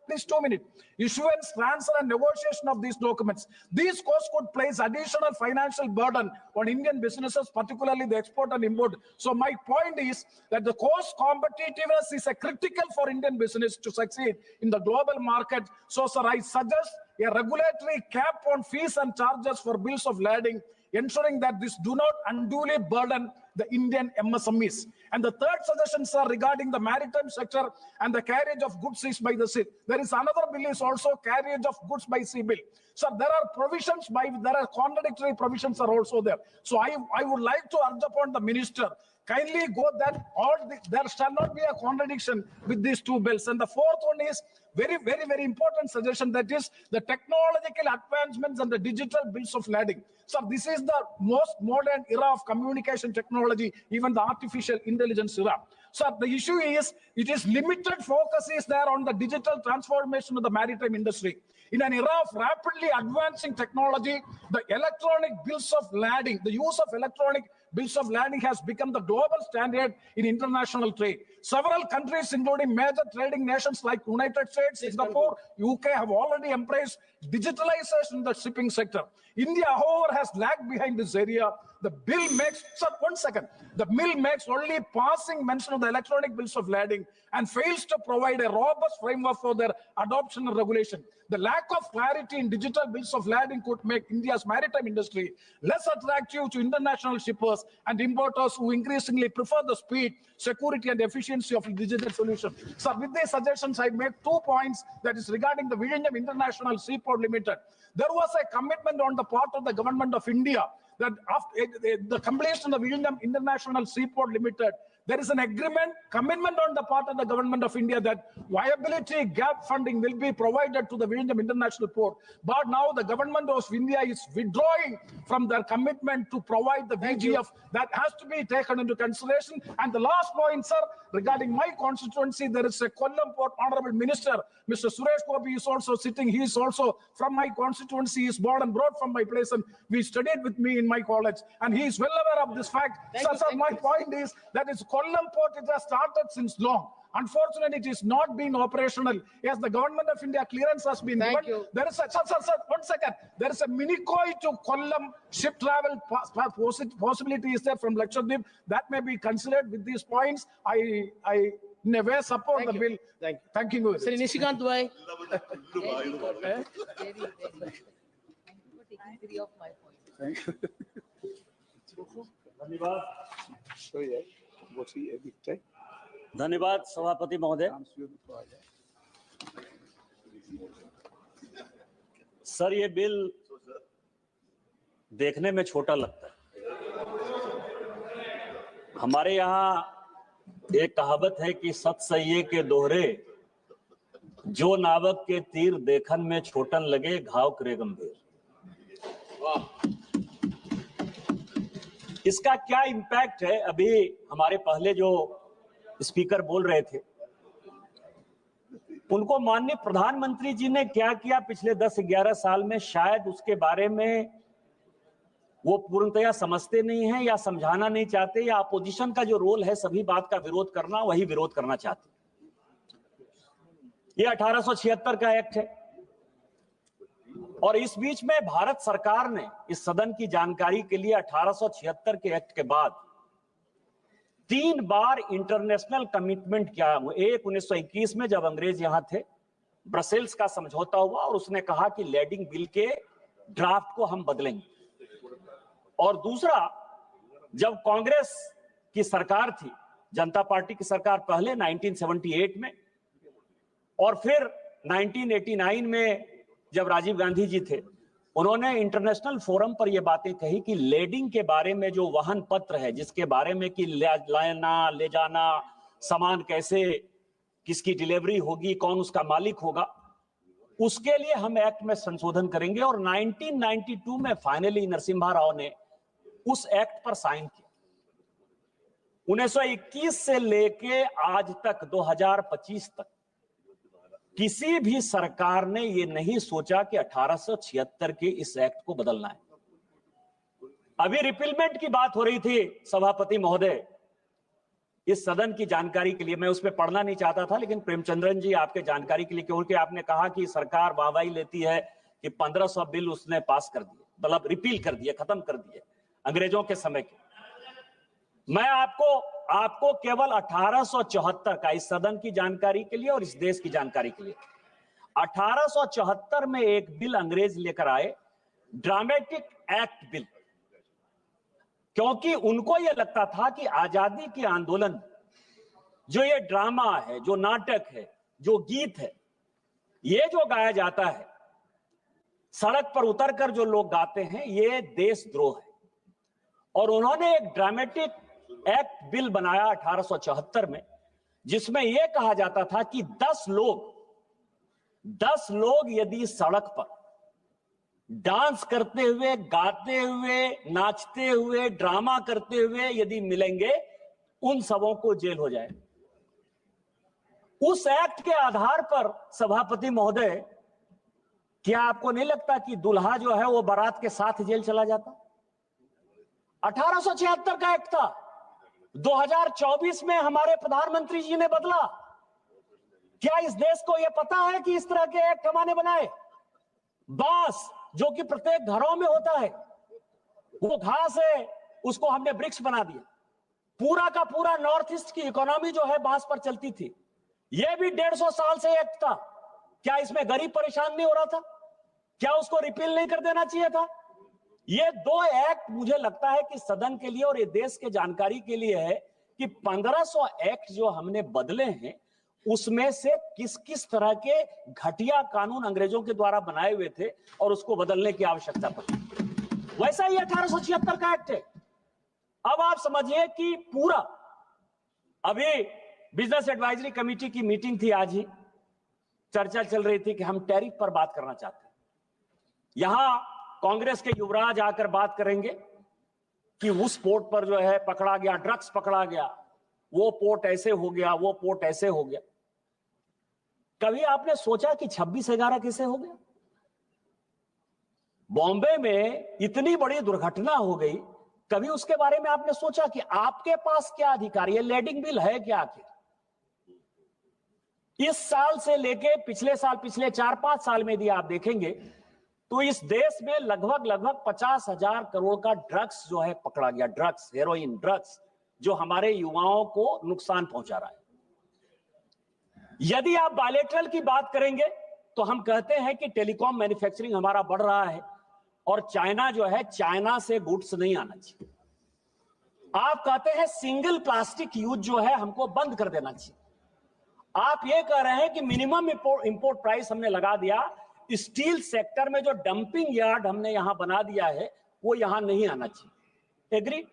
please 2 minutes. Issuance, transfer, and negotiation of these documents. These costs could place additional financial burden on Indian businesses, particularly the export and import. So my point is that the cost competitiveness is a critical for Indian business to succeed in the global market. So, sir, I suggest a regulatory cap on fees and charges for bills of lading, ensuring that this do not unduly burden the Indian MSMEs. And the third suggestion, sir, regarding the maritime sector and the carriage of goods seized by the sea. There is another bill is also carriage of goods by sea bill. Sir, there are provisions there are contradictory provisions are also there. So I would like to urge upon the minister, kindly go that there shall not be a contradiction with these two bills. And the fourth one is very important suggestion, that is the technological advancements and the digital bills of lading. So this is the most modern era of communication technology, even the artificial intelligence era. So the issue is, it is limited focus is there on the digital transformation of the maritime industry. In an era of rapidly advancing technology, the electronic bills of lading, the use of electronic bills of lading has become the global standard in international trade. Several countries, including major trading nations like United States, Singapore, UK, have already embraced digitalization in the shipping sector. India, however, has lagged behind this area. The bill makes, sir, 1 second. The bill makes only passing mention of the electronic bills of lading and fails to provide a robust framework for their adoption and regulation. The lack of clarity in digital bills of lading could make India's maritime industry less attractive to international shippers and importers who increasingly prefer the speed, security, and efficiency of digital solution. So with these suggestions, I make 2 points, that is regarding the Vizhinjam International Seaport Limited. There was a commitment on the part of the government of India that after the completion of the Vizhinjam International Seaport Limited, there is an commitment on the part of the government of India that viability gap funding will be provided to the Vizhinjam International Port. But now the government of India is withdrawing from their commitment to provide the VGF. That has to be taken into consideration. And the last point, sir, regarding my constituency, there is a Kollam Port Honorable Minister, Mr. Suresh Gopi is also sitting. He is also from my constituency. He is born and brought from my place, and we studied with me in my college. And he is well aware of this fact. Sir, my point is that is Kollam Port, it has started since long. Unfortunately, it is not been operational. Yes, the government of India clearance has been given. There is a, sir, 1 second. There is a Minikoi to Kollam ship travel possibility is there from Lakshadweep. That may be considered. With these points, I in a way support the bill. Thank you. Sir Nishikant bhai. धन्यवाद सभापति महोदय। Sir, ये bill देखने में छोटा लगता है। हमारे यहाँ एक कहावत है कि सत सइये के दोहरे, जो नावक के तीर देखन में छोटन लगे, घाव करे गंभीर। इसका क्या इम्पैक्ट है? अभी हमारे पहले जो स्पीकर बोल रहे थे, उनको माननीय प्रधानमंत्री जी ने क्या किया पिछले 10-11 साल में, शायद उसके बारे में वो पूर्णतया समझते नहीं है या समझाना नहीं चाहते, या अपोजिशन का जो रोल है सभी बात का विरोध करना, वही विरोध करना चाहते। ये 1876 का एक्ट है, और इस बीच में भारत सरकार ने इस सदन की जानकारी के लिए 1876 के एक्ट के बाद 3 बार इंटरनेशनल कमिटमेंट किया। एक 1921 में जब अंग्रेज यहां थे, ब्रसेल्स का समझौता हुआ और उसने कहा कि लैंडिंग बिल के ड्राफ्ट को हम बदलेंगे। और दूसरा, जब कांग्रेस की सरकार थी, जनता पार्टी की सरकार, पहले 1978 में, और फिर 1989 में जब राजीव गांधी जी थे, उन्होंने इंटरनेशनल फोरम पर यह बातें कही कि लैंडिंग के बारे में जो वहन पत्र है, जिसके बारे में कि लाना ले जाना, सामान कैसे, किसकी डिलीवरी होगी, कौन उसका मालिक होगा, उसके लिए हम एक्ट में संशोधन करेंगे। और 1992 में फाइनली नरसिम्हा राव ने उस एक्ट पर साइन किया। 1921 से लेके आज तक 2025 तक किसी भी सरकार ने यह नहीं सोचा कि 1876 के इस एक्ट को बदलना है। अभी रिपीलमेंट की बात हो रही थी सभापति महोदय, इस सदन की जानकारी के लिए, मैं उसमें पढ़ना नहीं चाहता था, लेकिन प्रेमचंद्रन जी आपके जानकारी के लिए, क्योंकि आपने कहा कि सरकार वाहवाही लेती है कि 1500 बिल उसने पास कर दिए, मतलब रिपील कर दिए, खत्म कर दिए अंग्रेजों के समय के। मैं आपको केवल 1874 का, इस सदन की जानकारी के लिए और इस देश की जानकारी के लिए, 1874 में एक बिल अंग्रेज लेकर आए, ड्रामेटिक एक्ट बिल, क्योंकि उनको यह लगता था कि आजादी के आंदोलन जो ये ड्रामा है, जो नाटक है, जो गीत है, ये जो गाया जाता है, सड़क पर उतरकर जो लोग गाते हैं, ये देशद्रोह है। और उन्होंने एक ड्रामेटिक एक्ट बिल बनाया 1874 में, जिसमें यह कहा जाता था कि 10 लोग यदि सड़क पर डांस करते हुए, गाते हुए, नाचते हुए, ड्रामा करते हुए यदि मिलेंगे, उन सबों को जेल हो जाए। उस एक्ट के आधार पर सभापति महोदय, क्या आपको नहीं लगता कि दुल्हा जो है वो बारात के साथ जेल चला जाता? 1876 का एक्ट था। 2024 में हमारे प्रधानमंत्री जी ने बदला। क्या इस देश को यह पता है कि इस तरह के एक्ट हमारे बनाए? बांस जो कि प्रत्येक घरों में होता है, वो घास है, उसको हमने वृक्ष बना दिया। पूरा का पूरा नॉर्थ ईस्ट की इकोनॉमी जो है बांस पर चलती थी। यह भी 150 साल से एक्ट था। क्या इसमें गरीब परेशान नहीं हो रहा था? क्या उसको रिपील नहीं कर देना चाहिए था? ये 2 एक्ट मुझे लगता है कि सदन के लिए और ये देश के जानकारी के लिए है कि 1500 एक्ट जो हमने बदले हैं, उसमें से किस किस तरह के घटिया कानून अंग्रेजों के द्वारा बनाए हुए थे और उसको बदलने की आवश्यकता पड़ी। वैसा ही 1876 का एक्ट है। अब आप समझिए कि पूरा, अभी बिजनेस एडवाइजरी कमेटी की मीटिंग थी, आज ही चर्चा चल रही थी कि हम टैरिफ पर बात करना चाहते हैं। यहां कांग्रेस के युवराज आकर बात करेंगे कि उस पोर्ट पर जो है पकड़ा गया, ड्रग्स पकड़ा गया, वो पोर्ट ऐसे हो गया, वो पोर्ट ऐसे हो गया। कभी आपने सोचा कि 26/11 कैसे हो गया? बॉम्बे में इतनी बड़ी दुर्घटना हो गई, कभी उसके बारे में आपने सोचा कि आपके पास क्या अधिकार? ये लेडिंग बिल है क्या आखिर? इस साल से लेके पिछले साल, पिछले 4-5 साल में यदि आप देखेंगे तो इस देश में लगभग 50,000 करोड़ का ड्रग्स जो है पकड़ा गया। ड्रग्स, हेरोइन ड्रग्स, जो हमारे युवाओं को नुकसान पहुंचा रहा है। यदि आप बायलैटरल की बात करेंगे तो हम कहते हैं कि टेलीकॉम मैन्युफैक्चरिंग हमारा बढ़ रहा है और चाइना जो है, चाइना से गुड्स नहीं आना चाहिए। आप कहते हैं सिंगल प्लास्टिक यूज जो है हमको बंद कर देना चाहिए। आप ये कह रहे हैं कि मिनिमम इंपोर्ट प्राइस हमने लगा दिया। स्टील सेक्टर में जो डंपिंग यार्ड हमने यहां बना दिया है, वो यहां नहीं आना चाहिए। एग्री?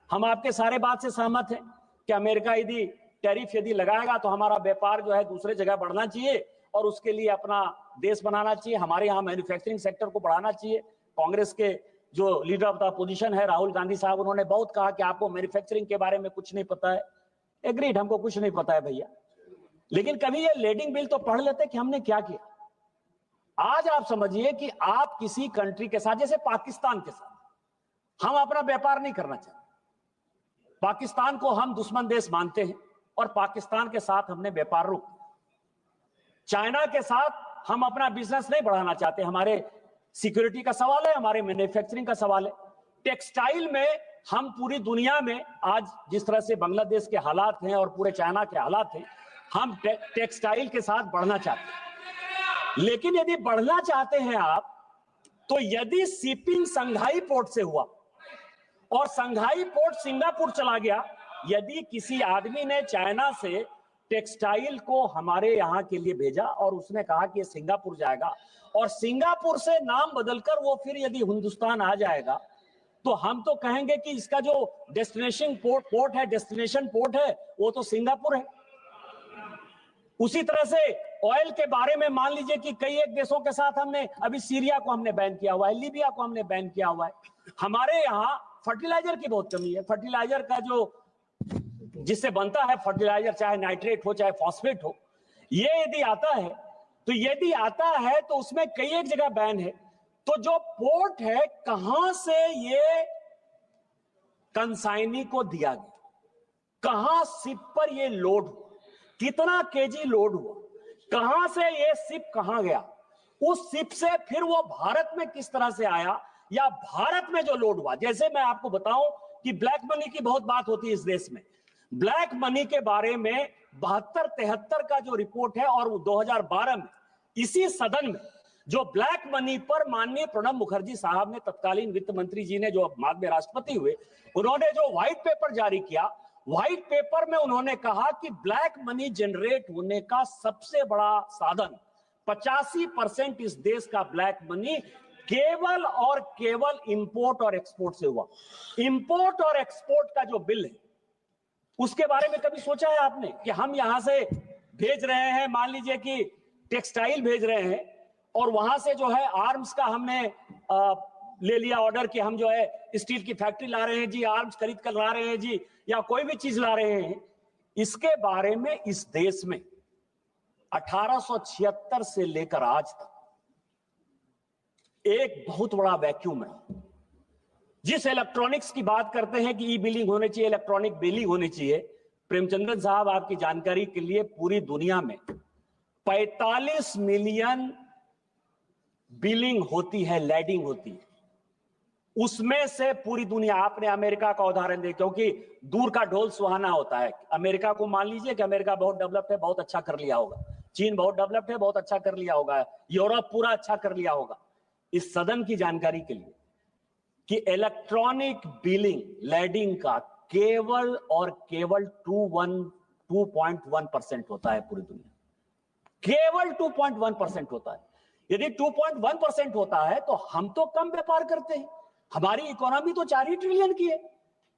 हम आपके सारे बात से सहमत हैं कि अमेरिका यदि टैरिफ यदि लगाएगा तो हमारा व्यापार जो है दूसरे जगह बढ़ना चाहिए और उसके लिए अपना देश बनाना चाहिए। हमारे यहाँ मैन्युफैक्चरिंग सेक्टर को बढ़ाना चाहिए। कांग्रेस के जो लीडर ऑफ द अपोजिशन है राहुल गांधी साहब, उन्होंने बहुत कहा कि आपको मैन्युफैक्चरिंग के बारे में कुछ नहीं पता है। एग्रीड, हमको कुछ नहीं पता है भैया, लेकिन कभी ये लेडिंग बिल तो पढ़ लेते कि हमने क्या किया। आज आप समझिए कि आप किसी कंट्री के साथ, जैसे पाकिस्तान के साथ, हम अपना व्यापार नहीं करना चाहते। पाकिस्तान को हम दुश्मन देश मानते हैं और पाकिस्तान के साथ हमने व्यापार रोक दिया। चाइना के साथ हम अपना बिजनेस नहीं बढ़ाना चाहते। हमारे सिक्योरिटी का सवाल है, हमारे मैन्युफैक्चरिंग का सवाल है। टेक्सटाइल में हम पूरी दुनिया में आज जिस तरह से बांग्लादेश के हालात हैं और पूरे चाइना के हालात हैं, हम टेक्सटाइल के साथ बढ़ना चाहते हैं। लेकिन यदि बढ़ना चाहते हैं आप, तो यदि शिपिंग संघाई पोर्ट से हुआ और संघाई पोर्ट सिंगापुर चला गया, यदि किसी आदमी ने चाइना से टेक्सटाइल को हमारे यहां के लिए भेजा और उसने कहा कि सिंगापुर जाएगा और सिंगापुर से नाम बदलकर वो फिर यदि हिंदुस्तान आ जाएगा, तो हम तो कहेंगे कि इसका जो डेस्टिनेशन पोर्ट है, डेस्टिनेशन पोर्ट है, वो तो सिंगापुर है। उसी तरह से ऑयल के बारे में मान लीजिए कि कई एक देशों के साथ हमने, अभी सीरिया को हमने बैन किया हुआ है, लीबिया को हमने बैन किया हुआ है। हमारे यहाँ फर्टिलाइजर की बहुत कमी है। फर्टिलाइजर का जो जिससे बनता है फर्टिलाइजर, चाहे नाइट्रेट हो चाहे फॉस्फेट हो, ये यदि आता है तो उसमें कई एक जगह बैन है। तो जो पोर्ट है, कहां से ये कंसाइनी को दिया गया, कहां शिप पर ये लोड हुआ, कितना केजी लोड हुआ, कहां से ये शिप कहां गया, उस शिप से फिर वो भारत में किस तरह से आया, या भारत में जो लोड हुआ। जैसे मैं आपको बताऊं कि ब्लैक मनी की बहुत बात होती है इस देश में। ब्लैक मनी के बारे में 72-73 का जो रिपोर्ट है और 2012 में इसी सदन में जो ब्लैक मनी पर माननीय प्रणब मुखर्जी साहब ने, तत्कालीन वित्त मंत्री जी ने, जो बाद में राष्ट्रपति हुए, उन्होंने जो व्हाइट पेपर जारी किया, व्हाइट पेपर में उन्होंने कहा कि ब्लैक मनी जनरेट होने का सबसे बड़ा साधन 85% इस देश का ब्लैक मनी केवल और केवल इंपोर्ट और एक्सपोर्ट से हुआ। इंपोर्ट और एक्सपोर्ट का जो बिल है, उसके बारे में कभी सोचा है आपने कि हम यहां से भेज रहे हैं, मान लीजिए कि टेक्सटाइल भेज रहे हैं और वहां से जो है आर्म्स का हमने ले लिया ऑर्डर कि हम जो है स्टील की फैक्ट्री ला रहे हैं जी, आर्म्स खरीद कर ला रहे हैं जी, या कोई भी चीज ला रहे हैं। इसके बारे में इस देश में 1876 से लेकर आज तक एक बहुत बड़ा वैक्यूम है। जिस इलेक्ट्रॉनिक्स की बात करते हैं कि ई बिलिंग होनी चाहिए, इलेक्ट्रॉनिक बिलिंग होनी चाहिए, प्रेमचंद्रन साहब आपकी जानकारी के लिए पूरी दुनिया में 45 मिलियन बिलिंग होती है, लैडिंग होती है। उसमें से पूरी दुनिया, आपने अमेरिका का उदाहरण दे, क्योंकि दूर का ढोल सुहाना होता है। अमेरिका को मान लीजिए कि अमेरिका बहुत डेवलप्ड है, बहुत अच्छा कर लिया होगा। चीन बहुत डेवलप्ड है, बहुत अच्छा कर लिया होगा। यूरोप पूरा अच्छा कर लिया होगा। इस सदन की जानकारी के लिए कि इलेक्ट्रॉनिक बिलिंग, लैडिंग का केवल और केवल 2.1% होता है पूरी दुनिया। केवल 2.1% होता है। यदि 2.1% होता है तो हम तो कम व्यापार करते हैं। हमारी इकोनॉमी तो 4 ही ट्रिलियन की है।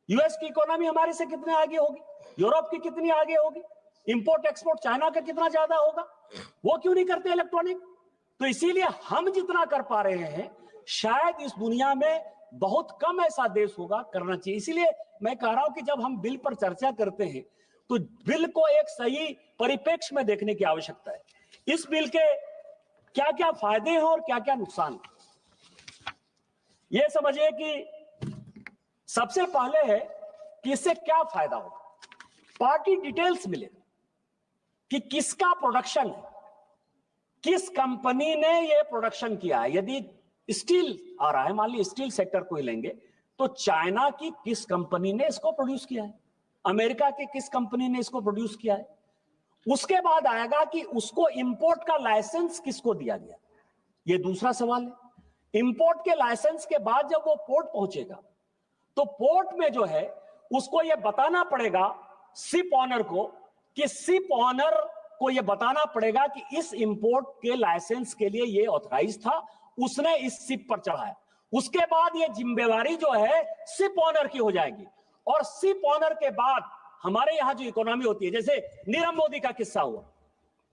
यूएस की इकोनॉमी हमारे से कितने आगे होगी, यूरोप की कितनी आगे होगी, इंपोर्ट एक्सपोर्ट चाइना का कितना ज्यादा होगा। वो क्यों नहीं करते इलेक्ट्रॉनिक? तो इसीलिए हम जितना कर पा रहे हैं, शायद इस दुनिया में बहुत कम ऐसा देश होगा करना चाहिए। इसीलिए मैं कह रहा हूं कि जब हम बिल पर चर्चा करते हैं तो बिल को एक सही परिप्रेक्ष्य में देखने की आवश्यकता है। इस बिल के क्या क्या फायदे हैं और क्या क्या नुकसान है, यह समझिए कि सबसे पहले है कि इससे क्या फायदा होगा। पार्टी डिटेल्स मिलेगा कि किसका प्रोडक्शन है, किस कंपनी ने यह प्रोडक्शन किया है। यदि स्टील आ रहा है, मान लीजिए स्टील सेक्टर को ही लेंगे, तो चाइना की किस कंपनी ने इसको प्रोड्यूस किया है, अमेरिका की किस कंपनी ने इसको प्रोड्यूस किया है। उसके बाद आएगा कि उसको इंपोर्ट का लाइसेंस किसको दिया गया, यह दूसरा सवाल है। इंपोर्ट के लाइसेंस के बाद जब वो पोर्ट पहुंचेगा तो पोर्ट में जो है उसको यह बताना पड़ेगा शिप ऑनर को, कि शिप ऑनर को यह बताना पड़ेगा कि इस इंपोर्ट के लाइसेंस के लिए यह ऑथराइज था, उसने इस शिप पर चढ़ाया। उसके बाद यह जिम्मेवारी जो है शिप ऑनर की हो जाएगी। और शिप ऑनर के बाद हमारे यहां जो इकोनॉमी होती है, जैसे नीरव मोदी का किस्सा हुआ।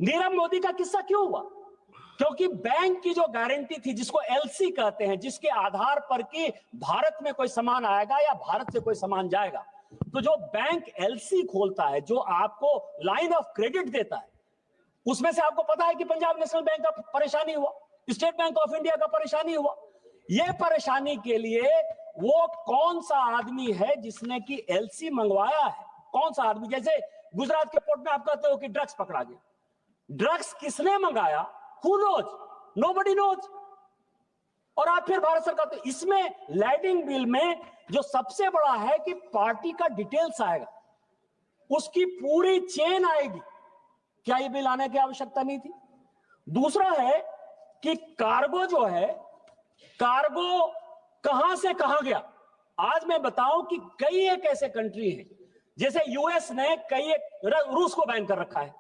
नीरव मोदी का किस्सा क्यों हुआ? क्योंकि बैंक की जो गारंटी थी, जिसको एलसी कहते हैं, जिसके आधार पर कि भारत में कोई सामान आएगा या भारत से कोई सामान जाएगा, तो जो बैंक एलसी खोलता है, जो आपको लाइन ऑफ क्रेडिट देता है, उसमें से आपको पता है कि पंजाब नेशनल बैंक का परेशानी हुआ, स्टेट बैंक ऑफ इंडिया का परेशानी हुआ। यह परेशानी के लिए वो कौन सा आदमी है जिसने कि एलसी मंगवाया है, कौन सा आदमी। जैसे गुजरात के पोर्ट में आप कहते हो कि ड्रग्स पकड़ा गया, ड्रग्स किसने मंगाया, who knows, nobody knows। और आप फिर भारत सरकार, तो इसमें लैडिंग बिल में जो सबसे बड़ा है कि पार्टी का डिटेल्स आएगा, उसकी पूरी चेन आएगी। क्या ये बिल आने की आवश्यकता नहीं थी? दूसरा है कि कार्गो जो है, कार्गो कहां से कहां गया। आज मैं बताऊं कि कई एक ऐसे कंट्री हैं, जैसे यूएस ने कई एक, रूस को बैन कर रखा है।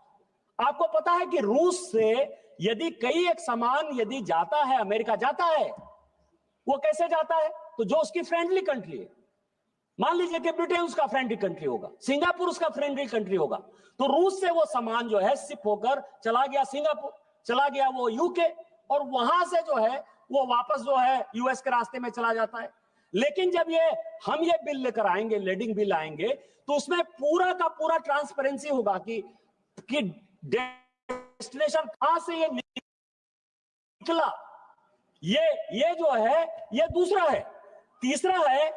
आपको पता है कि रूस से यदि कई एक सामान यदि जाता है, अमेरिका जाता है, वो कैसे जाता है? तो जो उसकी फ्रेंडली कंट्री है, मान लीजिए कि ब्रिटेन उसका फ्रेंडली कंट्री होगा, सिंगापुर उसका फ्रेंडली कंट्री होगा, तो रूस से वो सामान जो है शिप होकर चला गया सिंगापुर, चला गया वो यूके, और वहां से जो है वो वापस जो है यूएस के रास्ते में चला जाता है। लेकिन जब हम ये बिल लेकर आएंगे, लेडिंग बिल आएंगे, तो उसमें पूरा का पूरा ट्रांसपेरेंसी होगा कि डेस्टिनेशन कहां से ये निकला। ये जो है ये दूसरा है। तीसरा है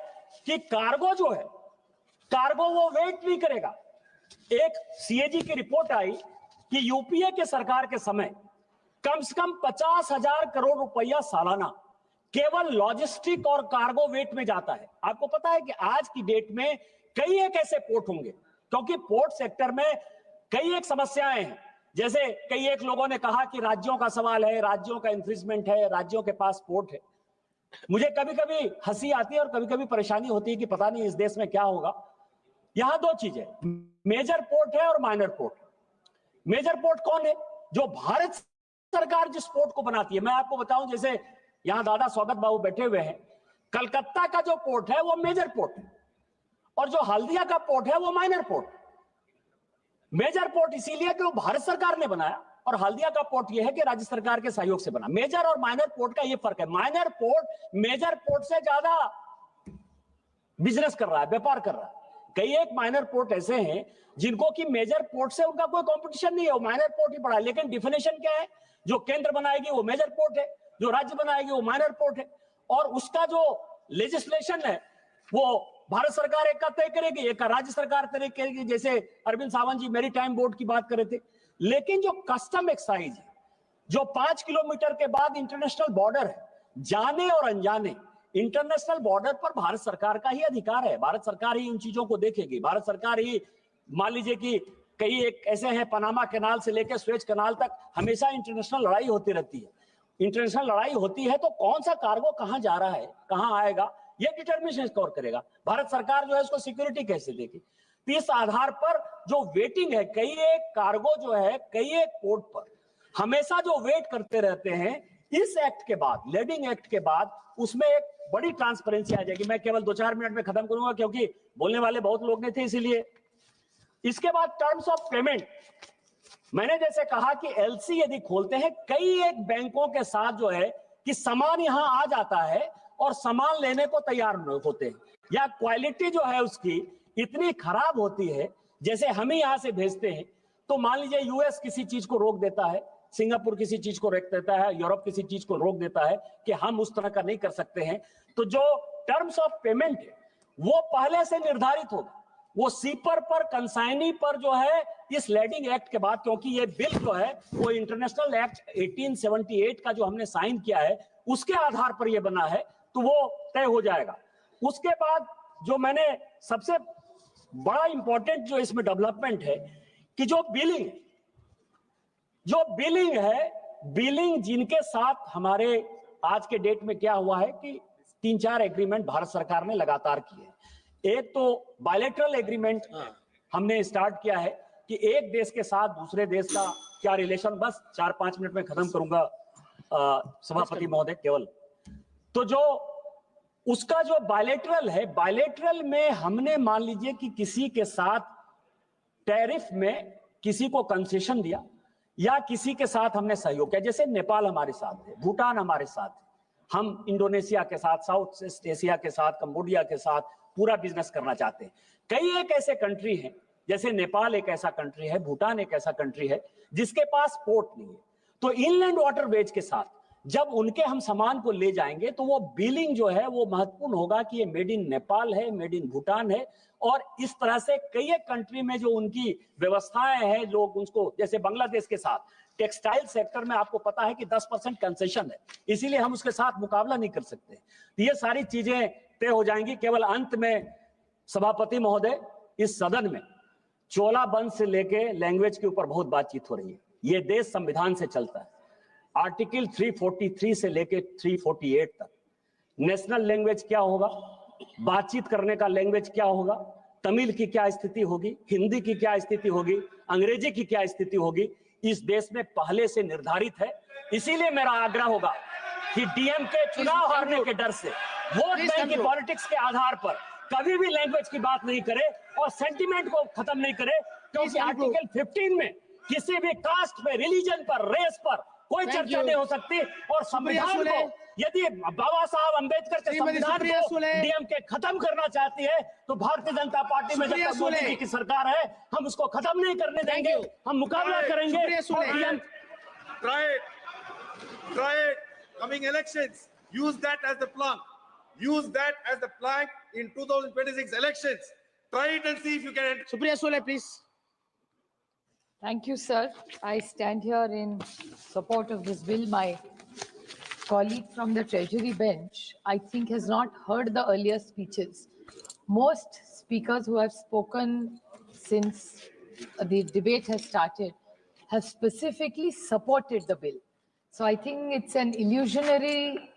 कि कार्गो जो है, कार्गो वो वेट नहीं करेगा। एक सीएजी की रिपोर्ट आई कि यूपीए के सरकार के समय कम से कम 50,000 करोड़ रुपया सालाना केवल लॉजिस्टिक और कार्गो वेट में जाता है। आपको पता है कि आज की डेट में कई एक ऐसे पोर्ट होंगे, क्योंकि पोर्ट सेक्टर में कई एक समस्याएं हैं। जैसे कई एक लोगों ने कहा कि राज्यों का सवाल है, राज्यों का इन्फ्रिजमेंट है, राज्यों के पास पोर्ट है। मुझे कभी कभी हंसी आती है और कभी कभी परेशानी होती है कि पता नहीं इस देश में क्या होगा। यहां दो चीजें, मेजर पोर्ट है और माइनर पोर्ट। मेजर पोर्ट कौन है? जो भारत सरकार जिस पोर्ट को बनाती है। मैं आपको बताऊं, जैसे यहां दादा स्वागत बाबू बैठे हुए हैं, कलकत्ता का जो पोर्ट है वो मेजर पोर्ट है और जो हल्दिया का पोर्ट है वो माइनर पोर्ट। मेजर पोर्ट इसीलिए कि वो भारत सरकार ने बनाया और हल्दिया का पोर्ट यह है कि राज्य सरकार के सहयोग से बना। मेजर और माइनर पोर्ट का ये फर्क है। माइनर पोर्ट मेजर पोर्ट से ज्यादा बिजनेस कर रहा है, व्यापार कर रहा है। कई एक माइनर पोर्ट ऐसे हैं जिनको कि मेजर पोर्ट से उनका कोई कंपटीशन नहीं है, वो माइनर पोर्ट ही पड़ा है। लेकिन डिफिनेशन क्या है? जो केंद्र बनाएगी वो मेजर पोर्ट है, जो राज्य बनाएगी वो माइनर पोर्ट है, और उसका जो लेजिस्लेशन है वो भारत सरकार एक का तय करेगी, एक का राज्य सरकार तय करेगी। जैसे अरविंद सावंत जी मैरीटाइम बोर्ड की बात कर रहे थे। लेकिन जो कस्टम एक्साइज है, जो 5 किलोमीटर के बाद इंटरनेशनल बॉर्डर है, जाने और अनजाने इंटरनेशनल बॉर्डर पर भारत सरकार का ही अधिकार है। भारत सरकार ही इन चीजों को देखेगी। भारत सरकार ही, मान लीजिए कि कई एक ऐसे हैं, पनामा कैनाल से लेकर सुएज कैनाल तक हमेशा इंटरनेशनल लड़ाई होती रहती है। इंटरनेशनल लड़ाई होती है तो कौन सा कार्गो कहां जा रहा है, कहां आएगा, ये डिटर्मिनेशन कौन करेगा? भारत सरकार जो है उसको सिक्योरिटी कैसे देगी? तो इस आधार पर जो वेटिंग है, कई एक कार्गो जो है कई एक पोर्ट पर हमेशा जो वेट करते रहते हैं, इस एक्ट के बाद, लेडिंग एक्ट के बाद उसमें एक बड़ी ट्रांसपेरेंसी आ जाएगी। मैं केवल 2-4 मिनट में खत्म करूंगा क्योंकि बोलने वाले बहुत लोग नहीं थे, इसीलिए। इसके बाद टर्म्स ऑफ पेमेंट, मैंने जैसे कहा कि एलसी यदि खोलते हैं, कई एक बैंकों के साथ जो है कि सामान यहां आ जाता है और सामान लेने को तैयार होते हैं, या क्वालिटी जो है उसकी इतनी खराब होती है, जैसे हम ही यहां से भेजते हैं तो मान लीजिए यूएस किसी चीज को रोक देता है, सिंगापुर किसी चीज को रोक देता है, यूरोप किसी चीज को रोक देता है कि हम उस तरह का नहीं कर सकते हैं, तो जो टर्म्स ऑफ पेमेंट है वो पहले से निर्धारित होगा। वो सीपर पर, कंसाइनी पर जो है इस लेडिंग एक्ट के बाद, क्योंकि ये बिल जो है वो इंटरनेशनल एक्ट 1878 का जो हमने साइन किया है उसके आधार पर ये बना है, तो वो तय हो जाएगा। उसके बाद जो मैंने सबसे बड़ा इंपॉर्टेंट जो इसमें डेवलपमेंट है कि जो बिलिंग है, बिलिंग जिनके साथ हमारे आज के डेट में क्या हुआ है कि 3-4 एग्रीमेंट भारत सरकार ने लगातार किए। एक तो बायलैटरल एग्रीमेंट हमने स्टार्ट किया है कि एक देश के साथ दूसरे देश का क्या रिलेशन, बस 4-5 मिनट में खत्म करूंगा सभापति महोदय केवल। तो जो उसका जो बायलैटरल है, बायलैटरल में हमने मान लीजिए कि किसी के साथ टैरिफ में किसी को कंसेशन दिया या किसी के साथ हमने सहयोग किया, जैसे नेपाल हमारे साथ है, भूटान हमारे साथ है, हम इंडोनेशिया के साथ, साउथ ईस्ट एशिया के साथ, कंबोडिया के साथ पूरा बिजनेस करना चाहते हैं। कई एक ऐसे कंट्री हैं, जैसे नेपाल एक ऐसा कंट्री है, भूटान एक ऐसा कंट्री है जिसके पास पोर्ट नहीं है। तो इनलैंड वाटरवेज के साथ जब उनके हम सामान को ले जाएंगे तो वो बिलिंग जो है वो महत्वपूर्ण होगा कि ये मेड इन नेपाल है, मेड इन भूटान है, और इस तरह से कई एक कंट्री में जो उनकी व्यवस्थाएं हैं, लोग उसको, जैसे बांग्लादेश के साथ टेक्सटाइल सेक्टर में आपको पता है कि 10% कंसेशन है, इसीलिए हम उसके साथ मुकाबला नहीं कर सकते। तो ये सारी चीजें तय हो जाएंगी। केवल अंत में सभापति महोदय, इस सदन में चोला बंद से लेके लैंग्वेज के ऊपर बहुत बातचीत हो रही है। ये देश संविधान से चलता है, आर्टिकल 343 से लेके 348 तक। नेशनल लैंग्वेज क्या होगा, बातचीत करने का लैंग्वेज क्या होगा, तमिल की क्या स्थिति होगी, हिंदी की क्या स्थिति होगी, अंग्रेजी की क्या स्थिति होगी, इस देश में पहले से निर्धारित है। इसीलिए मेरा आग्रह होगा कि डीएम के चुनाव हारने के डर से, वोट बैंक की पॉलिटिक्स के आधार पर कभी भी लैंग्वेज की बात नहीं करे और सेंटिमेंट को खत्म नहीं करे, क्योंकि आर्टिकल 15 में किसी भी कास्ट पे, रिलीजन पर, रेस पर कोई चर्चा नहीं हो सकती। और संविधान को यदि बाबा साहब अम्बेडकर के संविधान को डीएम के खत्म करना चाहती है तो भारतीय जनता पार्टी में जब तक मोदी जी की सरकार है हम उसको खत्म नहीं करने देंगे, हम मुकाबला करेंगे। Try it. Coming elections, use that as the plank. Use that as the plank in 2026 elections. Try it and see if you can. Supriya Sule, please. Thank you, sir. I stand here in support of this bill. My colleague from the Treasury bench, I think, has not heard the earlier speeches. Most speakers who have spoken since the debate has started have specifically supported the bill. So I think it's an illusionary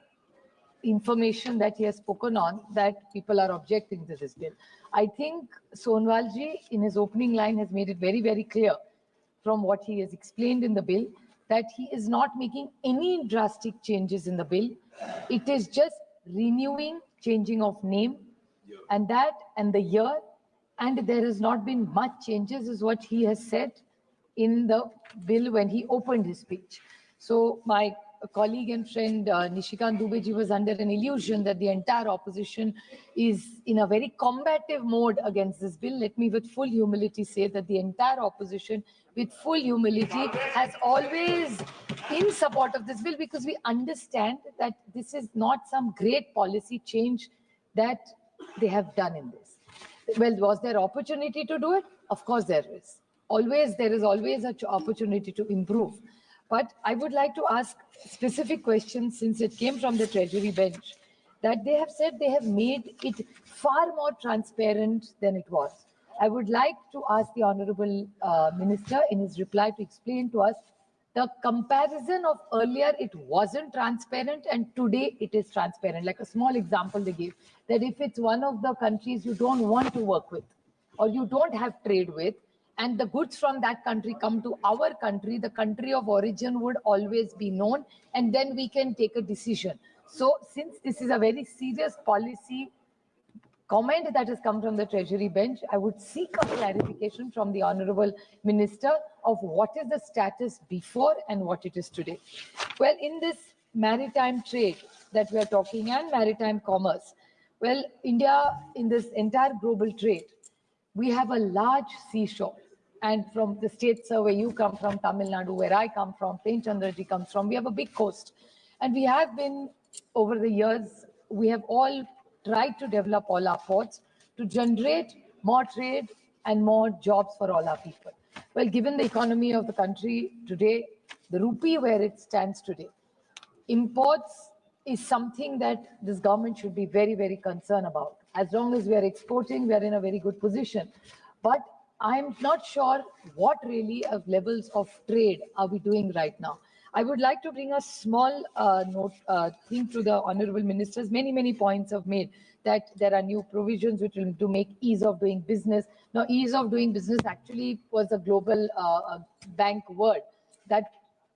information that he has spoken on that people are objecting to this bill. I think Sonwalji in his opening line has made it very, very clear from what he has explained in the bill that he is not making any drastic changes in the bill. It is just renewing, changing of name and that and the year, and there has not been much changes is what he has said in the bill when he opened his speech. So my colleague and friend Nishikant Dubey ji was under an illusion that the entire opposition is in a very combative mode against this bill. Let me with full humility say that the entire opposition with full humility has always in support of this bill, because we understand that this is not some great policy change that they have done in this. Well, was there opportunity to do it? Of course there is. There is always an opportunity to improve. But I would like to ask specific questions, since it came from the Treasury bench, that they have said they have made it far more transparent than it was. I would like to ask the Honorable Minister in his reply to explain to us the comparison of earlier it wasn't transparent and today it is transparent. Like a small example they gave, that if it's one of the countries you don't want to work with or you don't have trade with, and the goods from that country come to our country, the country of origin would always be known, and then we can take a decision. So since this is a very serious policy comment that has come from the Treasury bench, I would seek a clarification from the Honorable Minister of what is the status before and what it is today. Well, in this maritime trade that we are talking and maritime commerce, well, India in this entire global trade, we have a large seashore. And from the state where you come from, Tamil Nadu, where I come from, Plain Chandraji comes from, we have a big coast. And we have been, over the years, we have all tried to develop all our ports to generate more trade and more jobs for all our people. Well, given the economy of the country today, the rupee where it stands today, imports is something that this government should be very, very concerned about. As long as we are exporting, we are in a very good position. But I'm not sure what really of levels of trade are we doing right now. I would like to bring a small thing to the Honorable Ministers. Many points have made that there are new provisions which will to make ease of doing business. Now, ease of doing business actually was a global bank word. That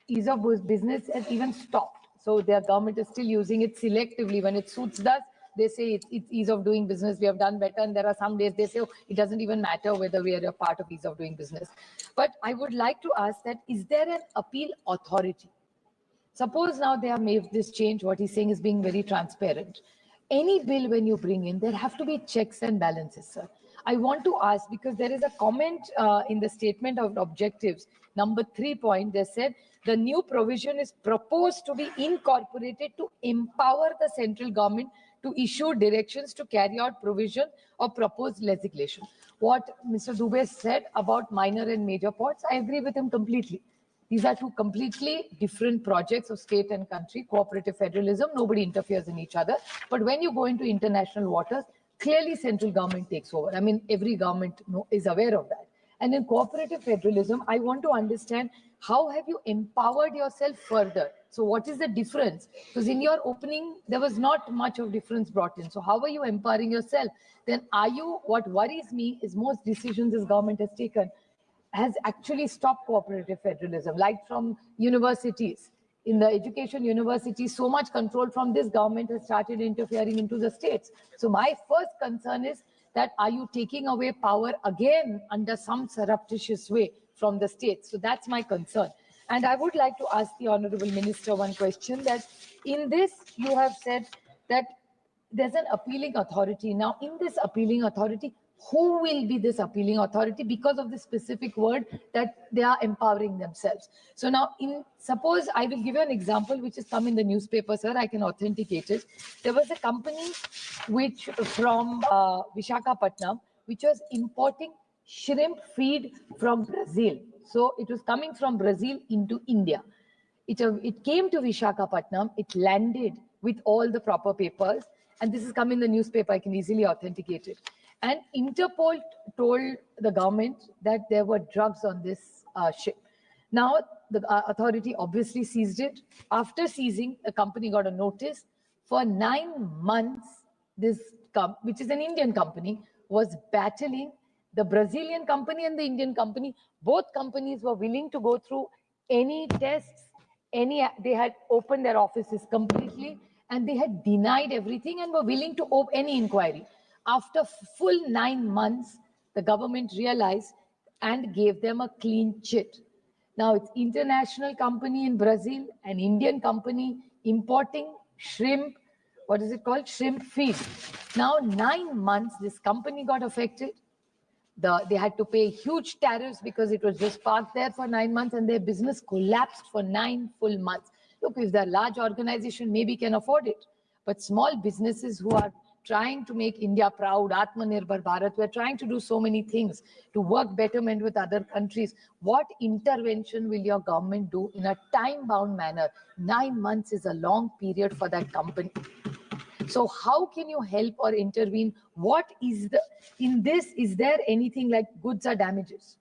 ease of business has even stopped. So their government is still using it selectively when it suits us. They say it's ease of doing business, we have done better, and there are some days they say, oh, it doesn't even matter whether we are a part of ease of doing business. But I would like to ask that, is there an appeal authority? Suppose now they have made this change, what he's saying is being very transparent. Any bill when you bring in, there have to be checks and balances, sir. I want to ask, because there is a comment in the statement of objectives, number 3 point, they said, the new provision is proposed to be incorporated to empower the central government to issue directions to carry out provision or proposed legislation. What Mr. Dubey said about minor and major ports, I agree with him completely. These are two completely different projects of state and country, cooperative federalism, nobody interferes in each other. But when you go into international waters, clearly central government takes over. I mean, every government is aware of that. And in cooperative federalism, I want to understand, how have you empowered yourself further? So what is the difference? Because in your opening, there was not much of difference brought in. So how are you empowering yourself? Then what worries me is most decisions this government has taken has actually stopped cooperative federalism, like from universities. In the education university, so much control from this government has started interfering into the states. So my first concern is that, are you taking away power again under some surreptitious way from the states? So that's my concern. And I would like to ask the Honorable Minister one question, that in this, you have said that there's an appealing authority. Now, in this appealing authority, who will be this appealing authority, because of the specific word that they are empowering themselves? So now, suppose I will give you an example which has come in the newspaper, sir, I can authenticate it. There was a company which from Visakhapatnam, which was importing shrimp feed from Brazil. So it was coming from Brazil into India. It came to Visakhapatnam, it landed with all the proper papers, and this has come in the newspaper, I can easily authenticate it. And Interpol told the government that there were drugs on this ship. Now, the authority obviously seized it. After seizing, the company got a notice. For 9 months, this which is an Indian company, was battling the Brazilian company and the Indian company. Both companies were willing to go through any tests, they had opened their offices completely, and they had denied everything and were willing to open any inquiry. After full 9 months, the government realized and gave them a clean chit. Now it's international company in Brazil, an Indian company importing shrimp, what is it called? Shrimp feed. Now 9 months, this company got affected. They had to pay huge tariffs because it was just parked there for 9 months, and their business collapsed for 9 full months. Look, if they're a large organization, maybe can afford it. But small businesses who are trying to make India proud, Atmanirbhar Bharat, we're trying to do so many things to work betterment with other countries. What intervention will your government do in a time-bound manner? 9 months is a long period for that company. So how can you help or intervene? What is in this, is there anything like goods or damages?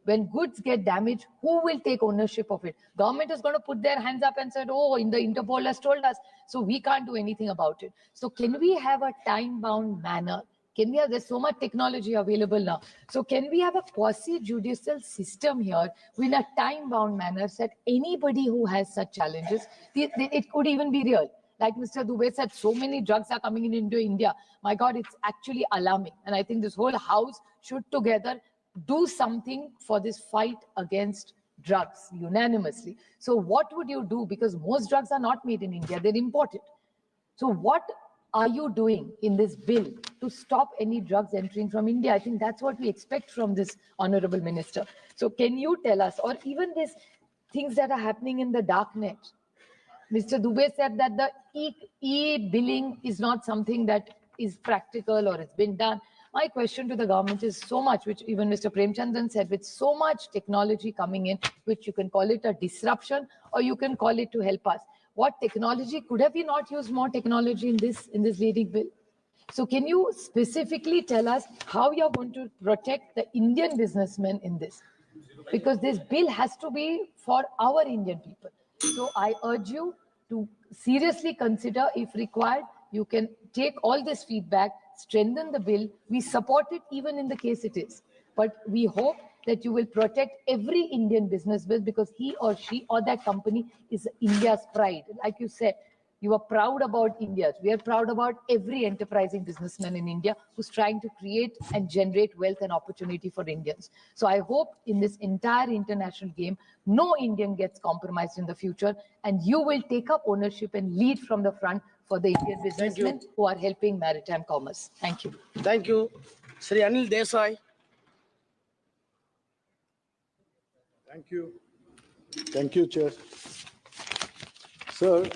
When goods get damaged, who will take ownership of it? Government is going to put their hands up and said, oh, the Interpol has told us, so we can't do anything about it. So can we have a time-bound manner? Can we have, there's so much technology available now. So can we have a quasi-judicial system here in a time-bound manner that anybody who has such challenges, it could even be real. Like Mr. Dubey said, so many drugs are coming into India. My God, it's actually alarming. And I think this whole house should together do something for this fight against drugs unanimously. So what would you do? Because most drugs are not made in India, they're imported. So what are you doing in this bill to stop any drugs entering from India? I think that's what we expect from this honorable minister. So can you tell us, or even these things that are happening in the dark net? Mr. Dubey said that the e-billing is not something that is practical or it's been done. My question to the government is so much, which even Mr. Premchandran said, with so much technology coming in, which you can call it a disruption or you can call it to help us. What technology, could have we not used more technology in this leading bill? So can you specifically tell us how you're going to protect the Indian businessmen in this? Because this bill has to be for our Indian people. So I urge you to seriously consider, if required, you can take all this feedback, strengthen the bill. We support it even in the case it is. But we hope that you will protect every Indian businessman because he or she or that company is India's pride. Like you said, you are proud about India. We are proud about every enterprising businessman in India who's trying to create and generate wealth and opportunity for Indians. So I hope in this entire international game, no Indian gets compromised in the future, and you will take up ownership and lead from the front for the Indian businessmen who are helping maritime commerce. Thank you. Thank you. Sri Anil Desai. Thank you. Thank you, Chair. Sir,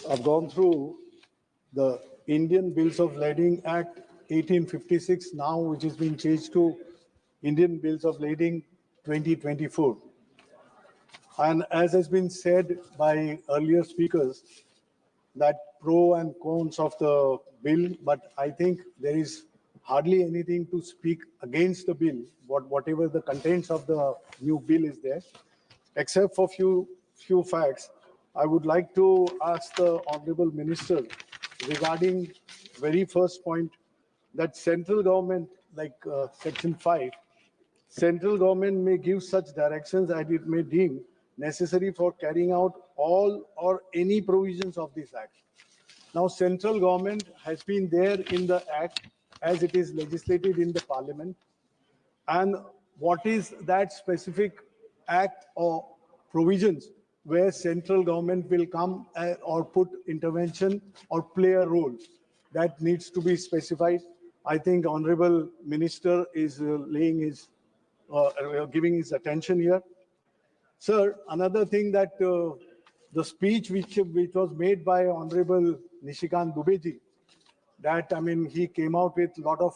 I've gone through the Indian Bills of Lading Act 1856 now, which has been changed to Indian Bills of Lading 2024. And as has been said by earlier speakers, that pro and cons of the bill, but I think there is hardly anything to speak against the bill, whatever the contents of the new bill is there, except for few facts. I would like to ask the Honorable Minister regarding very first point that central government, like Section 5, central government may give such directions as it may deem necessary for carrying out all or any provisions of this act. Now, central government has been there in the act as it is legislated in the parliament. And what is that specific act or provisions where central government will come or put intervention or play a role? That needs to be specified. I think Honorable Minister is laying his, giving his attention here. Sir, another thing that the speech which was made by Honorable Nishikant Dubeji, that, I mean, he came out with a lot of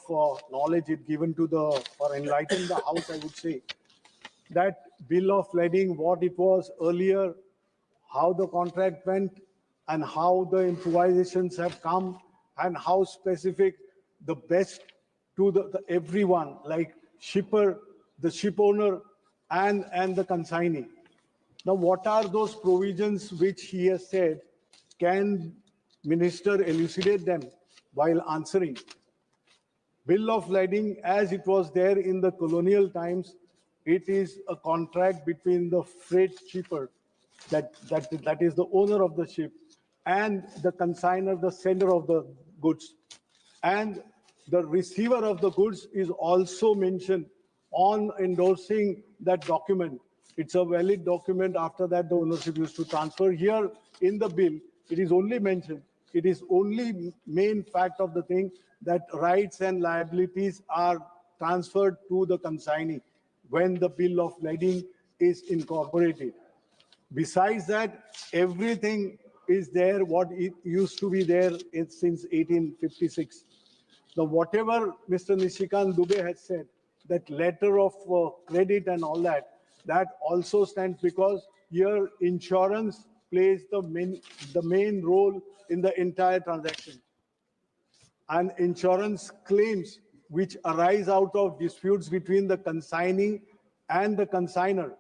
knowledge it given to the, or enlightened the House, I would say. That bill of lading, what it was earlier, how the contract went, and how the improvisations have come, and how specific the best to the everyone, like shipper, the ship owner, and the consignee. Now, what are those provisions which he has said? Can Minister elucidate them while answering? Bill of lading, as it was there in the colonial times, it is a contract between the freight shipper, that is the owner of the ship, and the consignor, the sender of the goods. And the receiver of the goods is also mentioned on endorsing that document. It's a valid document. After that, the ownership used to transfer. Here in the bill, it is only mentioned, it is only main fact of the thing that rights and liabilities are transferred to the consignee when the bill of lading is incorporated. Besides that, everything is there what it used to be there since 1856. Now, whatever Mr. Nishikant Dubey has said, that letter of credit and all that, that also stands because here insurance plays the main role in the entire transaction. And insurance claims which arise out of disputes between the consignee and the consignor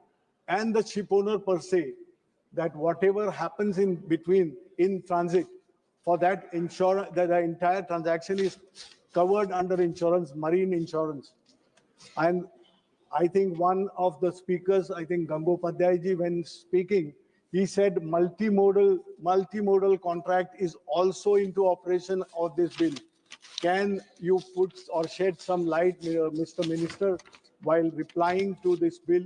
and the ship owner per se, that whatever happens in between in transit, for that insurance, that the entire transaction is covered under insurance, marine insurance. And I think one of the speakers, I think Gangopadhyay ji, when speaking, he said multimodal contract is also into operation of this bill. Can you put or shed some light, Mr. Minister, while replying to this bill,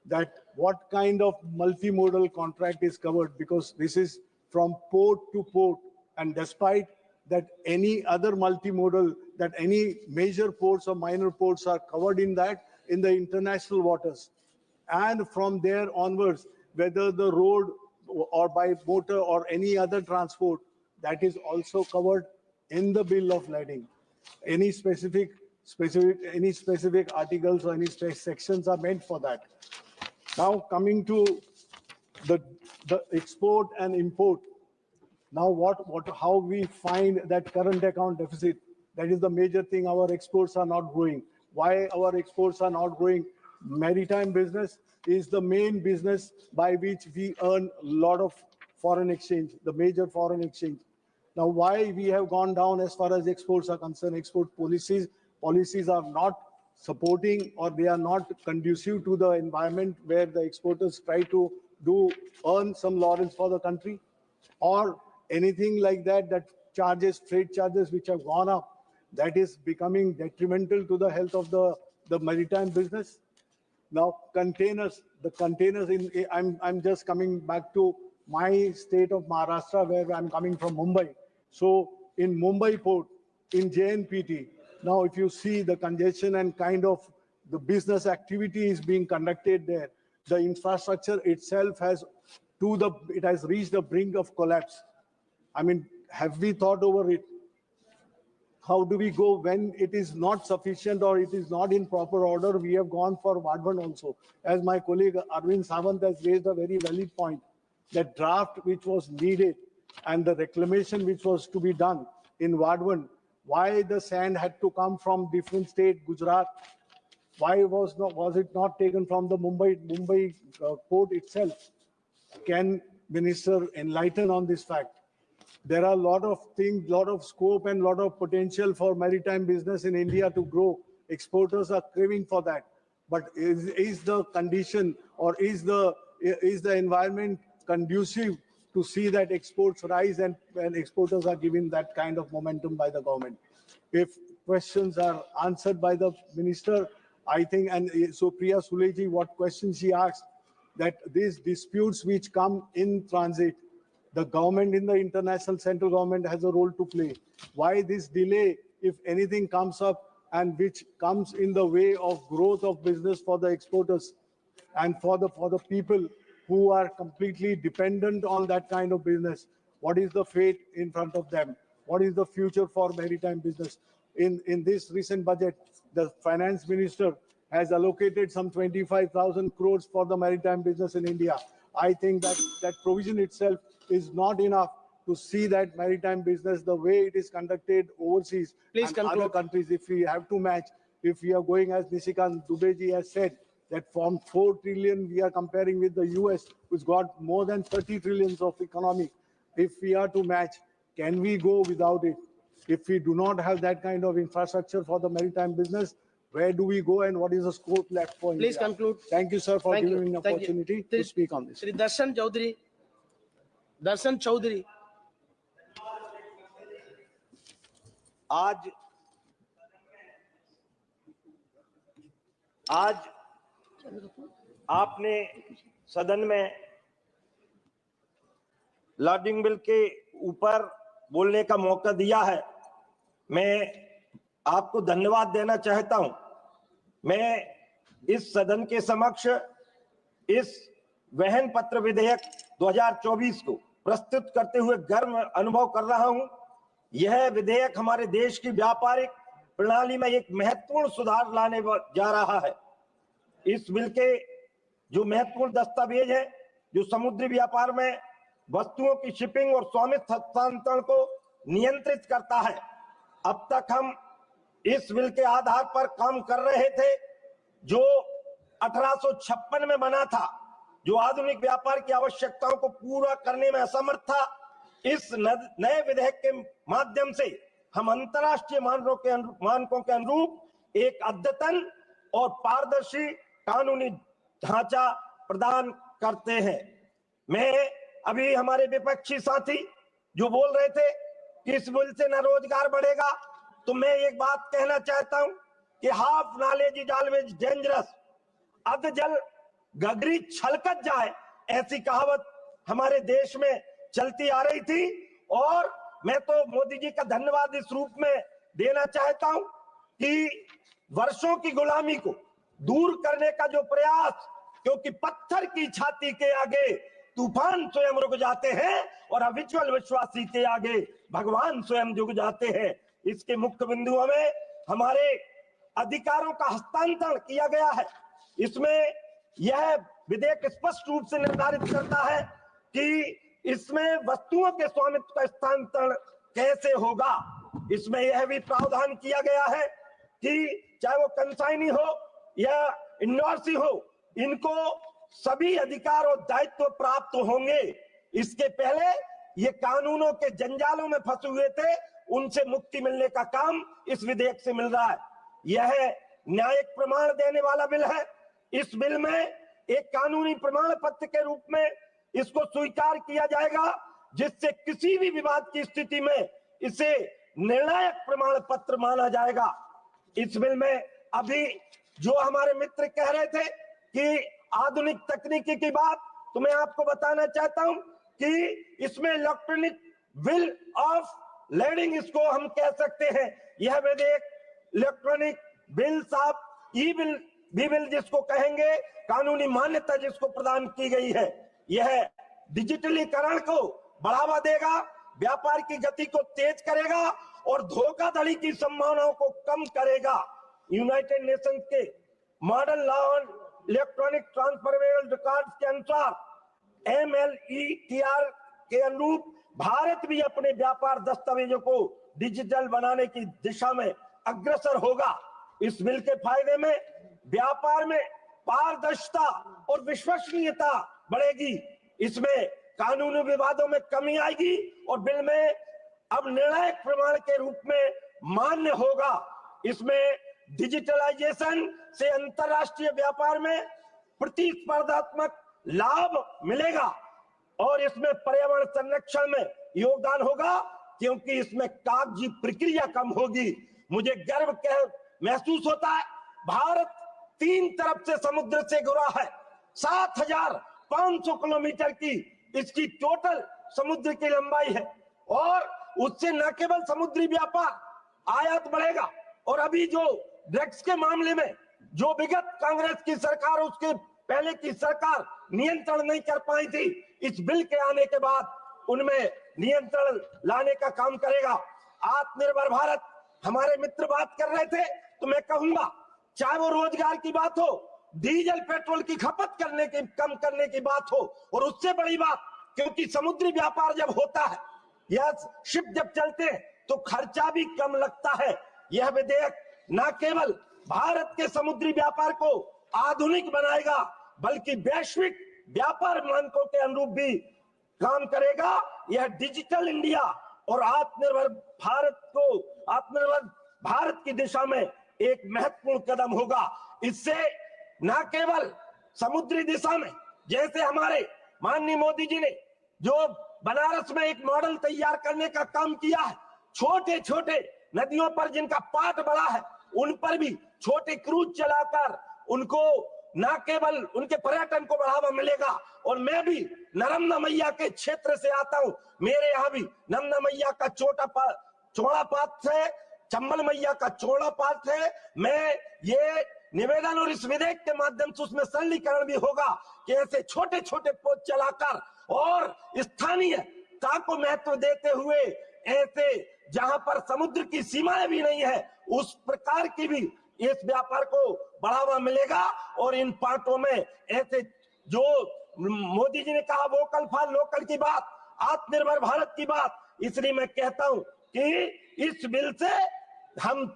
that what kind of multimodal contract is covered? Because this is from port to port, and despite that any other multimodal, that any major ports or minor ports are covered in that, in the international waters. And from there onwards, whether the road or by motor or any other transport, that is also covered in the bill of lading. Any specific articles or any sections are meant for that. Now coming to the export and import. Now how we find that current account deficit, that is the major thing. Our exports are not growing. Why our exports are not growing? Maritime business is the main business by which we earn a lot of foreign exchange, the major foreign exchange. Now, why we have gone down as far as exports are concerned? Export policies are not supporting, or they are not conducive to the environment where the exporters try to earn some laurels for the country, or anything like that, that freight charges which have gone up, that is becoming detrimental to the health of the maritime business. Now, I'm just coming back to my state of Maharashtra, where I'm coming from, Mumbai. So in Mumbai port, in JNPT, now if you see the congestion and kind of the business activity is being conducted there, the infrastructure itself has reached the brink of collapse. I mean, have we thought over it? How do we go when it is not sufficient or it is not in proper order? We have gone for Vadhavan also. As my colleague Arvind Sawant has raised a very valid point, that draft which was needed and the reclamation which was to be done in Vadhavan, why the sand had to come from different state, Gujarat? Why was it not taken from the Mumbai port itself? Can Minister enlighten on this fact? There are a lot of things, lot of scope and lot of potential for maritime business in India to grow. Exporters are craving for that. But is the condition, or is the environment conducive to see that exports rise and exporters are given that kind of momentum by the government? If questions are answered by the minister, I think, and so Priya Suleji, what question she asked, that these disputes which come in transit, the government in the international central government has a role to play. Why this delay, if anything comes up and which comes in the way of growth of business for the exporters and for the people who are completely dependent on that kind of business? What is the fate in front of them? What is the future for maritime business? In this recent budget, the finance minister has allocated some 25,000 crores for the maritime business in India. I think that provision itself is not enough to see that maritime business the way it is conducted overseas. Please and conclude. other countries. If we have to match, if we are going as Nishikant Dubey ji has said, that formed 4 trillion. We are comparing with the US, who's got more than 30 trillions of economy. If we are to match, can we go without it? If we do not have that kind of infrastructure for the maritime business, where do we go and what is the scope left for India? Please conclude. Thank you, sir, for Thank you. giving me an Thank you. opportunity to speak on this. Shri Darshan Chaudhary. Darshan Chaudhary. आज आपने सदन में lording bill के ऊपर बोलने का मौका दिया है। मैं आपको धन्यवाद देना चाहता हूं। मैं इस सदन के समक्ष इस वहन पत्र विधेयक 2024 को प्रस्तुत करते हुए गर्व अनुभव कर रहा हूं। यह विधेयक हमारे देश की व्यापारिक प्रणाली में एक महत्वपूर्ण सुधार लाने जा रहा है। इस बिल के जो महत्वपूर्ण दस्तावेज है, जो समुद्री व्यापार में वस्तुओं की शिपिंग और स्वामित्व हस्तांतरण को नियंत्रित करता है। अब तक हम इस बिल के आधार पर काम कर रहे थे, जो 1856 में बना था, जो आधुनिक व्यापार की आवश्यकताओं को पूरा करने में असमर्थ था। इस नए विधेयक के माध्यम से हम अंतर्राष्ट्रीय मानकों के अनुरूप एक अद्यतन और पारदर्शी कानूनी ढांचा प्रदान करते हैं। मैं अभी हमारे विपक्षी साथी जो बोल रहे थे कि इस बिल से न रोजगार बढ़ेगा, तो मैं एक बात कहना चाहता हूं कि half knowledge is always dangerous. अध जल गगरी छलकत जाए, ऐसी कहावत हमारे देश में चलती आ रही थी। और मैं तो मोदी जी का धन्यवाद इस रूप में देना चाहता हूं कि वर्षों की गुलामी को दूर करने का जो प्रयास, क्योंकि पत्थर की छाती के आगे तूफान स्वयं रुक जाते हैं और अविचल विश्वासी के आगे भगवान स्वयं झुक जाते हैं। इसके मुख्य बिंदुओं में हमारे अधिकारों का हस्तांतरण किया गया है। इसमें यह विधेयक स्पष्ट रूप से निर्धारित करता है कि इसमें वस्तुओं के स्वामित्व का हस्तांतरण कैसे होगा। इसमें यह भी प्रावधान किया गया है कि चाहे वो कंसाइनी हो या इंडोर्सी हो, इनको सभी अधिकार और दायित्व प्राप्त होंगे। इसके पहले ये कानूनों के जंजालों में फंसे हुए थे, उनसे मुक्ति मिलने का काम इस विधेयक से मिल रहा है। यह न्यायिक प्रमाण देने वाला बिल है। इस बिल में एक कानूनी प्रमाण पत्र के रूप में इसको स्वीकार किया जाएगा, जिससे किसी भी विवाद की स्थिति में इसे निर्णायक प्रमाण पत्र माना जाएगा। इस बिल में अभी जो हमारे मित्र कह रहे थे कि आधुनिक तकनीकी की बात, तो मैं आपको बताना चाहता हूं कि इसमें इलेक्ट्रॉनिक बिल ऑफ लेडिंग इसको हम कह सकते हैं। यह विधेयक electronic bills of E bill जिसको कहेंगे, कानूनी मान्यता जिसको प्रदान की गई है, यह डिजिटलीकरण को बढ़ावा देगा, व्यापार की गति को तेज करेगा और धोखाधड़ी की संभावनाओं को कम करेगा। यूनाइटेड नेशंस के model law on electronic transferable records के अनुसार MLETR के अनुरूप भारत भी अपने व्यापार दस्तावेजों को डिजिटल बनाने की दिशा में अग्रसर होगा। इस बिल के फायदे में व्यापार में पारदर्शिता और विश्वसनीयता बढ़ेगी। इसमें कानूनी विवादों में कमी आएगी और बिल में अब निर्णायक प्रमाण के रूप में मान्य होगा। इसमें डिजिटलाइजेशन से अंतर्राष्ट्रीय व्यापार में प्रतिस्पर्धात्मक लाभ मिलेगा और इसमें पर्यावरण संरक्षण में योगदान होगा, क्योंकि इसमें कागजी प्रक्रिया कम होगी। मुझे गर्व महसूस होता है, भारत 3 तरफ से समुद्र से घिरा है। 7,500 किलोमीटर की इसकी टोटल समुद्र की लंबाई है और उससे न केवल समुद्री व्यापार आयात बढ़ेगा, और अभी जो ड्रग्स के मामले में जो विगत कांग्रेस की सरकार, उसके पहले की सरकार नियंत्रण नहीं कर पाई थी, इस बिल के आने के बाद उनमें नियंत्रण लाने का काम करेगा। आत्मनिर्भर भारत, हमारे मित्र बात कर रहे थे, तो मैं कहूंगा चाहे वो रोजगार की बात हो, डीजल पेट्रोल की खपत कम करने की बात हो, और उससे बड़ी बात, क्योंकि समुद्री व्यापार जब होता है या शिप जब चलते हैं तो खर्चा भी कम लगता है। यह विधेयक न केवल भारत के समुद्री व्यापार को आधुनिक बनाएगा, बल्कि वैश्विक व्यापार मानकों के अनुरूप भी काम करेगा। यह डिजिटल इंडिया और आत्मनिर्भर भारत की दिशा में एक महत्वपूर्ण कदम होगा। इससे न केवल समुद्री दिशा में, जैसे हमारे माननीय मोदी जी ने जो बनारस में एक मॉडल तैयार करने का काम किया है, छोटे छोटे नदियों पर जिनका पाट बड़ा है, उन पर भी छोटे क्रूज चलाकर उनको न केवल उनके पर्यटन को बढ़ावा मिलेगा। और मैं भी नर्मदा मैया के क्षेत्र से आता हूं, मेरे यहाँ भी नर्मदा मैया का चौड़ा पाठ है, चंबल मैया का चौड़ा पाठ है। मैं ये निवेदन और इस विधेयक के माध्यम से उसमें सरलीकरण भी होगा कि ऐसे छोटे छोटे पोत चलाकर और स्थानीयता को महत्व देते हुए ऐसे जहां पर समुद्र की सीमाएं भी नहीं है, उस प्रकार की भी इस व्यापार को बढ़ावा मिलेगा। और इन पार्टों में ऐसे जो मोदी जी ने कहा वोकल फॉर लोकल की बात, आत्मनिर्भर भारत की बात, इसलिए मैं कहता हूं कि इस बिल से हम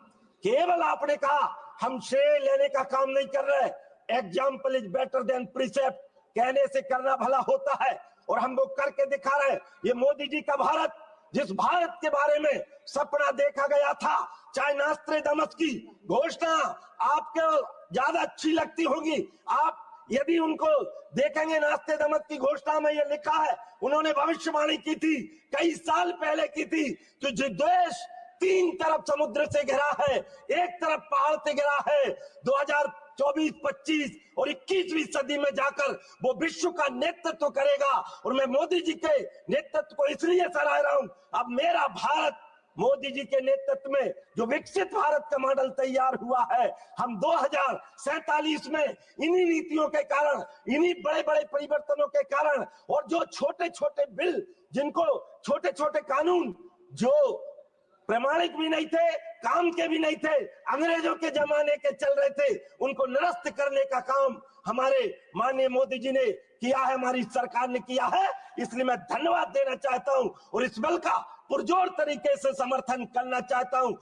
केवल, आपने कहा, हम श्रेय लेने का काम नहीं कर रहे। Example is better than precept, कहने से करना भला होता है और हम वो करके दिखा रहे हैं। ये मोदी जी का भारत, जिस भारत के बारे में सपना देखा गया था, चाहे नास्ट्रेडमस की घोषणा आपको ज्यादा अच्छी लगती होगी, आप यदि उनको देखेंगे, नास्ट्रेडमस की घोषणा में ये लिखा है, उन्होंने भविष्यवाणी की थी, कई साल पहले की थी, कि जो देश 3 तरफ समुद्र से घिरा है, एक तरफ पहाड़ से घिरा है, 2024, 25 और 21वीं सदी में जाकर वो विश्व का नेतृत्व करेगा। और मैं मोदी जी के नेतृत्व को इसलिए सराह रहा हूं, अब मेरा भारत मोदी जी के नेतृत्व में जो विकसित भारत का मॉडल तैयार हुआ है, हम 2047 में इन्हीं नीतियों के कारण, इन्हीं बड़े बड़े परिवर्तनों के कारण, और जो छोटे छोटे बिल, जिनको छोटे छोटे कानून जो प्रमाणिक भी नहीं थे, काम के भी नहीं थे, अंग्रेजों के जमाने के चल रहे थे, उनको निरस्त करने का काम हमारे माननीय मोदी जी ने किया है, हमारी सरकार ने किया है। इसलिए मैं धन्यवाद देना चाहता हूं और इस बिल का पुरजोर तरीके से समर्थन करना चाहता हूं।